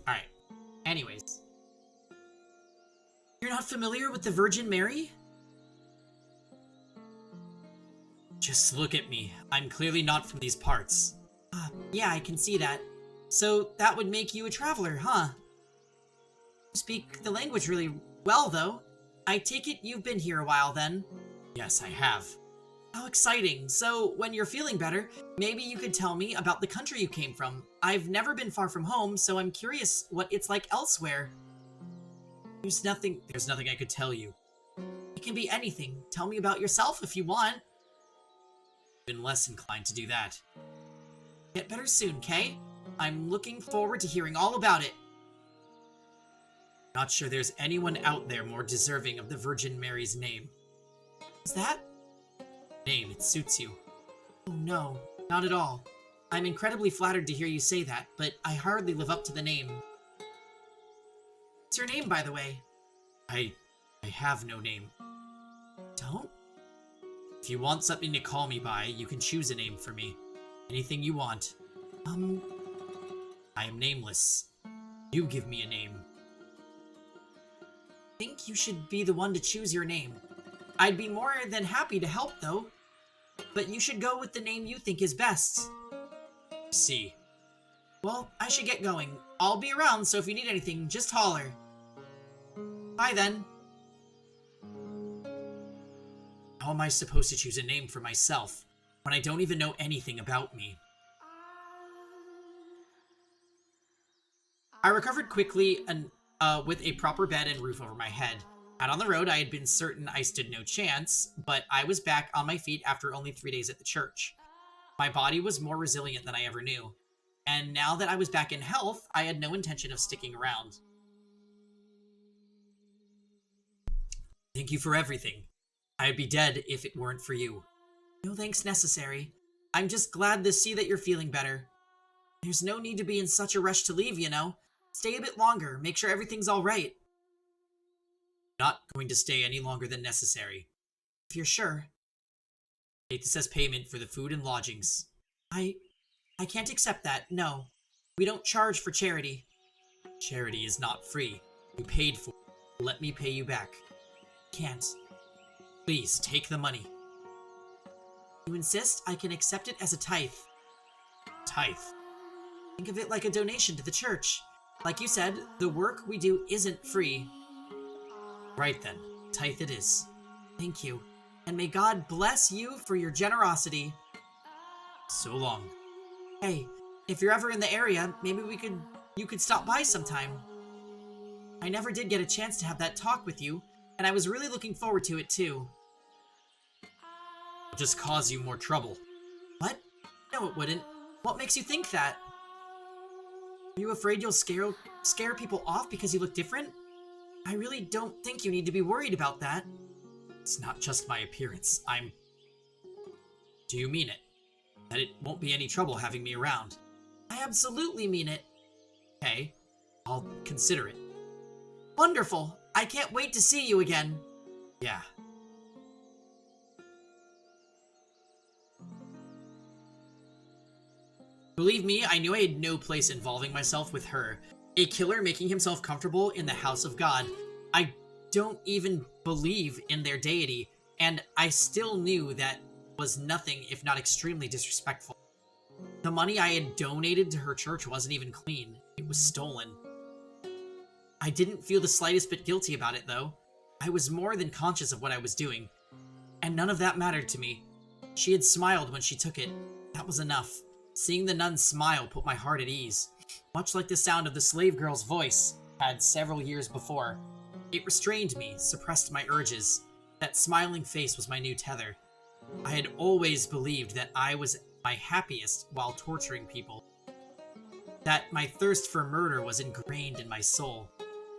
Alright. Anyways. You're not familiar with the Virgin Mary? Just look at me. I'm clearly not from these parts. Yeah, I can see that. So that would make you a traveler, huh? You speak the language really well, though. I take it you've been here a while, then? Yes, I have. How exciting. So, when you're feeling better, maybe you could tell me about the country you came from. I've never been far from home, so I'm curious what it's like elsewhere. There's nothing I could tell you. It can be anything. Tell me about yourself if you want. I've been less inclined to do that. Get better soon, Kay? I'm looking forward to hearing all about it. Not sure there's anyone out there more deserving of the Virgin Mary's name. Is that? Name, it suits you. Oh no, not at all. I'm incredibly flattered to hear you say that, but I hardly live up to the name. What's your name, by the way? I have no name. Don't? If you want something to call me by, you can choose a name for me. Anything you want. I am nameless. You give me a name. I think you should be the one to choose your name. I'd be more than happy to help, though. But you should go with the name you think is best. See. Well, I should get going. I'll be around, so if you need anything, just holler. Bye, then. How am I supposed to choose a name for myself when I don't even know anything about me? I recovered quickly and with a proper bed and roof over my head. Out on the road, I had been certain I stood no chance, but I was back on my feet after only 3 days at the church. My body was more resilient than I ever knew, and now that I was back in health, I had no intention of sticking around. Thank you for everything. I'd be dead if it weren't for you. No thanks necessary. I'm just glad to see that you're feeling better. There's no need to be in such a rush to leave, you know. Stay a bit longer, make sure everything's alright. Not going to stay any longer than necessary. If you're sure. Take this as payment for the food and lodgings. I can't accept that, no. We don't charge for charity. Charity is not free. You paid for it. Let me pay you back. Can't. Please, take the money. You insist? I can accept it as a tithe. Tithe? Think of it like a donation to the church. Like you said, the work we do isn't free. Right then, tithe it is. Thank you. And may God bless you for your generosity. So long. Hey, if you're ever in the area, maybe you could stop by sometime. I never did get a chance to have that talk with you, and I was really looking forward to it too. It'll just cause you more trouble. What? No, it wouldn't. What makes you think that? Are you afraid you'll scare people off because you look different? I really don't think you need to be worried about that. It's not just my appearance. Do you mean it? That it won't be any trouble having me around? I absolutely mean it. Okay, I'll consider it. Wonderful! I can't wait to see you again. Yeah. Believe me, I knew I had no place involving myself with her. A killer making himself comfortable in the house of God. I don't even believe in their deity, and I still knew that was nothing if not extremely disrespectful. The money I had donated to her church wasn't even clean. It was stolen. I didn't feel the slightest bit guilty about it, though. I was more than conscious of what I was doing, and none of that mattered to me. She had smiled when she took it. That was enough. Seeing the nun smile put my heart at ease, much like the sound of the slave girl's voice had several years before. It restrained me, suppressed my urges. That smiling face was my new tether. I had always believed that I was my happiest while torturing people. That my thirst for murder was ingrained in my soul.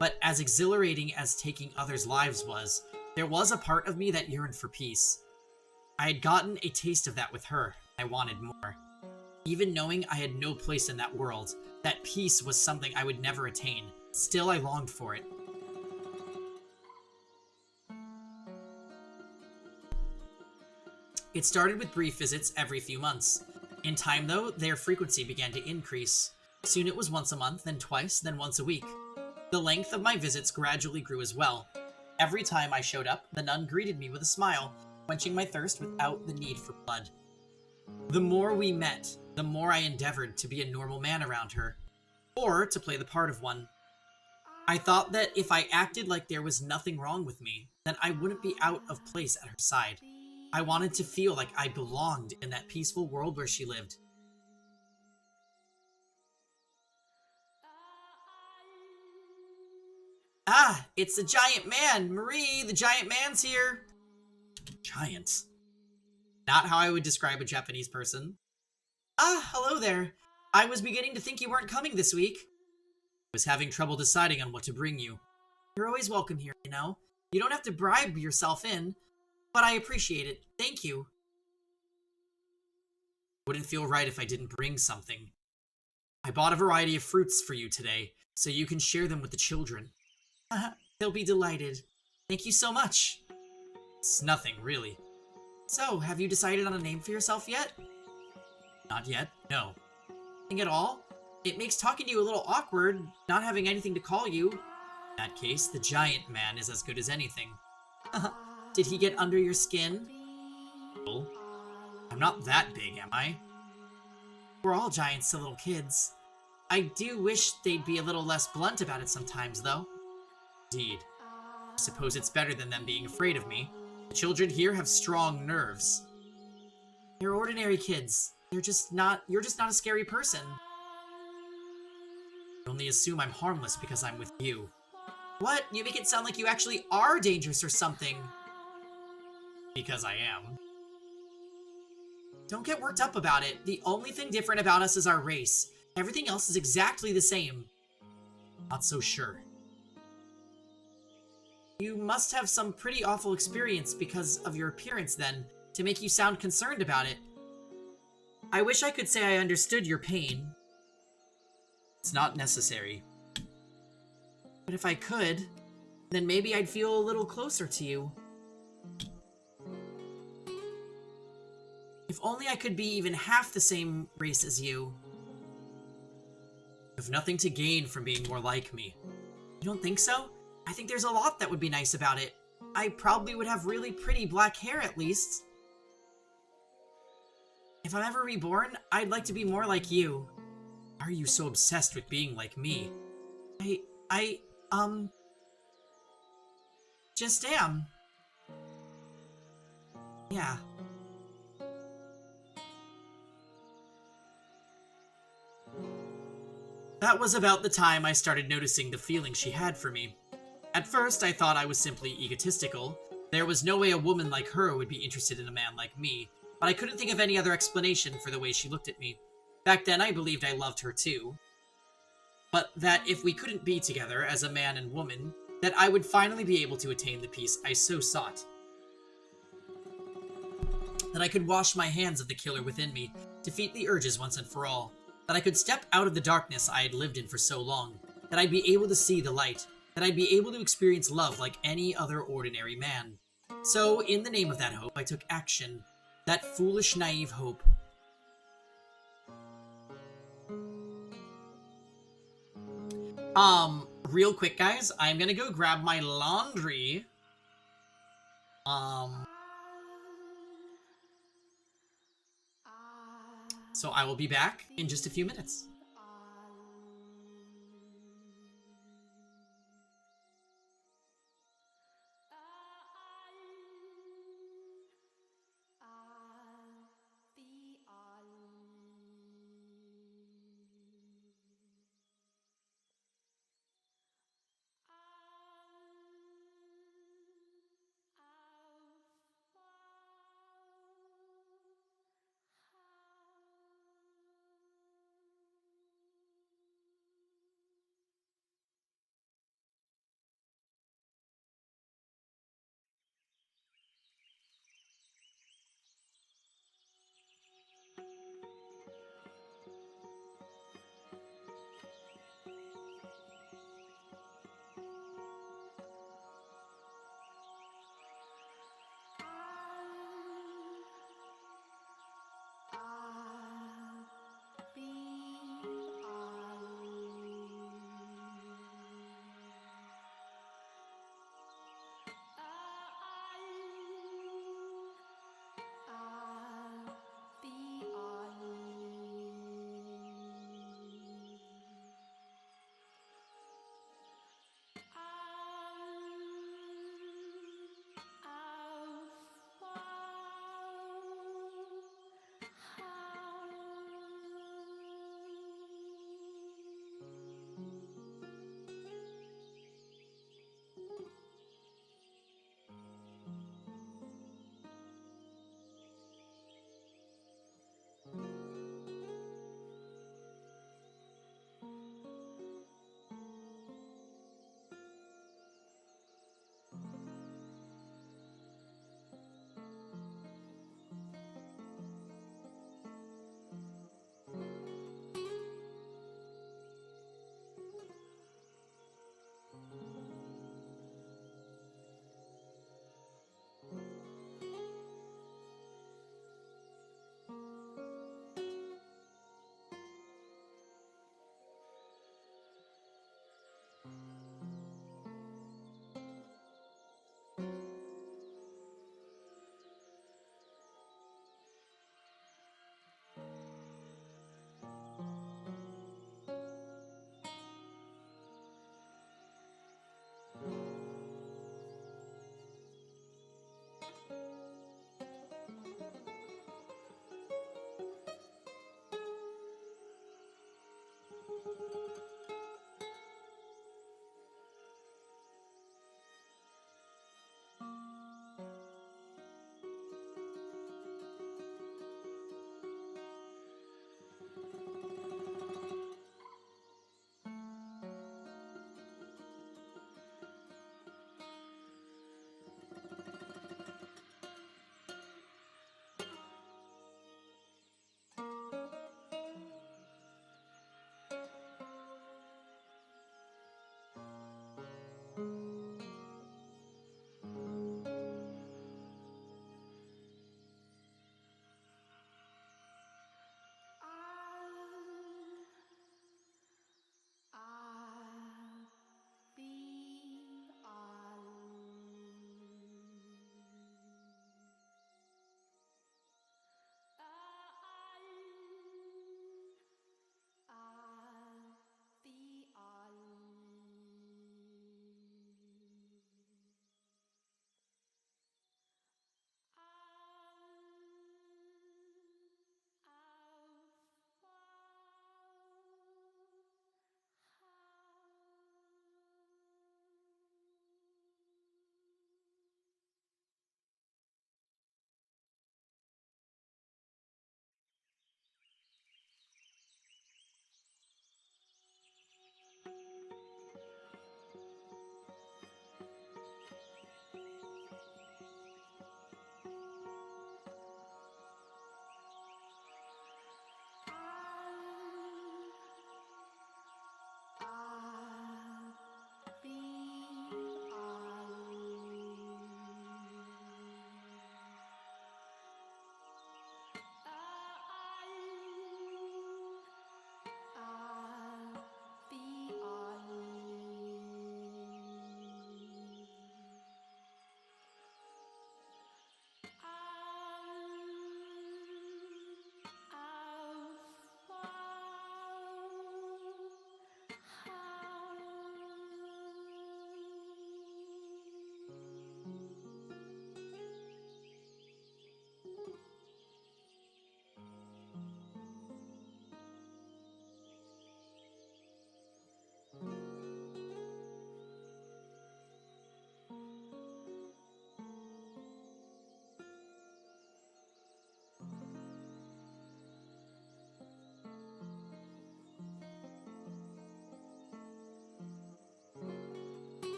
But as exhilarating as taking others' lives was, there was a part of me that yearned for peace. I had gotten a taste of that with her. I wanted more. Even knowing I had no place in that world, that peace was something I would never attain. Still, I longed for it. It started with brief visits every few months. In time, though, their frequency began to increase. Soon it was once a month, then twice, then once a week. The length of my visits gradually grew as well. Every time I showed up, the nun greeted me with a smile, quenching my thirst without the need for blood. The more we met, the more I endeavored to be a normal man around her, or to play the part of one. I thought that if I acted like there was nothing wrong with me, then I wouldn't be out of place at her side. I wanted to feel like I belonged in that peaceful world where she lived. Ah, it's the giant man! Marie, the giant man's here! Giant. Not how I would describe a Japanese person. Ah, hello there. I was beginning to think you weren't coming this week. I was having trouble deciding on what to bring you. You're always welcome here, you know. You don't have to bribe yourself in, but I appreciate it. Thank you. Wouldn't feel right if I didn't bring something. I bought a variety of fruits for you today, so you can share them with the children. They'll be delighted. Thank you so much. It's nothing, really. So, have you decided on a name for yourself yet? Not yet, no. Nothing at all? It makes talking to you a little awkward, not having anything to call you. In that case, the giant man is as good as anything. Did he get under your skin? No. I'm not that big, am I? We're all giants to little kids. I do wish they'd be a little less blunt about it sometimes, though. Indeed. I suppose it's better than them being afraid of me. The children here have strong nerves. They're ordinary kids. You're just not a scary person. You only assume I'm harmless because I'm with you. What? You make it sound like you actually are dangerous or something. Because I am. Don't get worked up about it. The only thing different about us is our race. Everything else is exactly the same. Not so sure. You must have some pretty awful experience because of your appearance then, to make you sound concerned about it. I wish I could say I understood your pain. It's not necessary. But if I could, then maybe I'd feel a little closer to you. If only I could be even half the same race as you. You have nothing to gain from being more like me. You don't think so? I think there's a lot that would be nice about it. I probably would have really pretty black hair at least. If I'm ever reborn, I'd like to be more like you. Why are you so obsessed with being like me? I just am. Yeah. That was about the time I started noticing the feeling she had for me. At first, I thought I was simply egotistical. There was no way a woman like her would be interested in a man like me, but I couldn't think of any other explanation for the way she looked at me. Back then, I believed I loved her too. But that if we couldn't be together as a man and woman, that I would finally be able to attain the peace I so sought. That I could wash my hands of the killer within me, defeat the urges once and for all. That I could step out of the darkness I had lived in for so long. That I'd be able to see the light. That I'd be able to experience love like any other ordinary man. So, in the name of that hope, I took action. That foolish, naive hope. Real quick, guys, I'm gonna go grab my laundry. So I will be back in just a few minutes.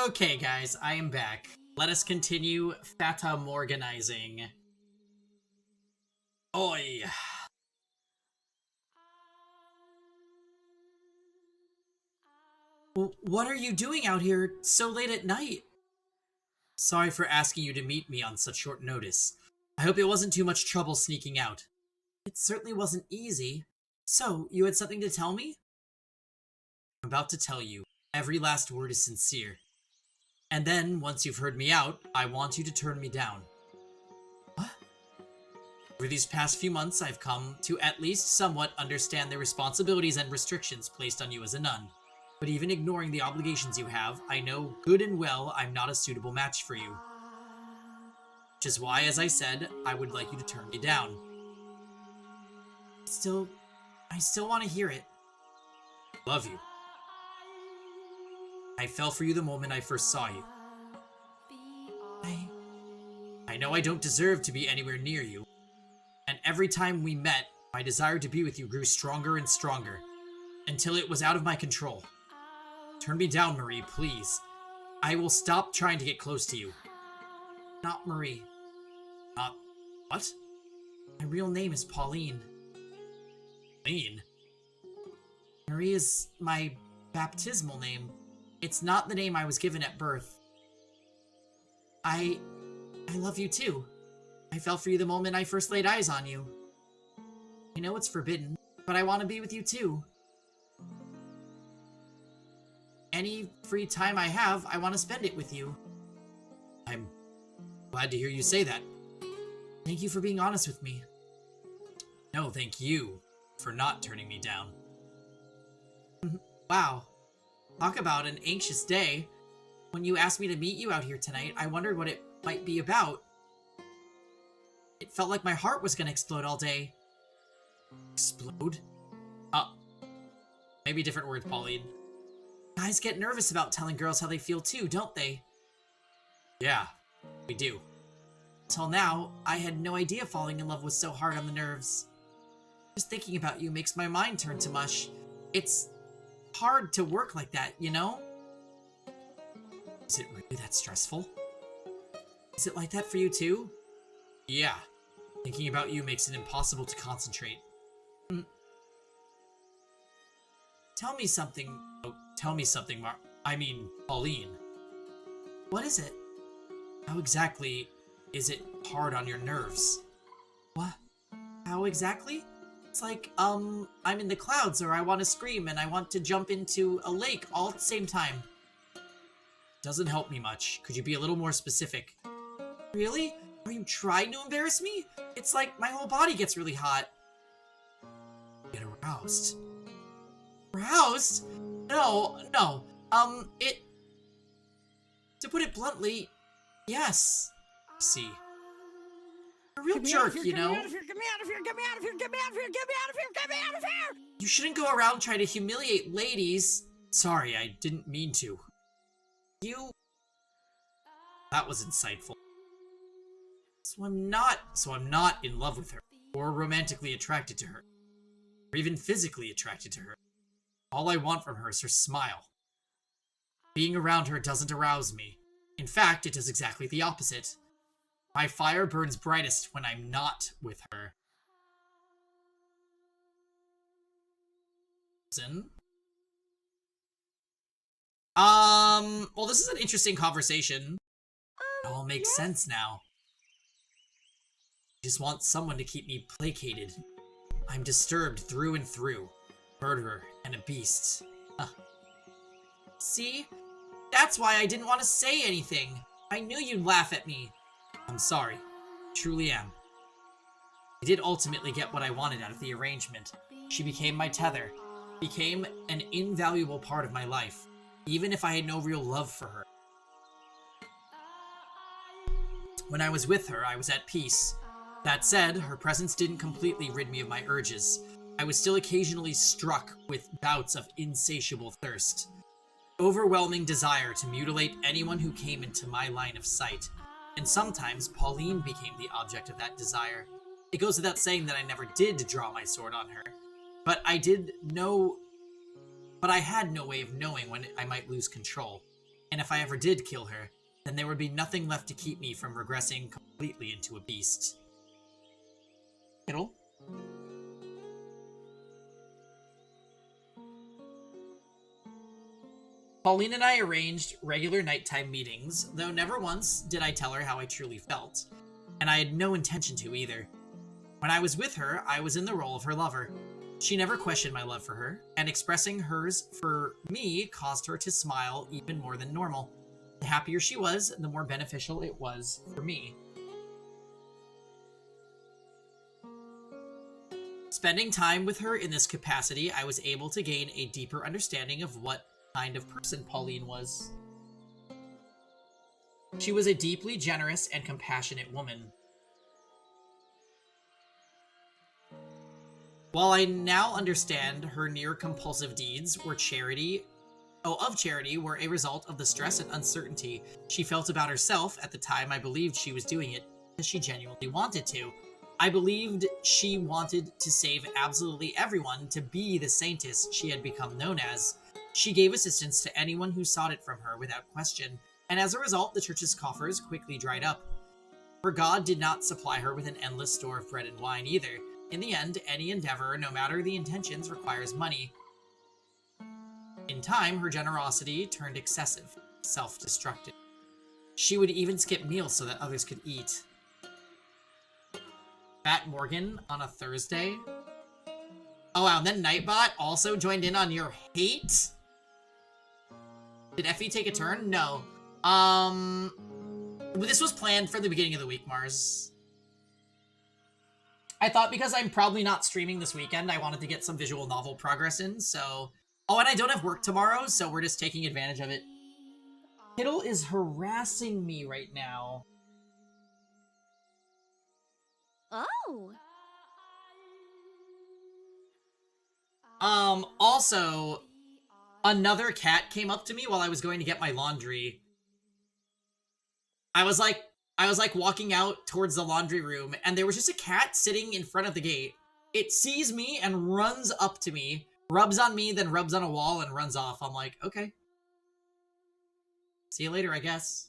Okay, guys, I am back. Let us continue Fata Morganizing. Oi. What are you doing out here so late at night? Sorry for asking you to meet me on such short notice. I hope it wasn't too much trouble sneaking out. It certainly wasn't easy. So, you had something to tell me? I'm about to tell you. Every last word is sincere. And then, once you've heard me out, I want you to turn me down. What? Over these past few months, I've come to at least somewhat understand the responsibilities and restrictions placed on you as a nun. But even ignoring the obligations you have, I know good and well I'm not a suitable match for you. Which is why, as I said, I would like you to turn me down. I still want to hear it. Love you. I fell for you the moment I first saw you. I know I don't deserve to be anywhere near you. And every time we met, my desire to be with you grew stronger and stronger, until it was out of my control. Turn me down, Marie, please. I will stop trying to get close to you. Not Marie. What? My real name is Pauline. Pauline? Marie is my baptismal name. It's not the name I was given at birth. I love you too. I fell for you the moment I first laid eyes on you. I know it's forbidden, but I want to be with you too. Any free time I have, I want to spend it with you. I'm glad to hear you say that. Thank you for being honest with me. No, thank you for not turning me down. Wow. Talk about an anxious day. When you asked me to meet you out here tonight, I wondered what it might be about. It felt like my heart was gonna explode all day. Explode? Maybe a different word, Pauline. Guys get nervous about telling girls how they feel too, don't they? Yeah, we do. Till now, I had no idea falling in love was so hard on the nerves. Just thinking about you makes my mind turn to mush. It's hard to work like that, you know? Is it really that stressful? Is it like that for you too? Yeah. Thinking about you makes it impossible to concentrate. Tell me something. Oh, tell me something, Pauline. What is it? How exactly is it hard on your nerves? What? How exactly? It's like, I'm in the clouds, or I want to scream and I want to jump into a lake all at the same time. Doesn't help me much. Could you be a little more specific? Really? Are you trying to embarrass me? It's like my whole body gets really hot. Get aroused. Aroused? No. To put it bluntly, yes. See. A real jerk, you know? Get me out of here, get me out of here, get me out of here, get me out of here, get me out of here, get me out of here! You shouldn't go around trying to humiliate ladies. Sorry, I didn't mean to. That was insightful. So I'm not in love with her, or romantically attracted to her, or even physically attracted to her. All I want from her is her smile. Being around her doesn't arouse me. In fact, it does exactly the opposite. My fire burns brightest when I'm not with her. Well, this is an interesting conversation. It all makes sense now. I just want someone to keep me placated. I'm disturbed through and through. Murderer and a beast. See? That's why I didn't want to say anything. I knew you'd laugh at me. I'm sorry. Truly am. I did ultimately get what I wanted out of the arrangement. She became my tether. Became an invaluable part of my life, even if I had no real love for her. When I was with her, I was at peace. That said, her presence didn't completely rid me of my urges. I was still occasionally struck with bouts of insatiable thirst. Overwhelming desire to mutilate anyone who came into my line of sight. And sometimes Pauline became the object of that desire. It goes without saying that I never did draw my sword on her. But I had no way of knowing when I might lose control. And if I ever did kill her, then there would be nothing left to keep me from regressing completely into a beast. Kittle? Pauline and I arranged regular nighttime meetings, though never once did I tell her how I truly felt. And I had no intention to either. When I was with her, I was in the role of her lover. She never questioned my love for her, and expressing hers for me caused her to smile even more than normal. The happier she was, the more beneficial it was for me. Spending time with her in this capacity, I was able to gain a deeper understanding of what kind of person Pauline was. She was a deeply generous and compassionate woman. While I now understand her near-compulsive deeds of charity were a result of the stress and uncertainty she felt about herself at the time, I believed she was doing it because she genuinely wanted to. I believed she wanted to save absolutely everyone to be the saintess she had become known as. She gave assistance to anyone who sought it from her without question, and as a result, the church's coffers quickly dried up. For God did not supply her with an endless store of bread and wine either. In the end, any endeavor, no matter the intentions, requires money. In time, her generosity turned excessive, self-destructive. She would even skip meals so that others could eat. Matt Morgan on a Thursday. Oh wow, and then Nightbot also joined in on your hate? Did Effie take a turn? No. This was planned for the beginning of the week, Mars. I thought because I'm probably not streaming this weekend, I wanted to get some visual novel progress in, so... Oh, and I don't have work tomorrow, so we're just taking advantage of it. Kittle is harassing me right now. Oh. Also, another cat came up to me while I was going to get my laundry. I was like walking out towards the laundry room, and there was just a cat sitting in front of the gate. It sees me and runs up to me, rubs on me, then rubs on a wall and runs off. I'm like, okay. See you later, I guess.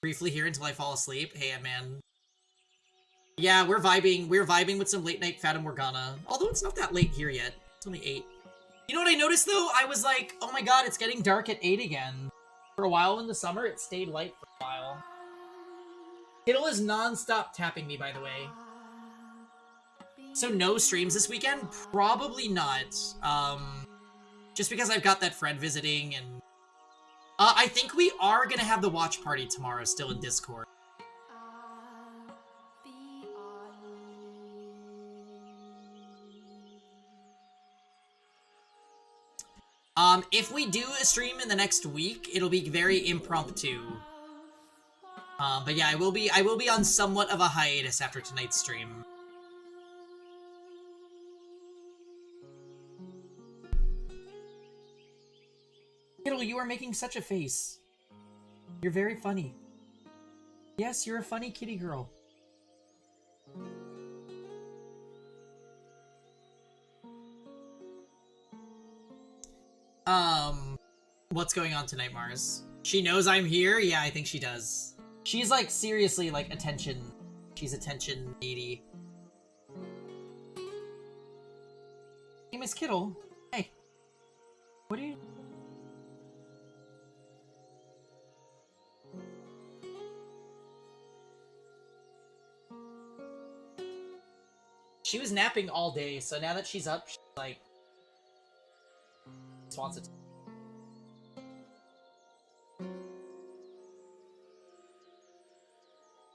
Briefly here until I fall asleep. Hey, man. Yeah, we're vibing with some late night Fata Morgana. Although it's not that late here yet. It's only 8. You know what I noticed though? I was like, oh my god, it's getting dark at 8 again. For a while in the summer, it stayed light for a while. Kittle is non-stop tapping me, by the way. So no streams this weekend? Probably not. Just because I've got that friend visiting and... I think we are gonna have the watch party tomorrow still in Discord. If we do a stream in the next week, it'll be very impromptu. But yeah, I will be on somewhat of a hiatus after tonight's stream. Kittle, you are making such a face. You're very funny. Yes, you're a funny kitty girl. What's going on tonight, Mars? She knows I'm here? Yeah, I think she does. She's like, seriously, like, attention. She's attention needy. Hey, Miss Kittle. Hey. What are you... She was napping all day, so now that she's up, she's like... just wants it.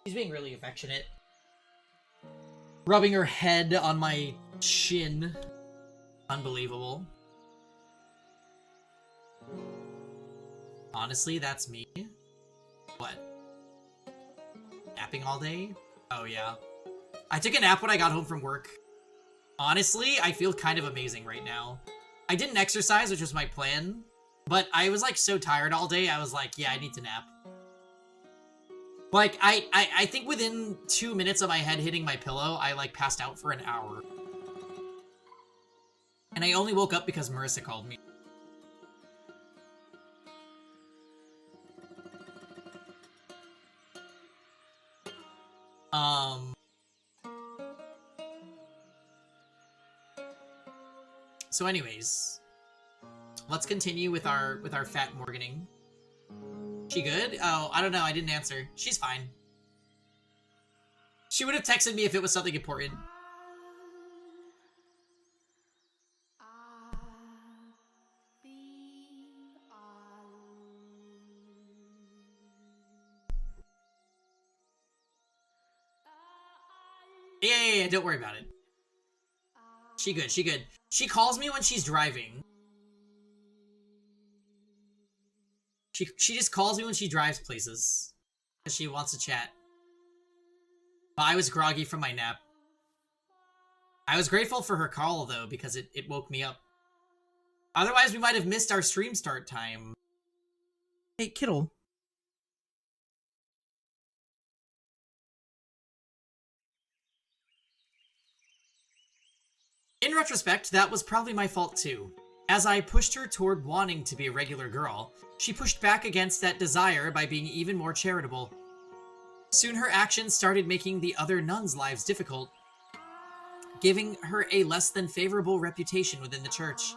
She's being really affectionate. Rubbing her head on my shin. Unbelievable. Honestly, that's me. What? Napping all day? Oh, yeah. I took a nap when I got home from work. Honestly, I feel kind of amazing right now. I didn't exercise, which was my plan, but I was like so tired all day, I was like, yeah, I need to nap. Like, I think within 2 minutes of my head hitting my pillow, I like passed out for an hour. And I only woke up because Marissa called me. So anyways, let's continue with our fat Morganing. She good? Oh, I don't know. I didn't answer. She's fine. She would have texted me if it was something important. Yeah, don't worry about it. She good, she good. She calls me when she's driving. She just calls me when she drives places. Because she wants to chat. But I was groggy from my nap. I was grateful for her call, though, because it woke me up. Otherwise, we might have missed our stream start time. Hey, Kittle. In retrospect, that was probably my fault too. As I pushed her toward wanting to be a regular girl, she pushed back against that desire by being even more charitable. Soon her actions started making the other nuns' lives difficult, giving her a less than favorable reputation within the church.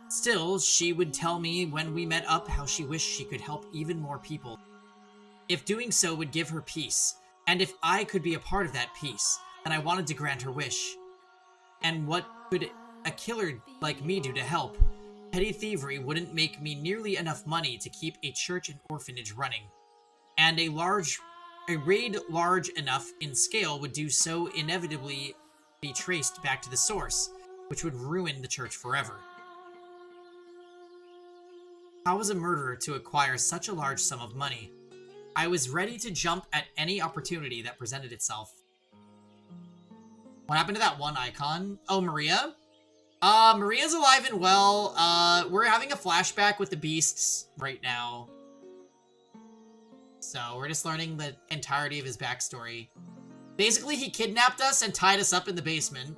Still, she would tell me when we met up how she wished she could help even more people. If doing so would give her peace, and if I could be a part of that peace, then I wanted to grant her wish. And what could a killer like me do to help? Petty thievery wouldn't make me nearly enough money to keep a church and orphanage running. And a raid large enough in scale would do so inevitably be traced back to the source, which would ruin the church forever. How was a murderer to acquire such a large sum of money? I was ready to jump at any opportunity that presented itself. What happened to that one icon? Oh, Maria? Maria's alive and well. We're having a flashback with the beasts right now. So we're just learning the entirety of his backstory. Basically, he kidnapped us and tied us up in the basement.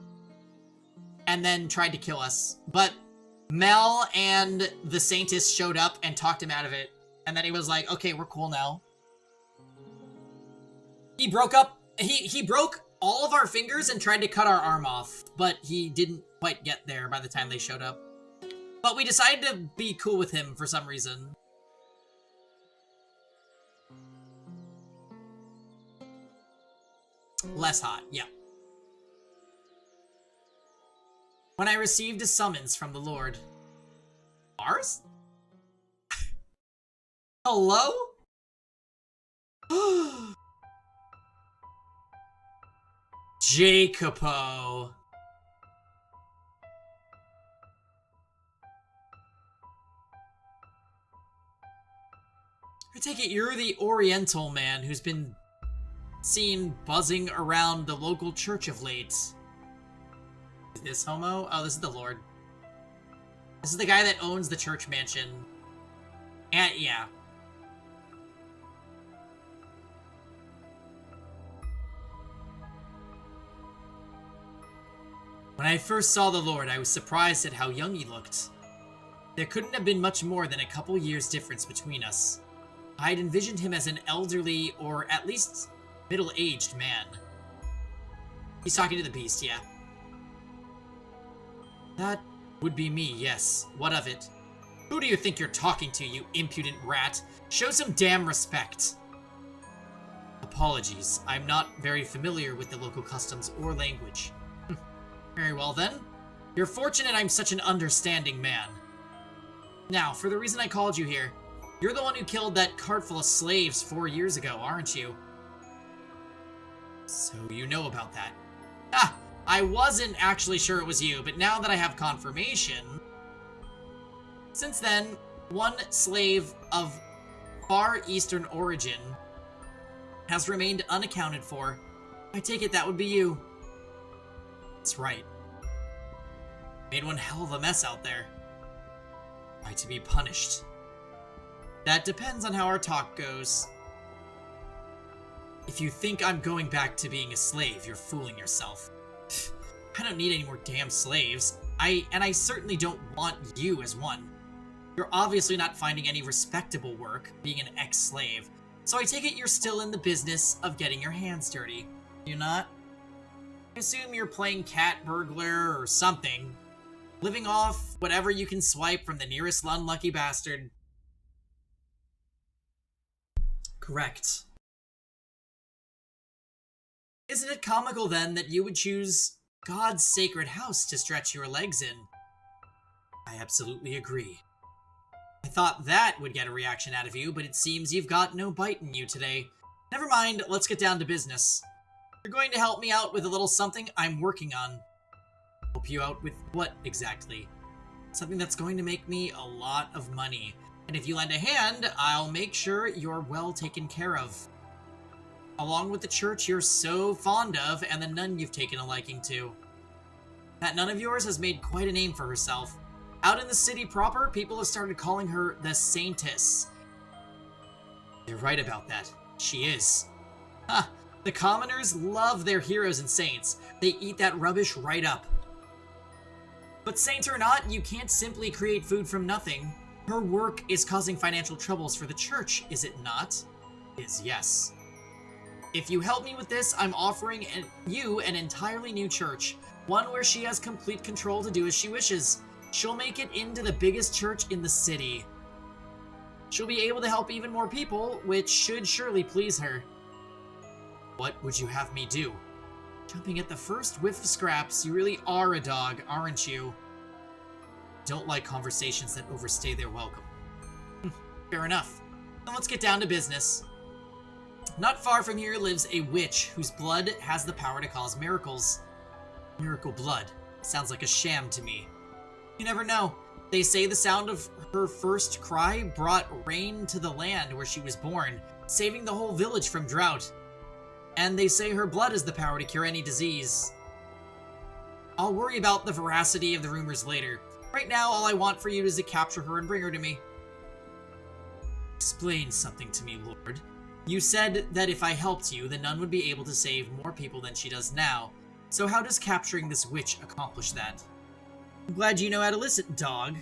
And then tried to kill us. But Mel and the Saintess showed up and talked him out of it. And then he was like, okay, we're cool now. He broke all of our fingers and tried to cut our arm off, but he didn't quite get there by the time they showed up. But we decided to be cool with him for some reason. Less hot, yeah. When I received a summons from the Lord. Mars? Hello? Jacopo. I take it you're the Oriental man who's been seen buzzing around the local church of late. Is this homo? Oh, this is the Lord. This is the guy that owns the church mansion. And yeah. When I first saw the Lord, I was surprised at how young he looked. There couldn't have been much more than a couple years difference between us. I had envisioned him as an elderly, or at least middle-aged man. He's talking to the beast, yeah. That would be me, yes. What of it? Who do you think you're talking to, you impudent rat? Show some damn respect. Apologies, I'm not very familiar with the local customs or language. Very well then. You're fortunate I'm such an understanding man. Now, for the reason I called you here. You're the one who killed that cart full of slaves 4 years ago, aren't you? So you know about that. Ah, I wasn't actually sure it was you, but now that I have confirmation... Since then, one slave of Far Eastern origin has remained unaccounted for. I take it that would be you. That's right. Made one hell of a mess out there. Right to be punished. That depends on how our talk goes. If you think I'm going back to being a slave, you're fooling yourself. I don't need any more damn slaves. I certainly don't want you as one. You're obviously not finding any respectable work, being an ex-slave. So I take it you're still in the business of getting your hands dirty. You're not? I assume you're playing cat burglar or something. living off whatever you can swipe from the nearest unlucky bastard. Correct. Isn't it comical, then, that you would choose God's sacred house to stretch your legs in? I absolutely agree. I thought that would get a reaction out of you, but it seems you've got no bite in you today. Never mind, let's get down to business. You're going to help me out with a little something I'm working on. Help you out with what, exactly? Something that's going to make me a lot of money. And if you lend a hand, I'll make sure you're well taken care of. Along with the church you're so fond of and the nun you've taken a liking to. That nun of yours has made quite a name for herself. Out in the city proper, people have started calling her the Saintess. You're right about that. She is. Huh. The commoners love their heroes and saints. They eat that rubbish right up. But saint or not, you can't simply create food from nothing. Her work is causing financial troubles for the church, is it not? Yes. If you help me with this, I'm offering you an entirely new church. One where she has complete control to do as she wishes. She'll make it into the biggest church in the city. She'll be able to help even more people, which should surely please her. What would you have me do? Jumping at the first whiff of scraps, you really are a dog, aren't you? Don't like conversations that overstay their welcome. Fair enough. Then let's get down to business. Not far from here lives a witch whose blood has the power to cause miracles. Miracle blood. Sounds like a sham to me. You never know. They say the sound of her first cry brought rain to the land where she was born, saving the whole village from drought. And they say her blood has the power to cure any disease. I'll worry about the veracity of the rumors later. Right now, all I want for you is to capture her and bring her to me. Explain something to me, Lord. You said that if I helped you, the nun would be able to save more people than she does now. So how does capturing this witch accomplish that? I'm glad you know how to listen, dog.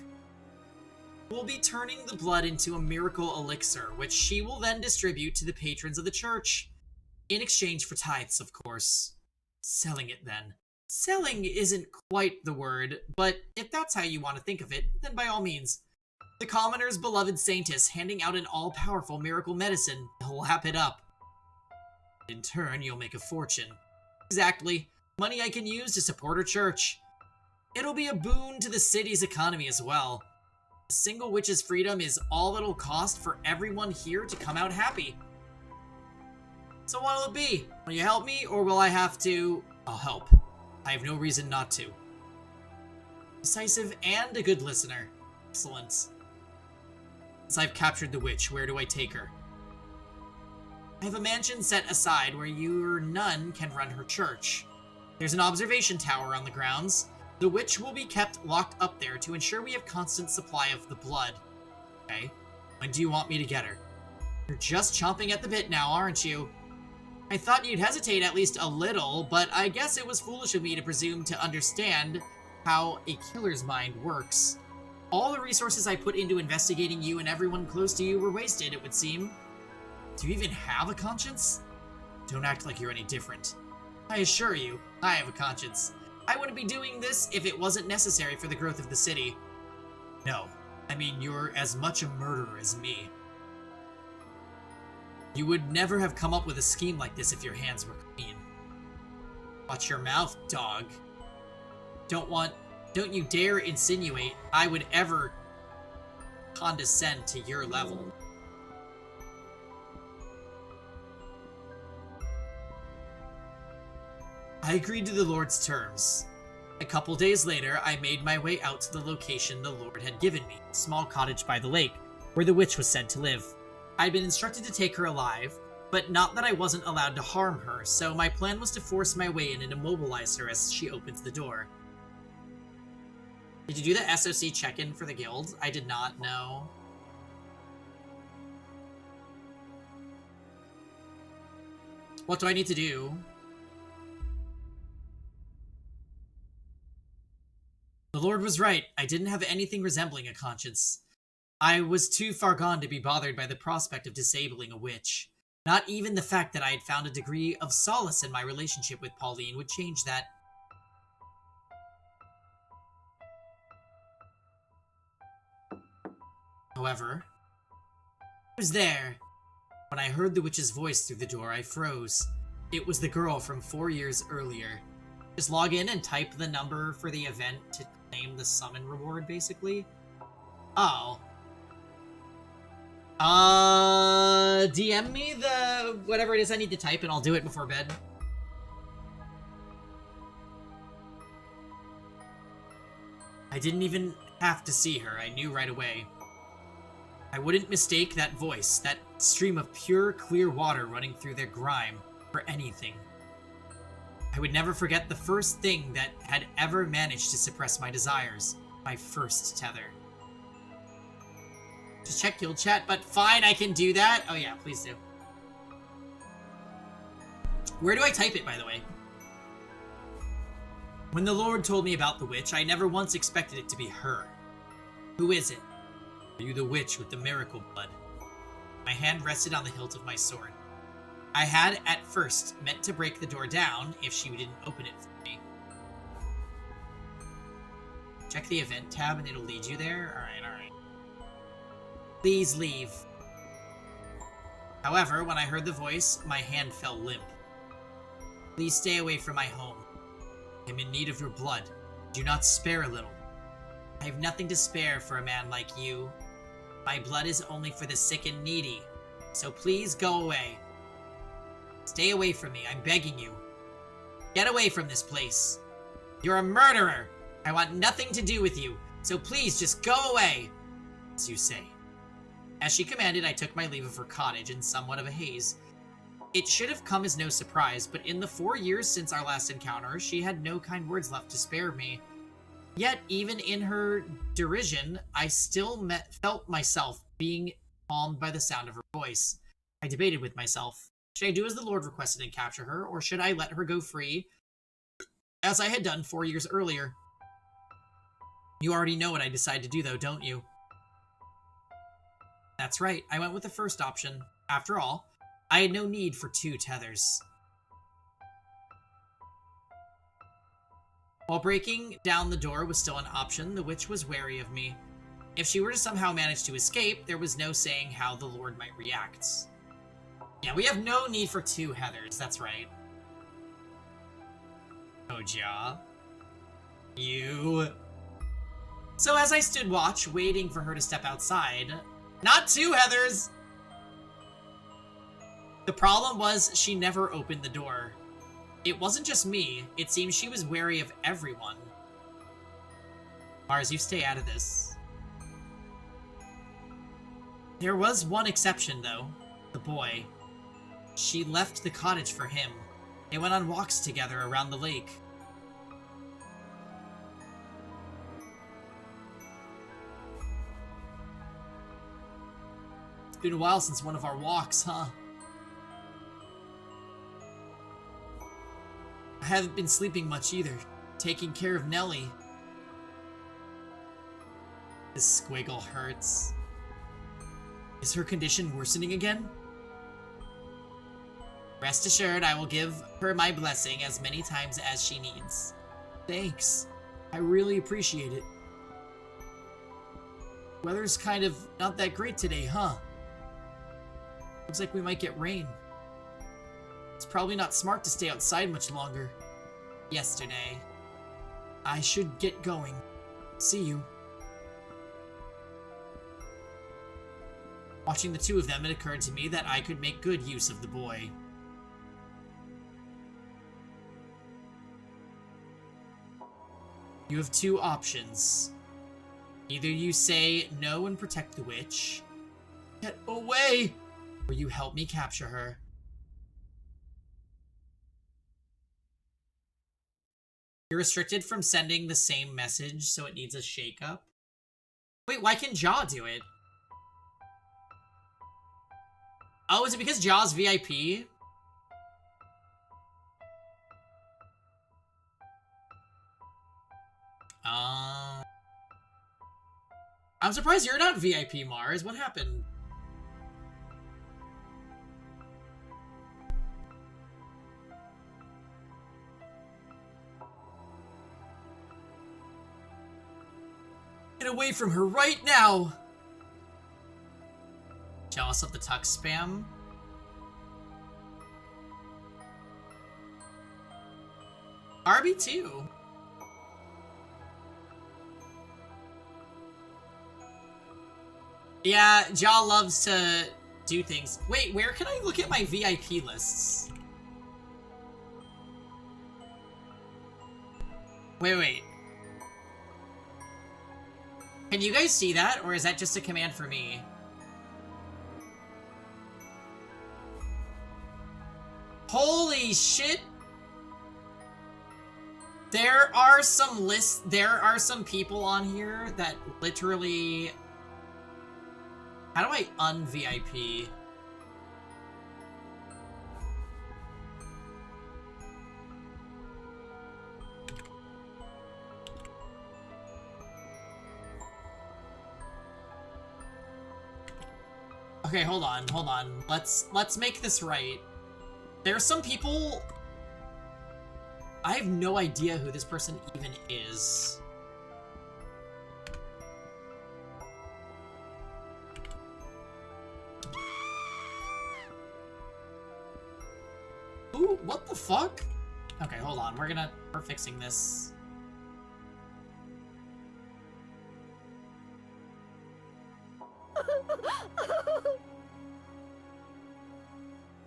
We'll be turning the blood into a miracle elixir, which she will then distribute to the patrons of the church. In exchange for tithes, of course. Selling it, then. Selling isn't quite the word, but if that's how you want to think of it, then by all means. The commoner's beloved saintess handing out an all-powerful miracle medicine to lap it up. In turn, you'll make a fortune. Exactly. Money I can use to support her church. It'll be a boon to the city's economy as well. A single witch's freedom is all it'll cost for everyone here to come out happy. So what'll it be? Will you help me, or will I have to... I'll help. I have no reason not to. Decisive and a good listener. Excellent. Since I've captured the witch, where do I take her? I have a mansion set aside where your nun can run her church. There's an observation tower on the grounds. The witch will be kept locked up there to ensure we have constant supply of the blood. Okay. When do you want me to get her? You're just chomping at the bit now, aren't you? I thought you'd hesitate at least a little, but I guess it was foolish of me to presume to understand how a killer's mind works. All the resources I put into investigating you and everyone close to you were wasted, it would seem. Do you even have a conscience? Don't act like you're any different. I assure you, I have a conscience. I wouldn't be doing this if it wasn't necessary for the growth of the city. No, I mean you're as much a murderer as me. You would never have come up with a scheme like this if your hands were clean. Watch your mouth, dog. Don't you dare insinuate I would ever condescend to your level. I agreed to the Lord's terms. A couple days later, I made my way out to the location the Lord had given me, a small cottage by the lake, where the witch was said to live. I'd been instructed to take her alive, but not that I wasn't allowed to harm her, so my plan was to force my way in and immobilize her as she opens the door. Did you do the SOC check-in for the guild? I did not know. What do I need to do? The Lord was right. I didn't have anything resembling a conscience. I was too far gone to be bothered by the prospect of disabling a witch. Not even the fact that I had found a degree of solace in my relationship with Pauline would change that. However, I was there. When I heard the witch's voice through the door, I froze. It was the girl from 4 years earlier. Just log in and type the number for the event to claim the summon reward, basically. Oh. DM me the whatever it is I need to type and I'll do it before bed. I didn't even have to see her. I knew right away. I wouldn't mistake that voice, that stream of pure, clear water running through their grime, for anything. I would never forget the first thing that had ever managed to suppress my desires. My first tether. Just check guild chat, but fine, I can do that. Oh yeah, please do. Where do I type it, by the way? When the Lord told me about the witch, I never once expected it to be her. Who is it? Are you the witch with the miracle blood? My hand rested on the hilt of my sword. I had, at first, meant to break the door down if she didn't open it for me. Check the event tab and it'll lead you there? Alright. Please leave. However, when I heard the voice, my hand fell limp. Please stay away from my home. I'm in need of your blood. Do not spare a little. I have nothing to spare for a man like you. My blood is only for the sick and needy. So please go away. Stay away from me, I'm begging you. Get away from this place. You're a murderer. I want nothing to do with you. So please just go away. As you say. As she commanded, I took my leave of her cottage in somewhat of a haze. It should have come as no surprise, but in the 4 years since our last encounter, she had no kind words left to spare me. Yet, even in her derision, I still felt myself being calmed by the sound of her voice. I debated with myself. Should I do as the Lord requested and capture her, or should I let her go free, as I had done 4 years earlier? You already know what I decided to do, though, don't you? That's right, I went with the first option. After all, I had no need for 2 tethers. While breaking down the door was still an option, the witch was wary of me. If she were to somehow manage to escape, there was no saying how the Lord might react. Yeah, we have no need for 2 Heathers, that's right. Oja. You. So as I stood watch, waiting for her to step outside, not 2 Heathers! The problem was she never opened the door. It wasn't just me, it seems she was wary of everyone. Mars, you stay out of this. There was one exception, though. The boy. She left the cottage for him. They went on walks together around the lake. It's been a while since one of our walks, huh? I haven't been sleeping much either. Taking care of Nellie. This squiggle hurts. Is her condition worsening again? Rest assured, I will give her my blessing as many times as she needs. Thanks. I really appreciate it. Weather's kind of not that great today, huh? Looks like we might get rain. It's probably not smart to stay outside much longer. Yesterday. I should get going. See you. Watching the 2 of them, it occurred to me that I could make good use of the boy. You have 2 options. Either you say no and protect the witch, get away, or you help me capture her. You're restricted from sending the same message, so it needs a shakeup. Wait, why can Jaw do it? Oh, is it because Jaw's VIP? I'm surprised you're not VIP, Mars. What happened? Get away from her right now! Jealous of the tuck spam? RB2. Yeah, Jaw loves to do things. Wait, where can I look at my VIP lists? Wait. Can you guys see that, or is that just a command for me? Holy shit! There are some people on here that literally... How do I un-VIP? Okay, hold on. Let's make this right. There are some people... I have no idea who this person even is. Ooh, what the fuck? Okay, hold on. We're fixing this.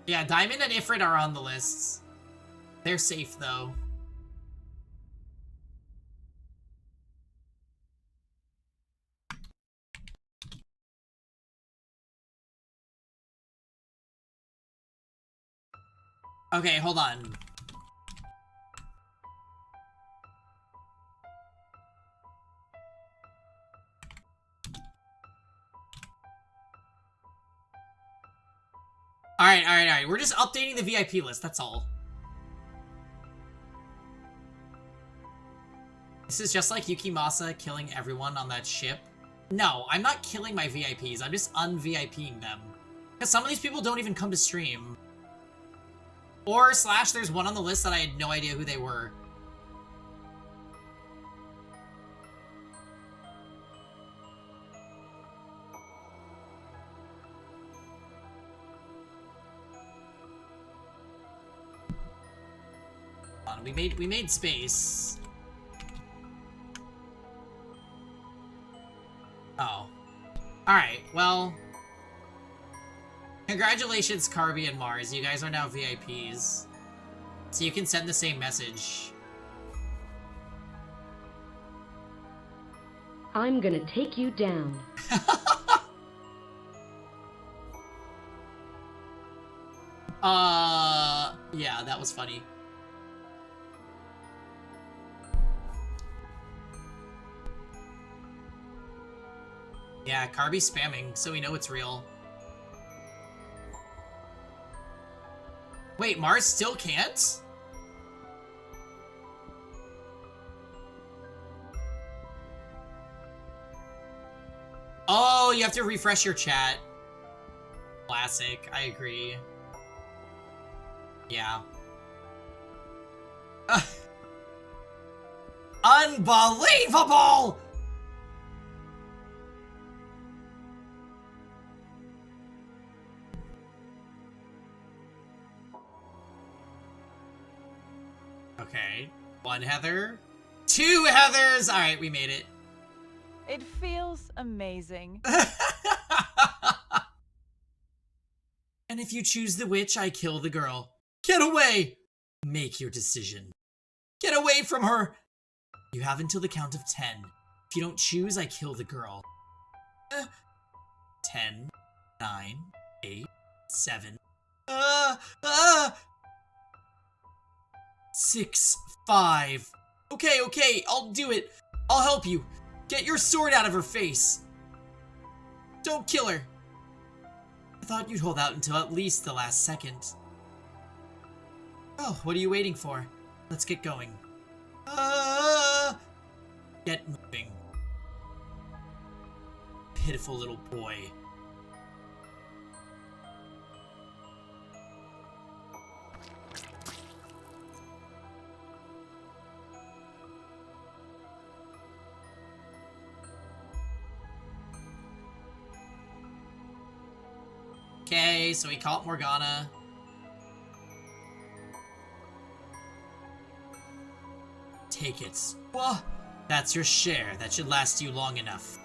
Yeah, Diamond and Ifrit are on the lists. They're safe, though. Okay, hold on. Alright. We're just updating the VIP list, that's all. This is just like Yukimasa killing everyone on that ship. No, I'm not killing my VIPs, I'm just un-VIPing them. Because some of these people don't even come to stream. Or / there's one on the list that I had no idea who they were. Hold on, we made space. Oh. Alright, well... Congratulations, Carby and Mars. You guys are now VIPs. So you can send the same message. I'm gonna take you down. Yeah, that was funny. Yeah, Carby's spamming, so we know it's real. Wait, Mars still can't? Oh, you have to refresh your chat. Classic, I agree. Yeah. Unbelievable! Okay. 1 Heather. 2 Heathers! Alright, we made it. It feels amazing. And if you choose the witch, I kill the girl. Get away! Make your decision. Get away from her! You have until the count of 10. If you don't choose, I kill the girl. 10, 9, 8, 7. 6, 5. Okay, I'll do it. I'll help you. Get your sword out of her face. Don't kill her. I thought you'd hold out until at least the last second. Oh, what are you waiting for? Let's get going. Get moving. Pitiful little boy. Okay, so he caught Morgana. Take it. What? That's your share. That should last you long enough.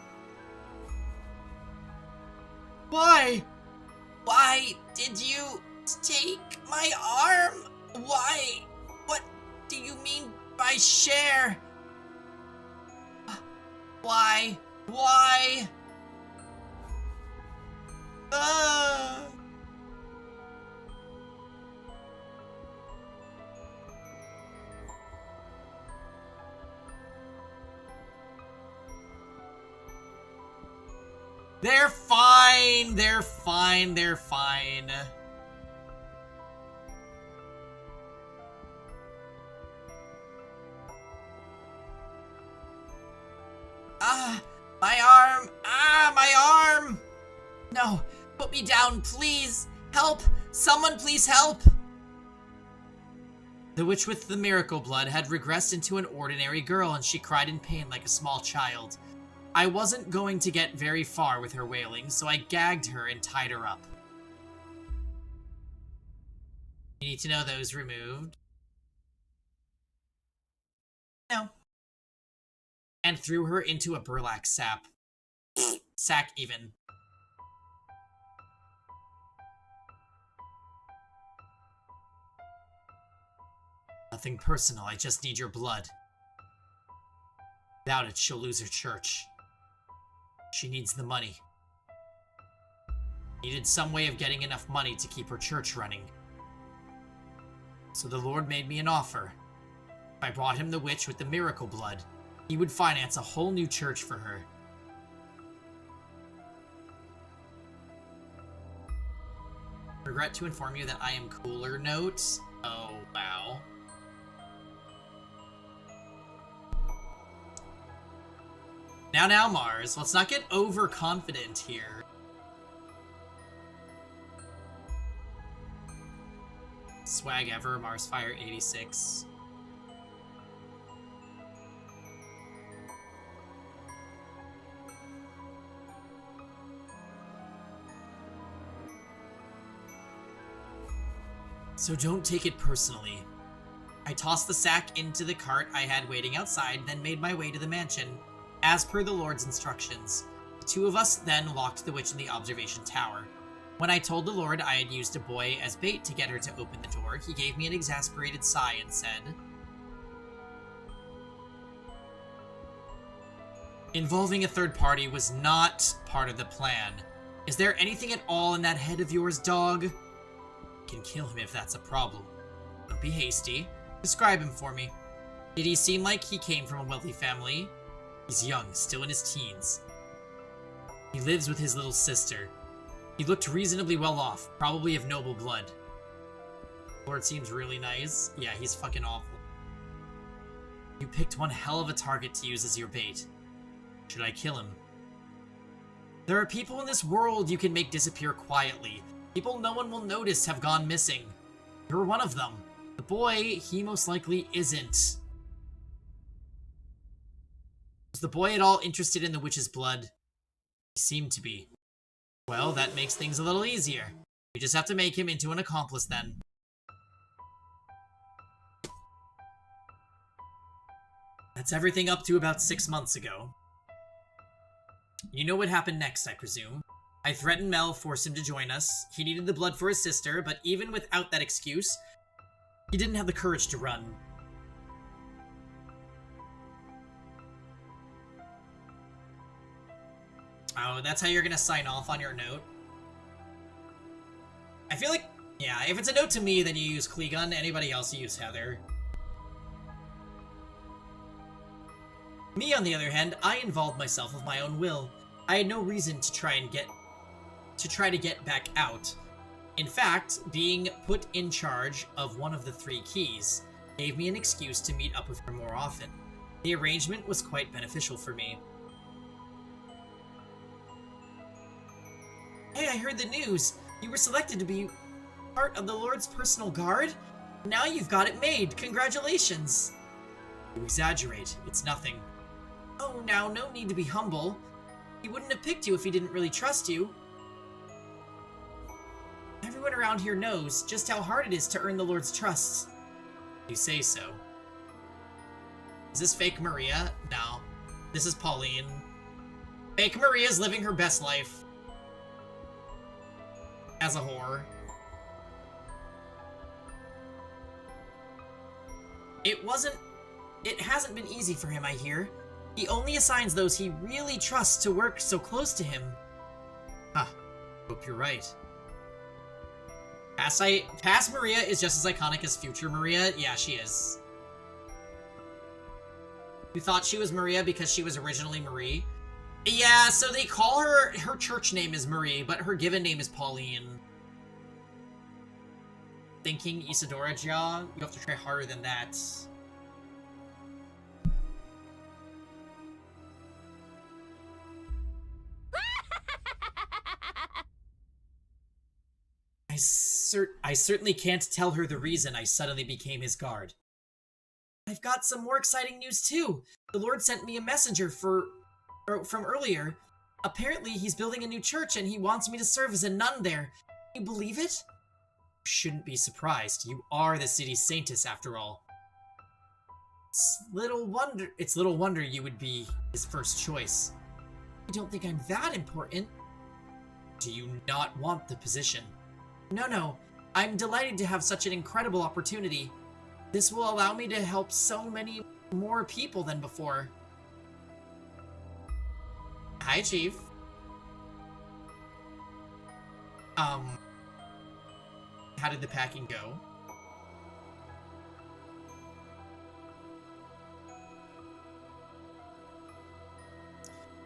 Why? Why did you take my arm? Why? What do you mean by share? Why? Why? They're fine. They're fine. They're fine. My arm. My arm. No, put me down, please. Help. Someone please help. The witch with the miracle blood had regressed into an ordinary girl, and she cried in pain like a small child. I wasn't going to get very far with her wailing, so I gagged her and tied her up. You need to know those removed. No. And threw her into a burlap sack. Sack even. Nothing personal, I just need your blood. Without it, she'll lose her church. She needs the money. Needed some way of getting enough money to keep her church running. So the Lord made me an offer. If I brought him the witch with the miracle blood, he would finance a whole new church for her. Regret to inform you that I am cooler notes. Oh, wow. Now, Mars, let's not get overconfident here. Swag ever, Mars Fire 86. So don't take it personally. I tossed the sack into the cart I had waiting outside, then made my way to the mansion, as per the Lord's instructions. The two of us then locked the witch in the observation tower. When I told the Lord I had used a boy as bait to get her to open the door, he gave me an exasperated sigh and said, "Involving a third party was not part of the plan. Is there anything at all in that head of yours, dog? I can kill him if that's a problem. Don't be hasty. Describe him for me. Did he seem like he came from a wealthy family? He's young, still in his teens. He lives with his little sister. He looked reasonably well off, probably of noble blood. Lord seems really nice. Yeah, he's fucking awful. You picked one hell of a target to use as your bait. Should I kill him? There are people in this world you can make disappear quietly. People no one will notice have gone missing. You're one of them. The boy, he most likely isn't. Was the boy at all interested in the witch's blood? He seemed to be. Well, that makes things a little easier. We just have to make him into an accomplice then. That's everything up to about 6 months ago. You know what happened next, I presume. I threatened Mel, forced him to join us. He needed the blood for his sister, but even without that excuse, he didn't have the courage to run. Oh, that's how you're gonna sign off on your note? I feel like, yeah, if it's a note to me, then you use Clegun. Anybody else, you use Heather. Me, on the other hand, I involved myself of my own will. I had no reason to try to get back out. In fact, being put in charge of one of the 3 keys gave me an excuse to meet up with her more often. The arrangement was quite beneficial for me. Hey, I heard the news. You were selected to be part of the Lord's personal guard? Now you've got it made. Congratulations. You exaggerate. It's nothing. Oh, now, no need to be humble. He wouldn't have picked you if he didn't really trust you. around here knows just how hard it is to earn the Lord's trust. You say so. Is this fake Maria? No. This is Pauline. Fake Maria's living her best life. As a whore. It hasn't been easy for him, I hear. He only assigns those he really trusts to work so close to him. Huh. Hope you're right. Past Maria is just as iconic as future Maria. Yeah, she is. You thought she was Maria because she was originally Marie? Yeah, so they call her church name is Marie, but her given name is Pauline. Thinking Isadora Jia, you have to try harder than that. I certainly can't tell her the reason I suddenly became his guard. I've got some more exciting news too. The Lord sent me a messenger from earlier. Apparently he's building a new church and he wants me to serve as a nun there. Can you believe it? You shouldn't be surprised. You are the city's saintess after all. It's little wonder you would be his first choice. I don't think I'm that important. Do you not want the position? No. I'm delighted to have such an incredible opportunity. This will allow me to help so many more people than before. Hi, Chief. How did the packing go?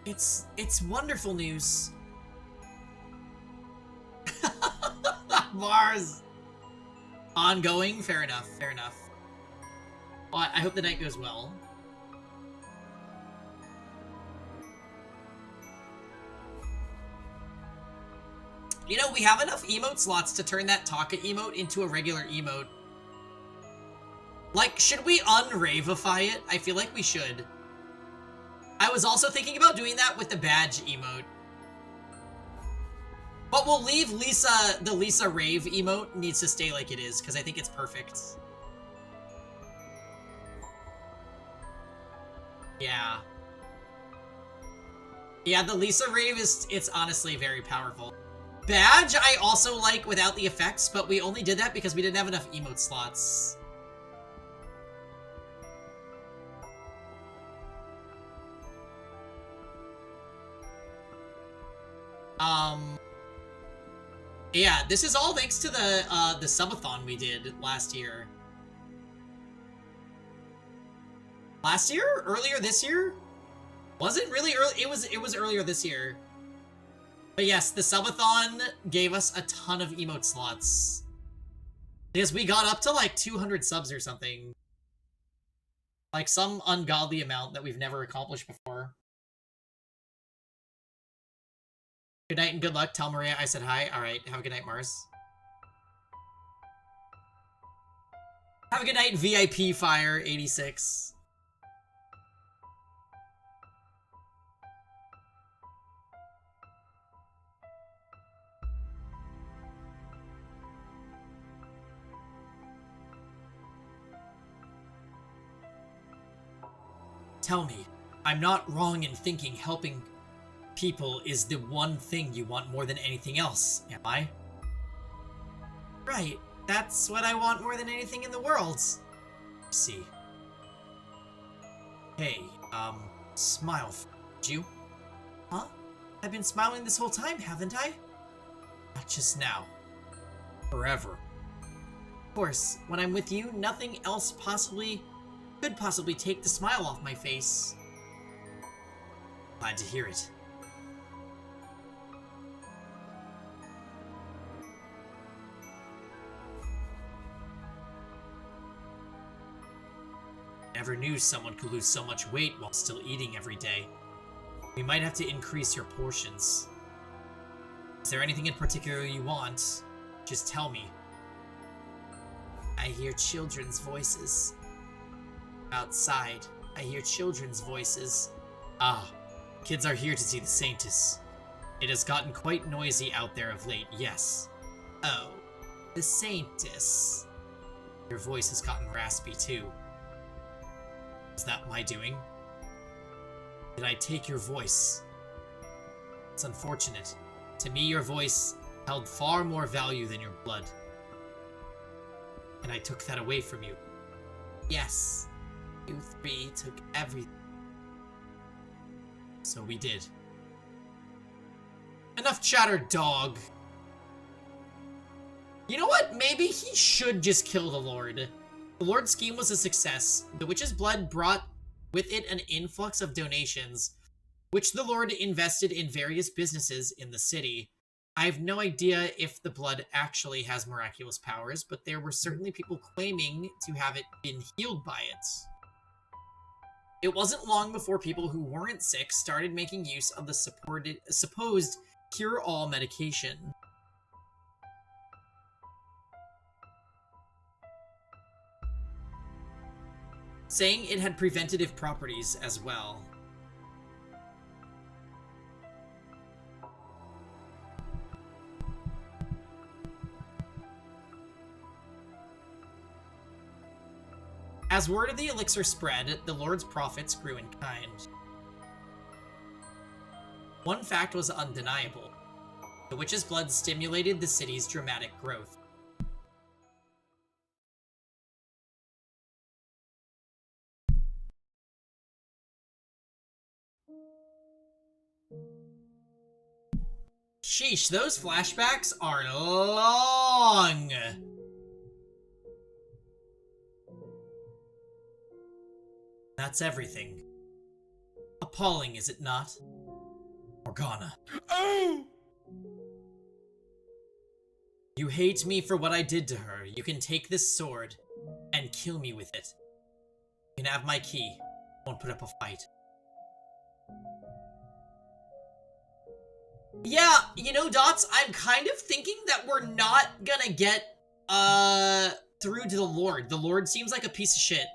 It's wonderful news. Mars! Ongoing? Fair enough. Well, I hope the night goes well. You know, we have enough emote slots to turn that Taka emote into a regular emote. Like, should we unravify it? I feel like we should. I was also thinking about doing that with the badge emote. But we'll leave the Lisa Rave emote needs to stay like it is, because I think it's perfect. Yeah. Yeah, the Lisa Rave it's honestly very powerful. Badge I also like without the effects, but we only did that because we didn't have enough emote slots. Yeah, this is all thanks to the subathon we did last year. Last year? Earlier this year? Was it really early? It was earlier this year. But yes, the subathon gave us a ton of emote slots. Because we got up to like 200 subs or something. Like some ungodly amount that we've never accomplished before. Good night and good luck. Tell Maria I said hi. Alright, have a good night, Mars. Have a good night, VIP Fire 86. Tell me, I'm not wrong in thinking helping people is the one thing you want more than anything else, am I? Right, that's what I want more than anything in the world. See. Hey, smile, you? Huh? I've been smiling this whole time, haven't I? Not just now. Forever. Of course, when I'm with you, nothing else could possibly take the smile off my face. Glad to hear it. Never knew someone could lose so much weight while still eating every day. We might have to increase your portions. Is there anything in particular you want? Just tell me. I hear children's voices. Outside, I hear children's voices. Ah, kids are here to see the Saintess. It has gotten quite noisy out there of late, yes. Oh, The Saintess. Your voice has gotten raspy too. Is that my doing? Did I take your voice? It's unfortunate. To me, your voice held far more value than your blood. And I took that away from you. Yes, you three took everything. So we did. Enough chatter, dog. You know what? Maybe he should just kill the Lord. The Lord's scheme was a success. The witch's blood brought with it an influx of donations, which the Lord invested in various businesses in the city. I have no idea if the blood actually has miraculous powers, but there were certainly people claiming to have it been healed by it. It wasn't long before people who weren't sick started making use of the supposed cure-all medication. Saying it had preventative properties as well. As word of the elixir spread, the Lord's profits grew in kind. One fact was undeniable. The witch's blood stimulated the city's dramatic growth. Sheesh, those flashbacks are long! That's everything. Appalling, is it not? Morgana. Oh! You hate me for what I did to her. You can take this sword and kill me with it. You can have my key. Won't put up a fight. Yeah, you know, Dots, I'm kind of thinking that we're not gonna get, through to the Lord. The Lord seems like a piece of shit.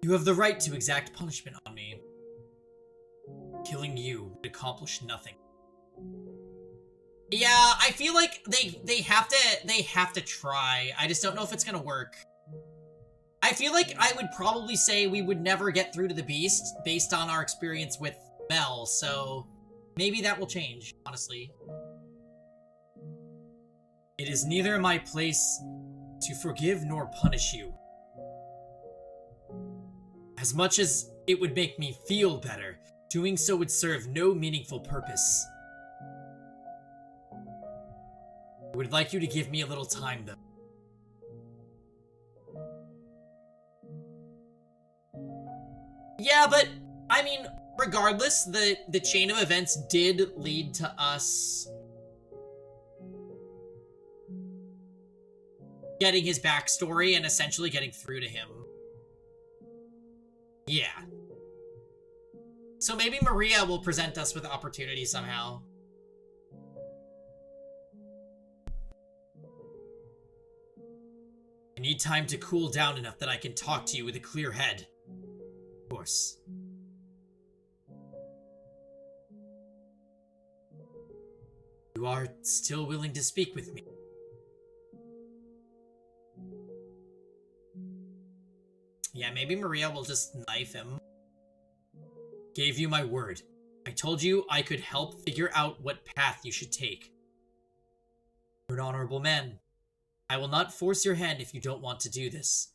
You have the right to exact punishment on me. Killing you would accomplish nothing. Yeah, I feel like they have to try. I just don't know if it's gonna work. I feel like I would probably say we would never get through to the Beast based on our experience with Mel, so maybe that will change, honestly. It is neither my place to forgive nor punish you. As much as it would make me feel better, doing so would serve no meaningful purpose. I would like you to give me a little time, though. Yeah, but, I mean, regardless, the chain of events did lead to us getting his backstory and essentially getting through to him. Yeah. So maybe Maria will present us with opportunity somehow. I need time to cool down enough that I can talk to you with a clear head. Of course. You are still willing to speak with me? Yeah, maybe Maria will just knife him. Gave you my word. I told you I could help figure out what path you should take. You're an honorable man. I will not force your hand if you don't want to do this.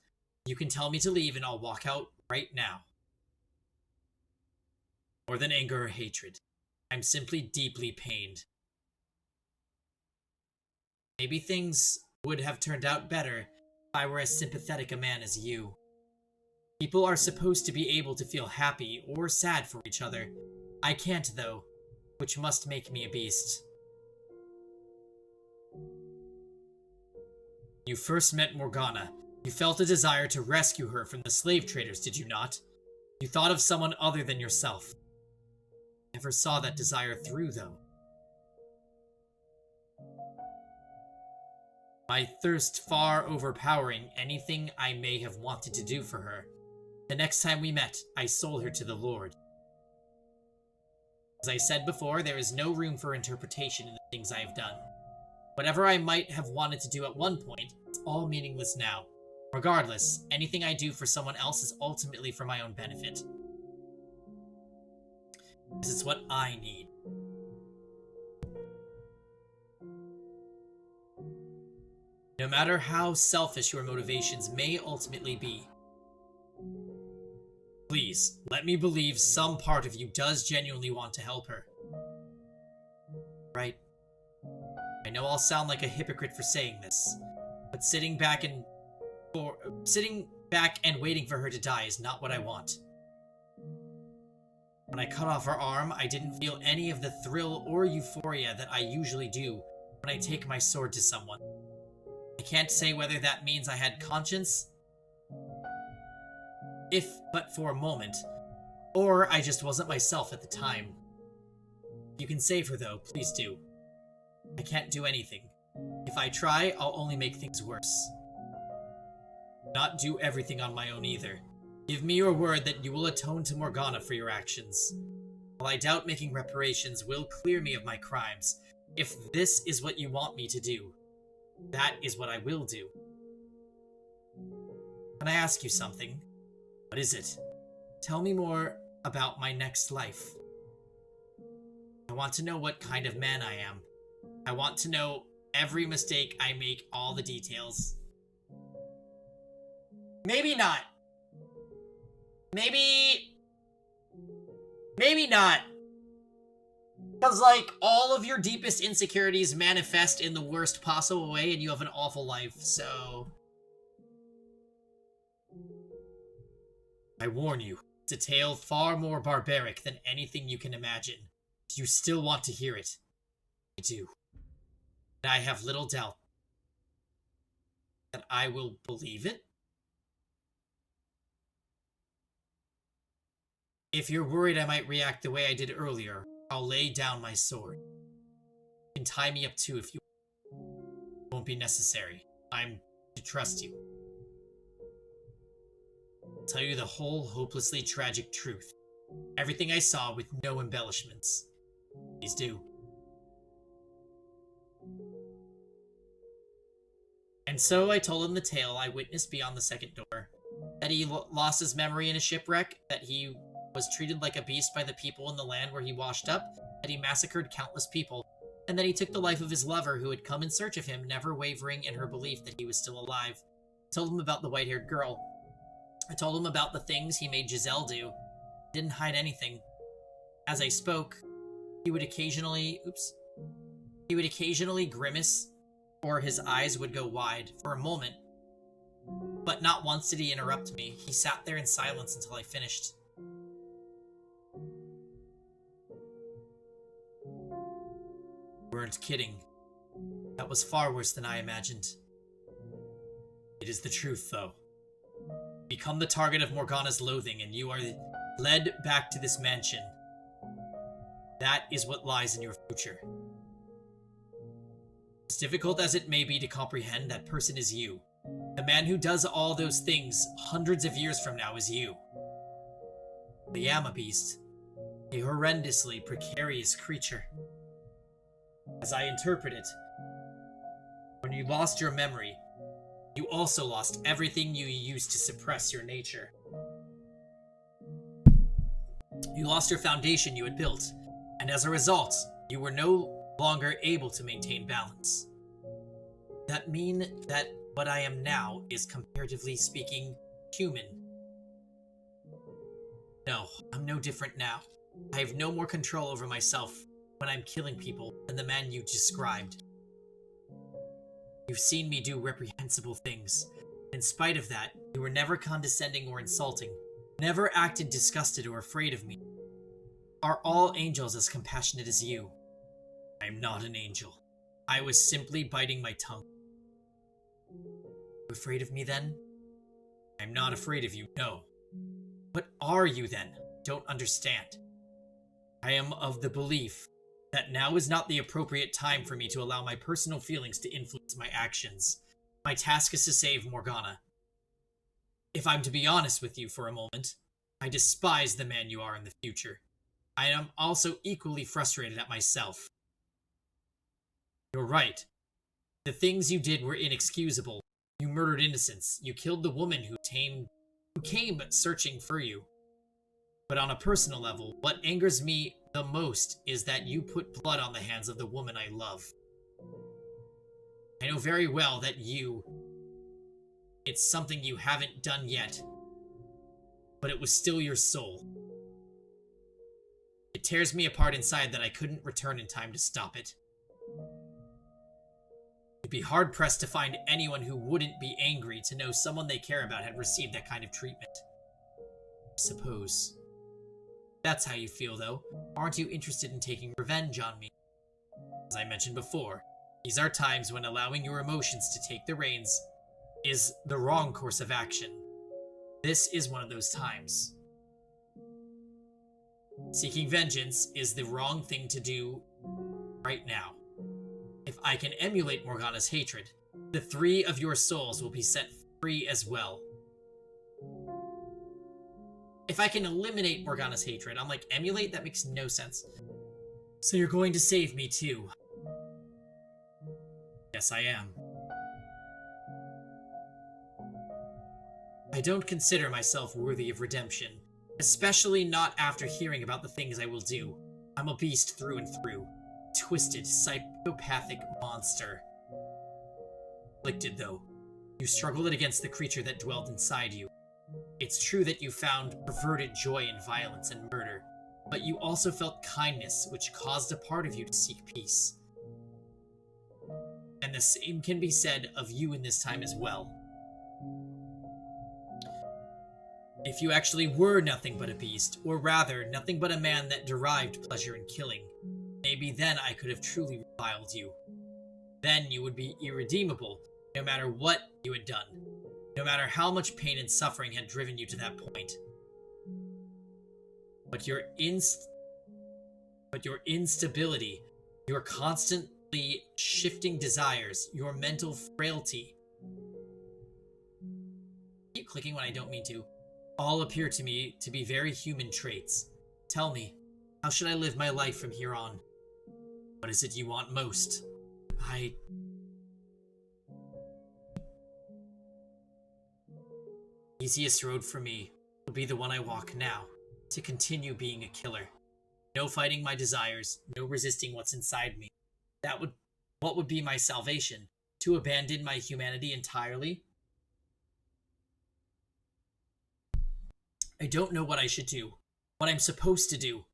You can tell me to leave and I'll walk out right now. More than anger or hatred. I'm simply deeply pained. Maybe things would have turned out better if I were as sympathetic a man as you. People are supposed to be able to feel happy or sad for each other. I can't, though, which must make me a beast. You first met Morgana. You felt a desire to rescue her from the slave traders, did you not? You thought of someone other than yourself. Never saw that desire through, though. my thirst far overpowering anything I may have wanted to do for her. The next time we met, I sold her to the Lord. As I said before, there is no room for interpretation in the things I have done. Whatever I might have wanted to do at one point, it's all meaningless now. Regardless, anything I do for someone else is ultimately for my own benefit. This is what I need. No matter how selfish your motivations may ultimately be, please, let me believe some part of you does genuinely want to help her. Right? I know I'll sound like a hypocrite for saying this, but sitting back and waiting for her to die is not what I want. When I cut off her arm, I didn't feel any of the thrill or euphoria that I usually do when I take my sword to someone. I can't say whether that means I had conscience, if but for a moment, or I just wasn't myself at the time. If you can save her though, please do. I can't do anything. If I try, I'll only make things worse. Not do everything on my own either. Give me your word that you will atone to Morgana for your actions. While I doubt making reparations will clear me of my crimes, if this is what you want me to do, that is what I will do. Can I ask you something? What is it? Tell me more about my next life. I want to know what kind of man I am. I want to know every mistake I make, all the details. Maybe not. Maybe not. Because, like, all of your deepest insecurities manifest in the worst possible way, and you have an awful life, so... I warn you, it's a tale far more barbaric than anything you can imagine. Do you still want to hear it? I do. And I have little doubt that I will believe it. If you're worried I might react the way I did earlier, I'll lay down my sword. You can tie me up too if you won't be necessary. I'm to trust you. I'll tell you the whole hopelessly tragic truth. Everything I saw with no embellishments. Please do. And so I told him the tale I witnessed beyond the second door. That he lost his memory in a shipwreck, that he was treated like a beast by the people in the land where he washed up, that he massacred countless people, and that he took the life of his lover who had come in search of him, never wavering in her belief that he was still alive. I told him about the white-haired girl. I told him about the things he made Giselle do. I didn't hide anything. As I spoke, he would occasionally grimace, or his eyes would go wide for a moment. But not once did he interrupt me. He sat there in silence until I finished. You weren't kidding. That was far worse than I imagined. It is the truth, though. Become the target of Morgana's loathing, and you are led back to this mansion. That is what lies in your future. As difficult as it may be to comprehend, that person is you. The man who does all those things hundreds of years from now is you. I am a beast. A horrendously precarious creature. As I interpret it, when you lost your memory, you also lost everything you used to suppress your nature. You lost your foundation you had built, and as a result, you were no longer able to maintain balance. That mean that what I am now is, comparatively speaking, human. No, I'm no different now. I have no more control over myself when I'm killing people than the man you described. You've seen me do reprehensible things. In spite of that, you were never condescending or insulting, never acted disgusted or afraid of me. Are all angels as compassionate as you? I am not an angel. I was simply biting my tongue. You afraid of me then? I'm not afraid of you, no. What are you then? Don't understand. I am of the belief that now is not the appropriate time for me to allow my personal feelings to influence my actions. My task is to save Morgana. If I'm to be honest with you for a moment, I despise the man you are in the future. I am also equally frustrated at myself. You're right. The things you did were inexcusable. You murdered innocents. You killed the woman who came searching for you. But on a personal level, what angers me the most is that you put blood on the hands of the woman I love. I know very well that it's something you haven't done yet, but it was still your soul. It tears me apart inside that I couldn't return in time to stop it. You'd be hard-pressed to find anyone who wouldn't be angry to know someone they care about had received that kind of treatment. I suppose. That's how you feel, though. Aren't you interested in taking revenge on me? As I mentioned before, these are times when allowing your emotions to take the reins is the wrong course of action. This is one of those times. Seeking vengeance is the wrong thing to do right now. If I can emulate Morgana's hatred, the 3 of your souls will be set free as well. If I can eliminate Morgana's hatred, I'm like, emulate? That makes no sense. So you're going to save me too? Yes, I am. I don't consider myself worthy of redemption, especially not after hearing about the things I will do. I'm a beast through and through. Twisted, psychopathic monster. Afflicted, though. You struggled against the creature that dwelled inside you. It's true that you found perverted joy in violence and murder, but you also felt kindness, which caused a part of you to seek peace. And the same can be said of you in this time as well. If you actually were nothing but a beast, or rather, nothing but a man that derived pleasure in killing, maybe then I could have truly reviled you. Then you would be irredeemable, no matter what you had done, no matter how much pain and suffering had driven you to that point. But your instability, your constantly shifting desires, your mental frailty, I keep clicking when I don't mean to, all appear to me to be very human traits. Tell me, how should I live my life from here on? What is it you want most? Easiest road for me will be the one I walk now, to continue being a killer. No fighting my desires, no resisting what's inside me. What would be my salvation? To abandon my humanity entirely? I don't know what I should do, what I'm supposed to do.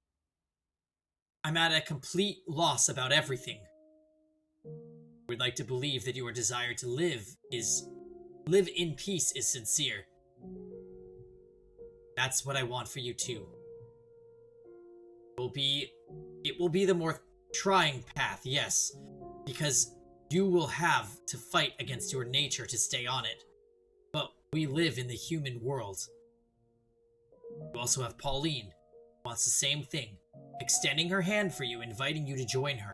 I'm at a complete loss about everything. I would like to believe that your desire to live in peace is sincere. That's what I want for you too. It will be the more trying path, yes, because you will have to fight against your nature to stay on it. But we live in the human world. You also have Pauline, who wants the same thing, extending her hand for you, inviting you to join her.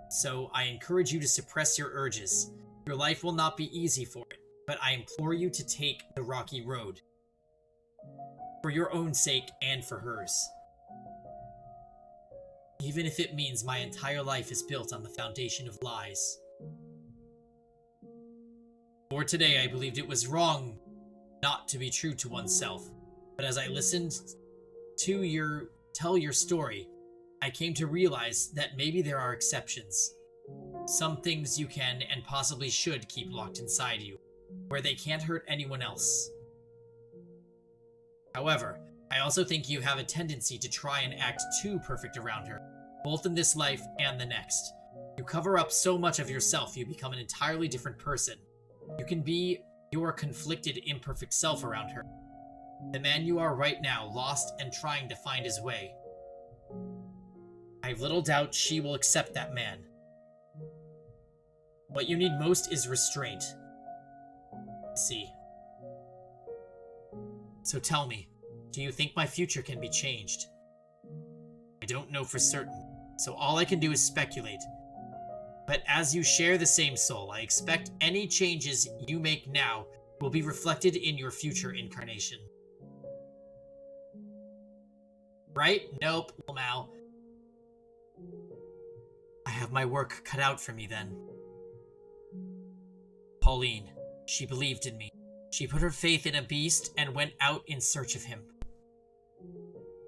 So I encourage you to suppress your urges. Your life will not be easy for it, but I implore you to take the rocky road. For your own sake and for hers. Even if it means my entire life is built on the foundation of lies. For today I believed it was wrong not to be true to oneself. But as I listened to tell your story, I came to realize that maybe there are exceptions. Some things you can and possibly should keep locked inside you, where they can't hurt anyone else. However, I also think you have a tendency to try and act too perfect around her, both in this life and the next. You cover up so much of yourself, you become an entirely different person. You can be your conflicted, imperfect self around her. The man you are right now, lost and trying to find his way. I have little doubt she will accept that man. What you need most is restraint. See. So tell me, do you think my future can be changed? I don't know for certain, so all I can do is speculate. But as you share the same soul, I expect any changes you make now will be reflected in your future incarnation. Right? Nope, Lamau. I have my work cut out for me then. Pauline, she believed in me. She put her faith in a beast and went out in search of him.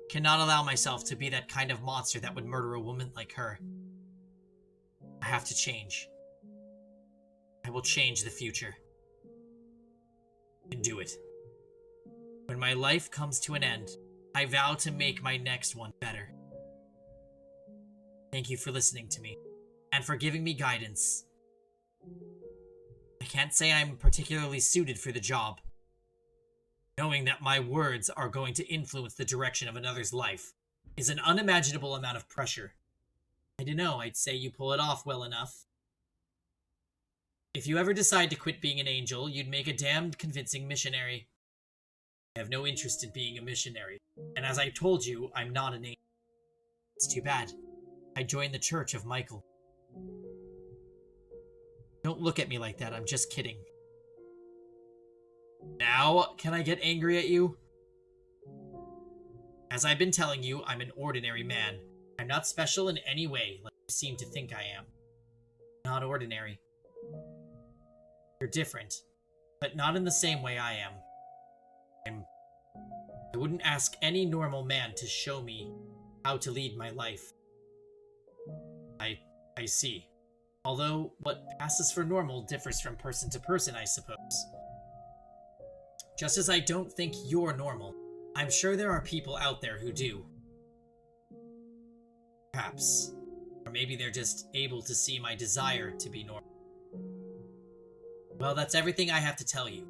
Cannot allow myself to be that kind of monster that would murder a woman like her. I have to change. I will change the future. And do it. When my life comes to an end, I vow to make my next one better. Thank you for listening to me, and for giving me guidance. I can't say I'm particularly suited for the job. Knowing that my words are going to influence the direction of another's life is an unimaginable amount of pressure. I don't know, I'd say you pull it off well enough. If you ever decide to quit being an angel, you'd make a damned convincing missionary. I have no interest in being a missionary, and as I told you, I'm not an angel. It's too bad. I joined the Church of Michael. Don't look at me like that, I'm just kidding. Now, can I get angry at you? As I've been telling you, I'm an ordinary man. I'm not special in any way, like you seem to think I am. Not ordinary. You're different, but not in the same way I am. I wouldn't ask any normal man to show me how to lead my life. I see. Although, what passes for normal differs from person to person, I suppose. Just as I don't think you're normal, I'm sure there are people out there who do. Perhaps. Or maybe they're just able to see my desire to be normal. Well, that's everything I have to tell you.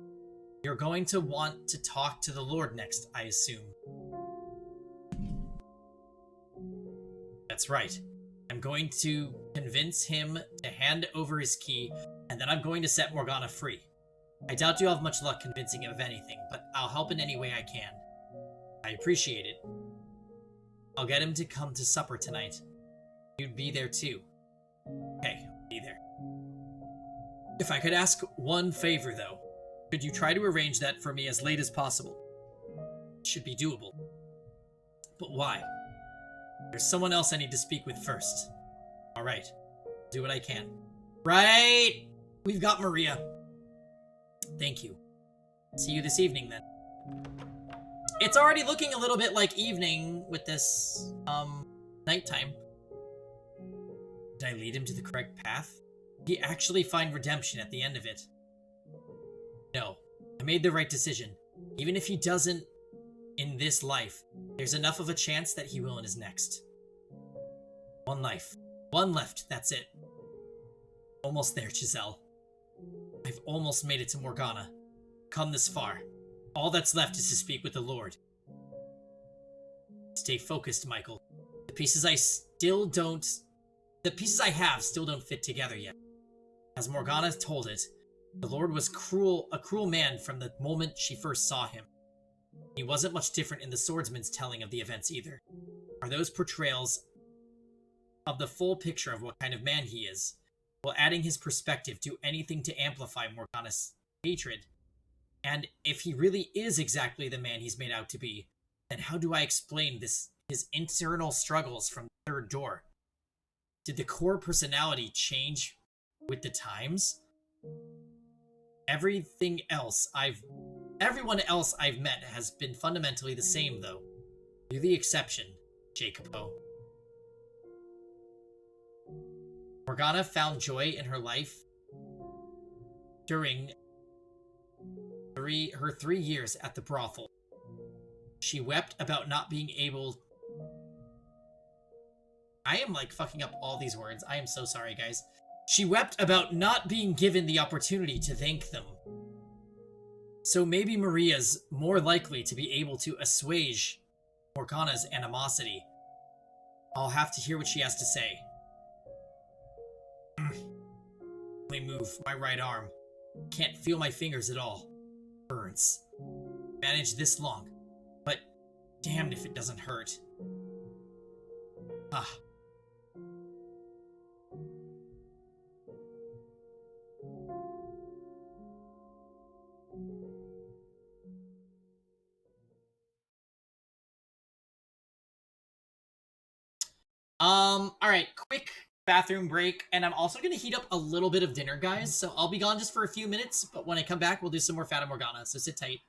You're going to want to talk to the Lord next, I assume. That's right. I'm going to convince him to hand over his key, and then I'm going to set Morgana free. I doubt you'll have much luck convincing him of anything, but I'll help in any way I can. I appreciate it. I'll get him to come to supper tonight. You'd be there too. Okay, I'll be there. If I could ask one favor, though, could you try to arrange that for me as late as possible? It should be doable. But why? There's someone else I need to speak with first. Alright, do what I can. Right! We've got Maria. Thank you. See you this evening, then. It's already looking a little bit like evening with this, nighttime. Did I lead him to the correct path? Did he actually find redemption at the end of it? No, I made the right decision. Even if he doesn't in this life, there's enough of a chance that he will in his next. One life. One left, that's it. Almost there, Giselle. I've almost made it to Morgana. Come this far. All that's left is to speak with the Lord. Stay focused, Michael. The pieces I have still don't fit together yet. As Morgana told it, the Lord was a cruel man from the moment she first saw him. He wasn't much different in the swordsman's telling of the events either. Are those portrayals of the full picture of what kind of man he is? Will adding his perspective do anything to amplify Morgana's hatred? And if he really is exactly the man he's made out to be, then how do I explain his internal struggles from the third door? Did the core personality change with the times? Everyone else I've met has been fundamentally the same, though. You're the exception, Jacopo. Morgana found joy in her life during her 3 years at the brothel. She wept about not being able... I am, like, fucking up all these words. I am so sorry, guys. She wept about not being given the opportunity to thank them. So maybe Maria's more likely to be able to assuage Morgana's animosity. I'll have to hear what she has to say. Only move my right arm. Can't feel my fingers at all. Burns. Managed this long, but damned if it doesn't hurt. right, quick bathroom break, and I'm also going to heat up a little bit of dinner, guys. So I'll be gone just for a few minutes, but when I come back, we'll do some more Fata Morgana. So sit tight.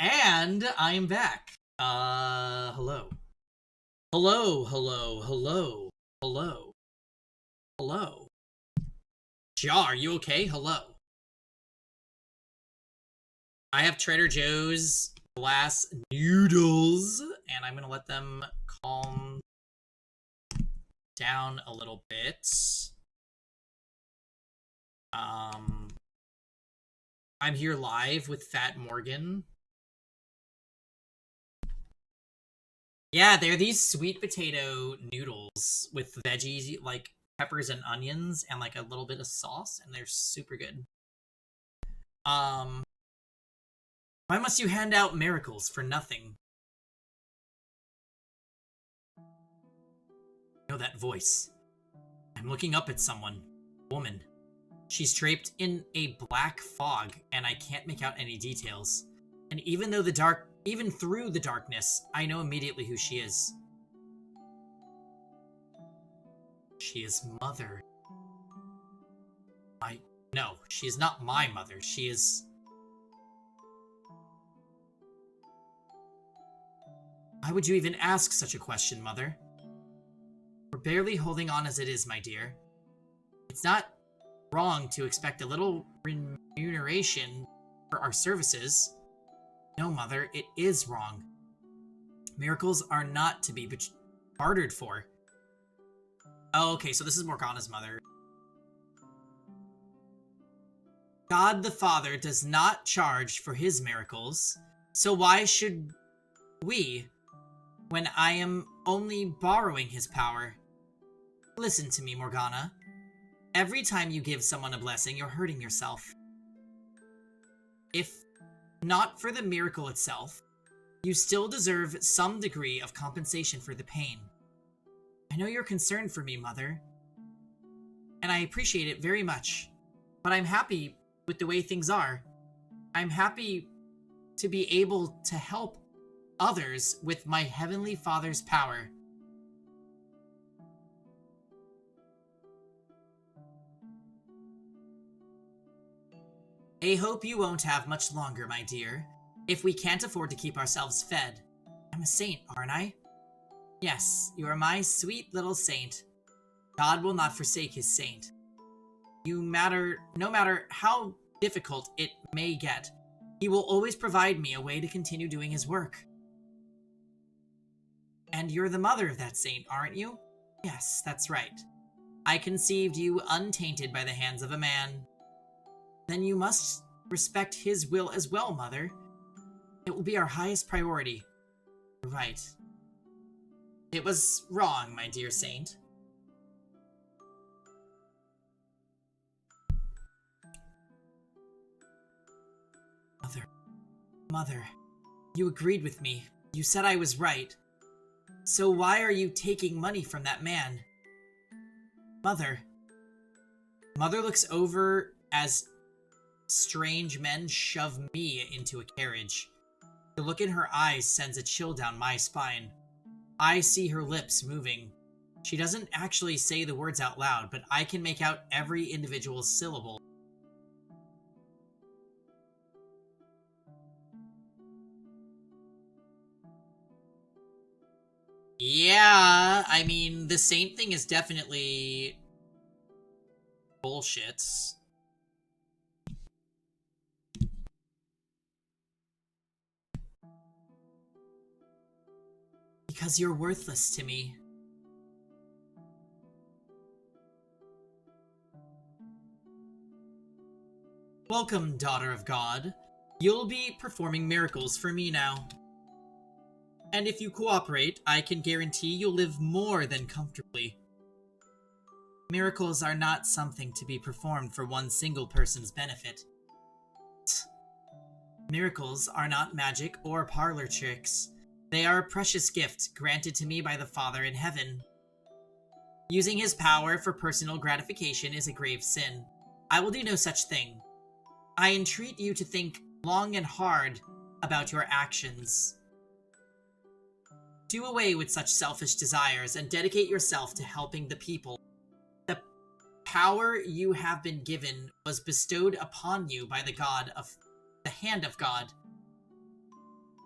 And I am back. Hello. Hello, hello, hello, hello, hello. Jar, are you okay? Hello. I have Trader Joe's glass noodles, and I'm gonna let them calm down a little bit. I'm here live with Fat Morgan. Yeah, they're these sweet potato noodles with veggies, like peppers and onions, and like a little bit of sauce, and they're super good. Why must you hand out miracles for nothing? I know that voice. I'm looking up at someone. Woman. She's draped in a black fog, and I can't make out any details. And even through the darkness, I know immediately who she is. She is Mother. No, she is not my mother. She is... Why would you even ask such a question, Mother? We're barely holding on as it is, my dear. It's not wrong to expect a little remuneration for our services. No, Mother, it is wrong. Miracles are not to be bartered for. Oh, okay, so this is Morgana's mother. God the Father does not charge for his miracles, so why should we, when I am only borrowing his power? Listen to me, Morgana. Every time you give someone a blessing, you're hurting yourself. If not for the miracle itself, you still deserve some degree of compensation for the pain. I know you're concerned for me, Mother, and I appreciate it very much, but I'm happy with the way things are. I'm happy to be able to help others with my Heavenly Father's power. I hope you won't have much longer, my dear, if we can't afford to keep ourselves fed. I'm a saint, aren't I? Yes, you are my sweet little saint. God will not forsake his saint. No matter how difficult it may get, he will always provide me a way to continue doing his work. And you're the mother of that saint, aren't you? Yes, that's right. I conceived you untainted by the hands of a man. Then you must respect his will as well, Mother. It will be our highest priority. You're right. It was wrong, my dear saint. Mother, you agreed with me. You said I was right. So why are you taking money from that man? Mother. Mother looks over as strange men shove me into a carriage. The look in her eyes sends a chill down my spine. I see her lips moving. She doesn't actually say the words out loud, but I can make out every individual syllable. Yeah, I mean, the saint thing is definitely bullshit. Because you're worthless to me. Welcome, daughter of God. You'll be performing miracles for me now. And if you cooperate, I can guarantee you'll live more than comfortably. Miracles are not something to be performed for one single person's benefit. Miracles are not magic or parlor tricks. They are a precious gift granted to me by the Father in heaven. Using his power for personal gratification is a grave sin. I will do no such thing. I entreat you to think long and hard about your actions. Do away with such selfish desires and dedicate yourself to helping the people. The power you have been given was bestowed upon you by the hand of God.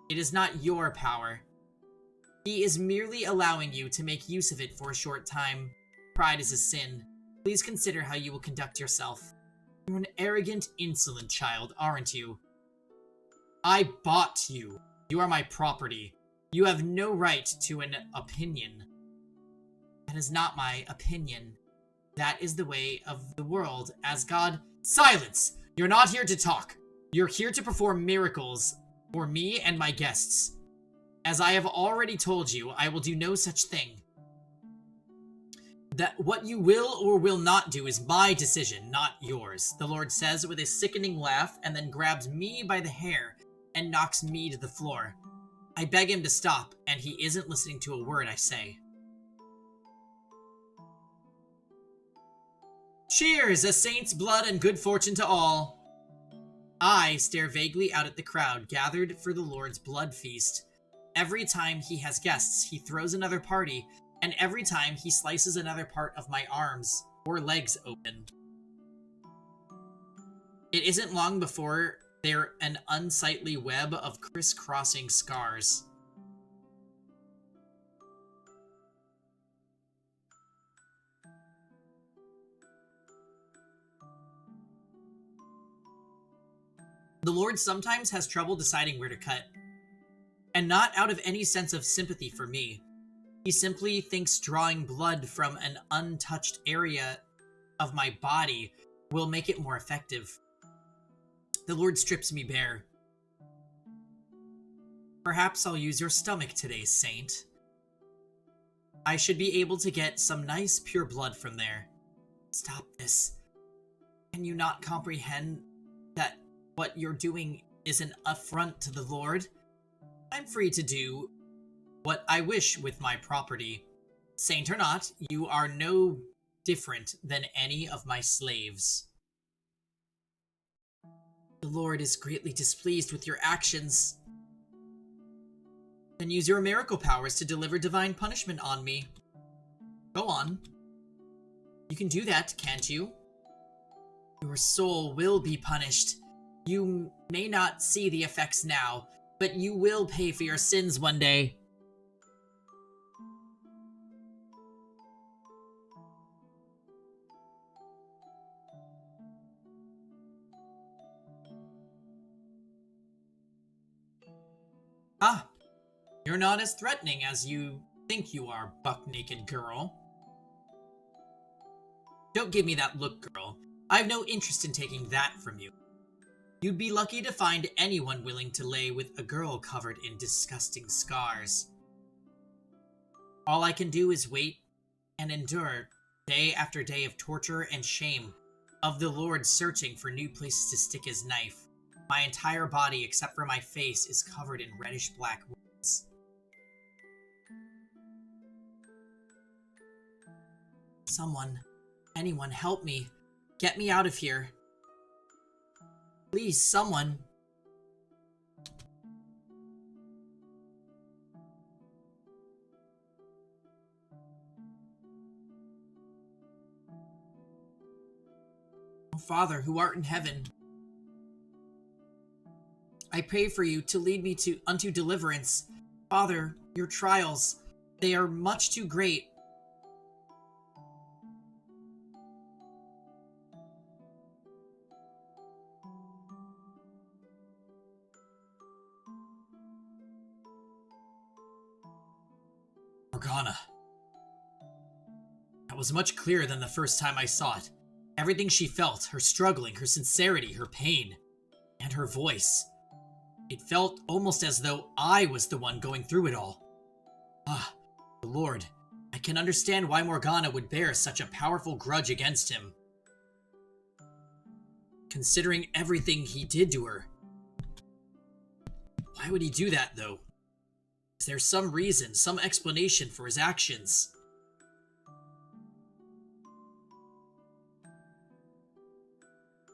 It is not your power. He is merely allowing you to make use of it for a short time. Pride is a sin. Please consider how you will conduct yourself. You're an arrogant, insolent child, aren't you? I bought you. You are my property. You have no right to an opinion. That is not my opinion. That is the way of the world as God... Silence! You're not here to talk. You're here to perform miracles for me and my guests. As I have already told you, I will do no such thing. That what you will or will not do is my decision, not yours, the Lord says with a sickening laugh, and then grabs me by the hair and knocks me to the floor. I beg him to stop, and he isn't listening to a word I say. Cheers, a saint's blood and good fortune to all. I stare vaguely out at the crowd gathered for the Lord's blood feast. Every time he has guests, he throws another party, and every time he slices another part of my arms or legs open. It isn't long before they're an unsightly web of crisscrossing scars. The Lord sometimes has trouble deciding where to cut, and not out of any sense of sympathy for me. He simply thinks drawing blood from an untouched area of my body will make it more effective. The Lord strips me bare. Perhaps I'll use your stomach today, Saint. I should be able to get some nice pure blood from there. Stop this. Can you not comprehend that what you're doing is an affront to the Lord? I'm free to do what I wish with my property. Saint or not, you are no different than any of my slaves. The Lord is greatly displeased with your actions. Then use your miracle powers to deliver divine punishment on me. Go on. You can do that, can't you? Your soul will be punished. You may not see the effects now, but you will pay for your sins one day. Ah, you're not as threatening as you think you are, buck-naked girl. Don't give me that look, girl. I have no interest in taking that from you. You'd be lucky to find anyone willing to lay with a girl covered in disgusting scars. All I can do is wait and endure day after day of torture and shame, of the Lord searching for new places to stick his knife. My entire body, except for my face, is covered in reddish-black wounds. Someone, anyone, help me. Get me out of here. Please, someone. Oh, Father, who art in heaven, I pray for you to lead me unto deliverance. Father, your trials, they are much too great. Morgana. That was much clearer than the first time I saw it. Everything she felt, her struggling, her sincerity, her pain, and her voice. It felt almost as though I was the one going through it all. Ah, the Lord. I can understand why Morgana would bear such a powerful grudge against him. Considering everything he did to her. Why would he do that, though? Is there some reason, some explanation for his actions?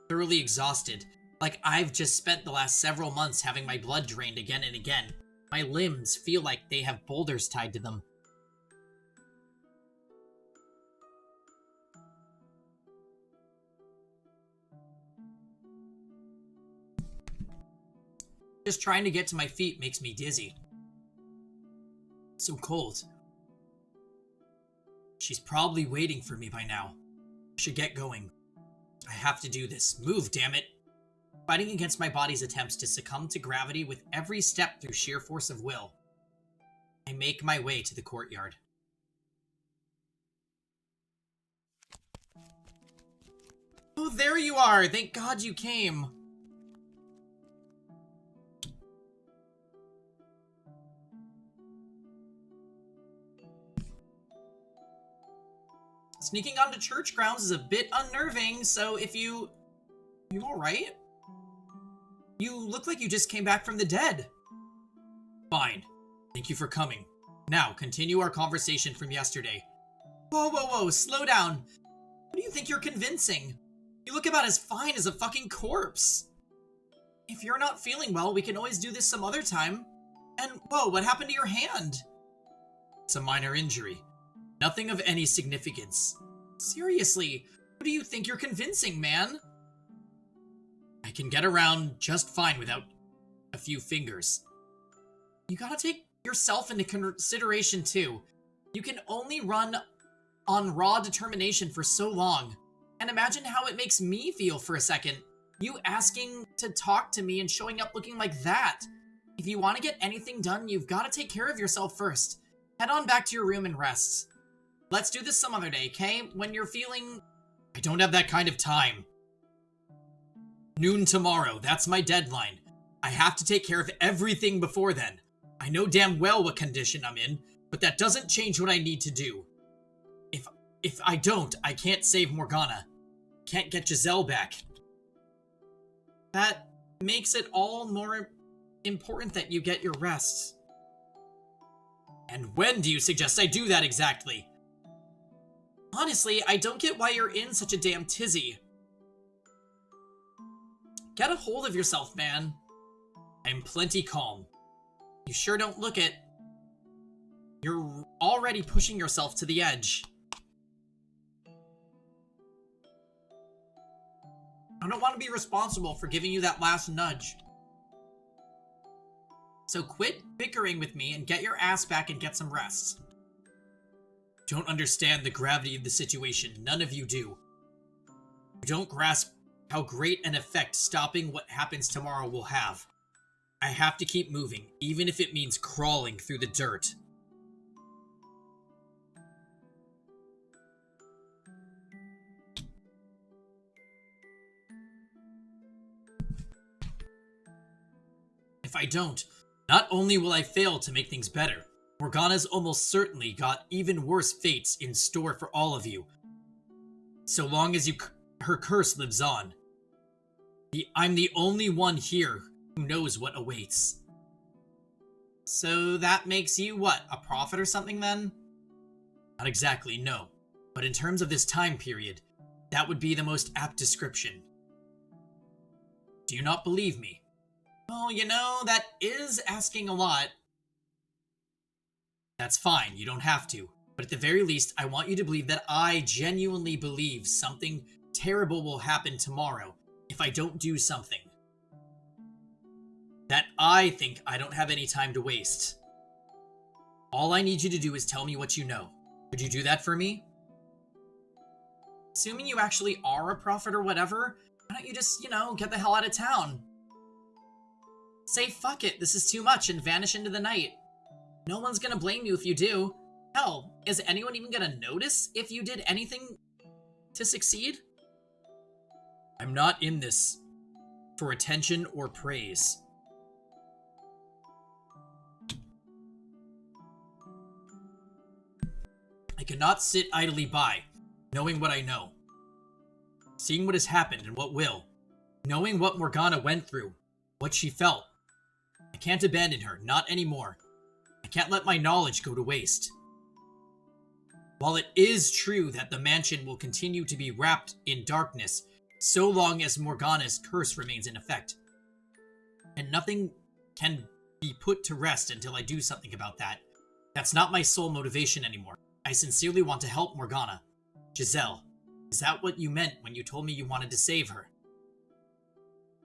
Thoroughly exhausted, like I've just spent the last several months having my blood drained again and again. My limbs feel like they have boulders tied to them. Just trying to get to my feet makes me dizzy. So cold. She's probably waiting for me by now. I should get going. I have to do this. Move, damn it. Fighting against my body's attempts to succumb to gravity with every step through sheer force of will. I make my way to the courtyard. Oh, there you are! Thank God you came. Sneaking onto church grounds is a bit unnerving, so if you alright? You look like you just came back from the dead. Fine. Thank you for coming. Now, continue our conversation from yesterday. Whoa, whoa, whoa, slow down. Who do you think you're convincing? You look about as fine as a fucking corpse. If you're not feeling well, we can always do this some other time. And, whoa, what happened to your hand? It's a minor injury. Nothing of any significance. Seriously, who do you think you're convincing, man? I can get around just fine without a few fingers. You gotta take yourself into consideration, too. You can only run on raw determination for so long. And imagine how it makes me feel for a second. You asking to talk to me and showing up looking like that. If you want to get anything done, you've got to take care of yourself first. Head on back to your room and rest. Let's do this some other day, okay? When you're feeling... I don't have that kind of time. Noon tomorrow, that's my deadline. I have to take care of everything before then. I know damn well what condition I'm in, but that doesn't change what I need to do. If I don't, I can't save Morgana. Can't get Giselle back. That makes it all more important that you get your rest. And when do you suggest I do that exactly? Honestly, I don't get why you're in such a damn tizzy. Get a hold of yourself, man. I'm plenty calm. You sure don't look it. You're already pushing yourself to the edge. I don't want to be responsible for giving you that last nudge. So quit bickering with me and get your ass back and get some rest. Don't understand the gravity of the situation. None of you do. You don't grasp how great an effect stopping what happens tomorrow will have. I have to keep moving, even if it means crawling through the dirt. If I don't, not only will I fail to make things better, Morgana's almost certainly got even worse fates in store for all of you. So long as her curse lives on. I'm the only one here who knows what awaits. So that makes you what, a prophet or something then? Not exactly, no. But in terms of this time period, that would be the most apt description. Do you not believe me? Well, you know, that is asking a lot. That's fine, you don't have to. But at the very least, I want you to believe that I genuinely believe something terrible will happen tomorrow if I don't do something. That I think I don't have any time to waste. All I need you to do is tell me what you know. Could you do that for me? Assuming you actually are a prophet or whatever, why don't you just, get the hell out of town? Say fuck it, this is too much, and vanish into the night. No one's gonna blame you if you do. Hell, is anyone even gonna notice if you did anything to succeed? I'm not in this for attention or praise. I cannot sit idly by, knowing what I know. Seeing what has happened and what will. Knowing what Morgana went through, what she felt. I can't abandon her, not anymore. I can't let my knowledge go to waste. While it is true that the mansion will continue to be wrapped in darkness so long as Morgana's curse remains in effect, and nothing can be put to rest until I do something about that, that's not my sole motivation anymore. I sincerely want to help Morgana. Giselle, is that what you meant when you told me you wanted to save her?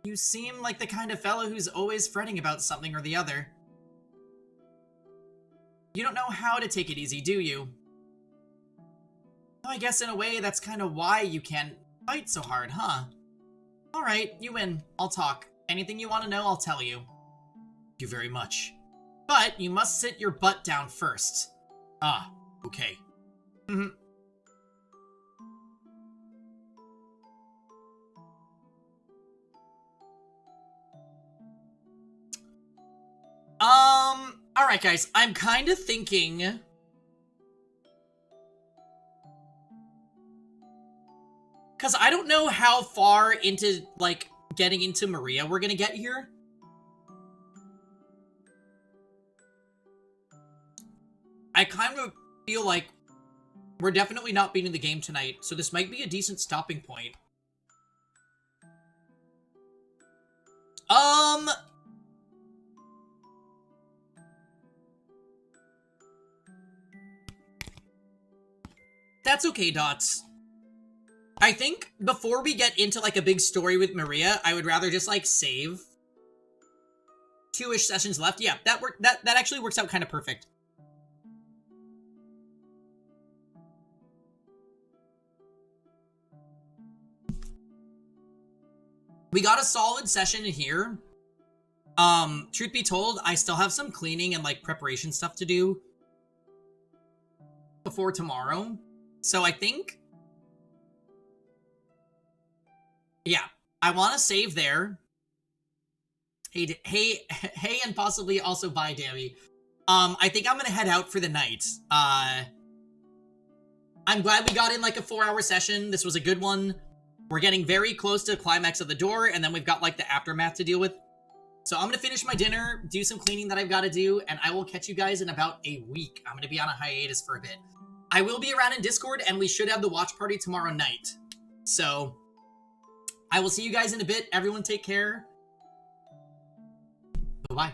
You seem like the kind of fellow who's always fretting about something or the other. You don't know how to take it easy, do you? I guess in a way that's kind of why you can't fight so hard, huh? Alright, you win. I'll talk. Anything you want to know, I'll tell you. Thank you very much. But you must sit your butt down first. Ah, okay. Alright guys, I'm kind of thinking... Because I don't know how far into, like, getting into Maria we're gonna get here. I kind of feel like we're definitely not beating the game tonight, so this might be a decent stopping point. That's okay, Dots. I think before we get into, like, a big story with Maria, I would rather just, like, save. 2-ish sessions left. Yeah, that actually works out kind of perfect. We got a solid session in here. Truth be told, I still have some cleaning and, like, preparation stuff to do before tomorrow. So I think... Yeah, I want to save there. Hey, and possibly also bye, Dammy. I think I'm gonna head out for the night. I'm glad we got in, like, a 4-hour session. This was a good one. We're getting very close to the climax of the door, and then we've got, like, the aftermath to deal with. So I'm gonna finish my dinner, do some cleaning that I've got to do, and I will catch you guys in about a week. I'm gonna be on a hiatus for a bit. I will be around in Discord, and we should have the watch party tomorrow night. So, I will see you guys in a bit. Everyone take care. Bye-bye.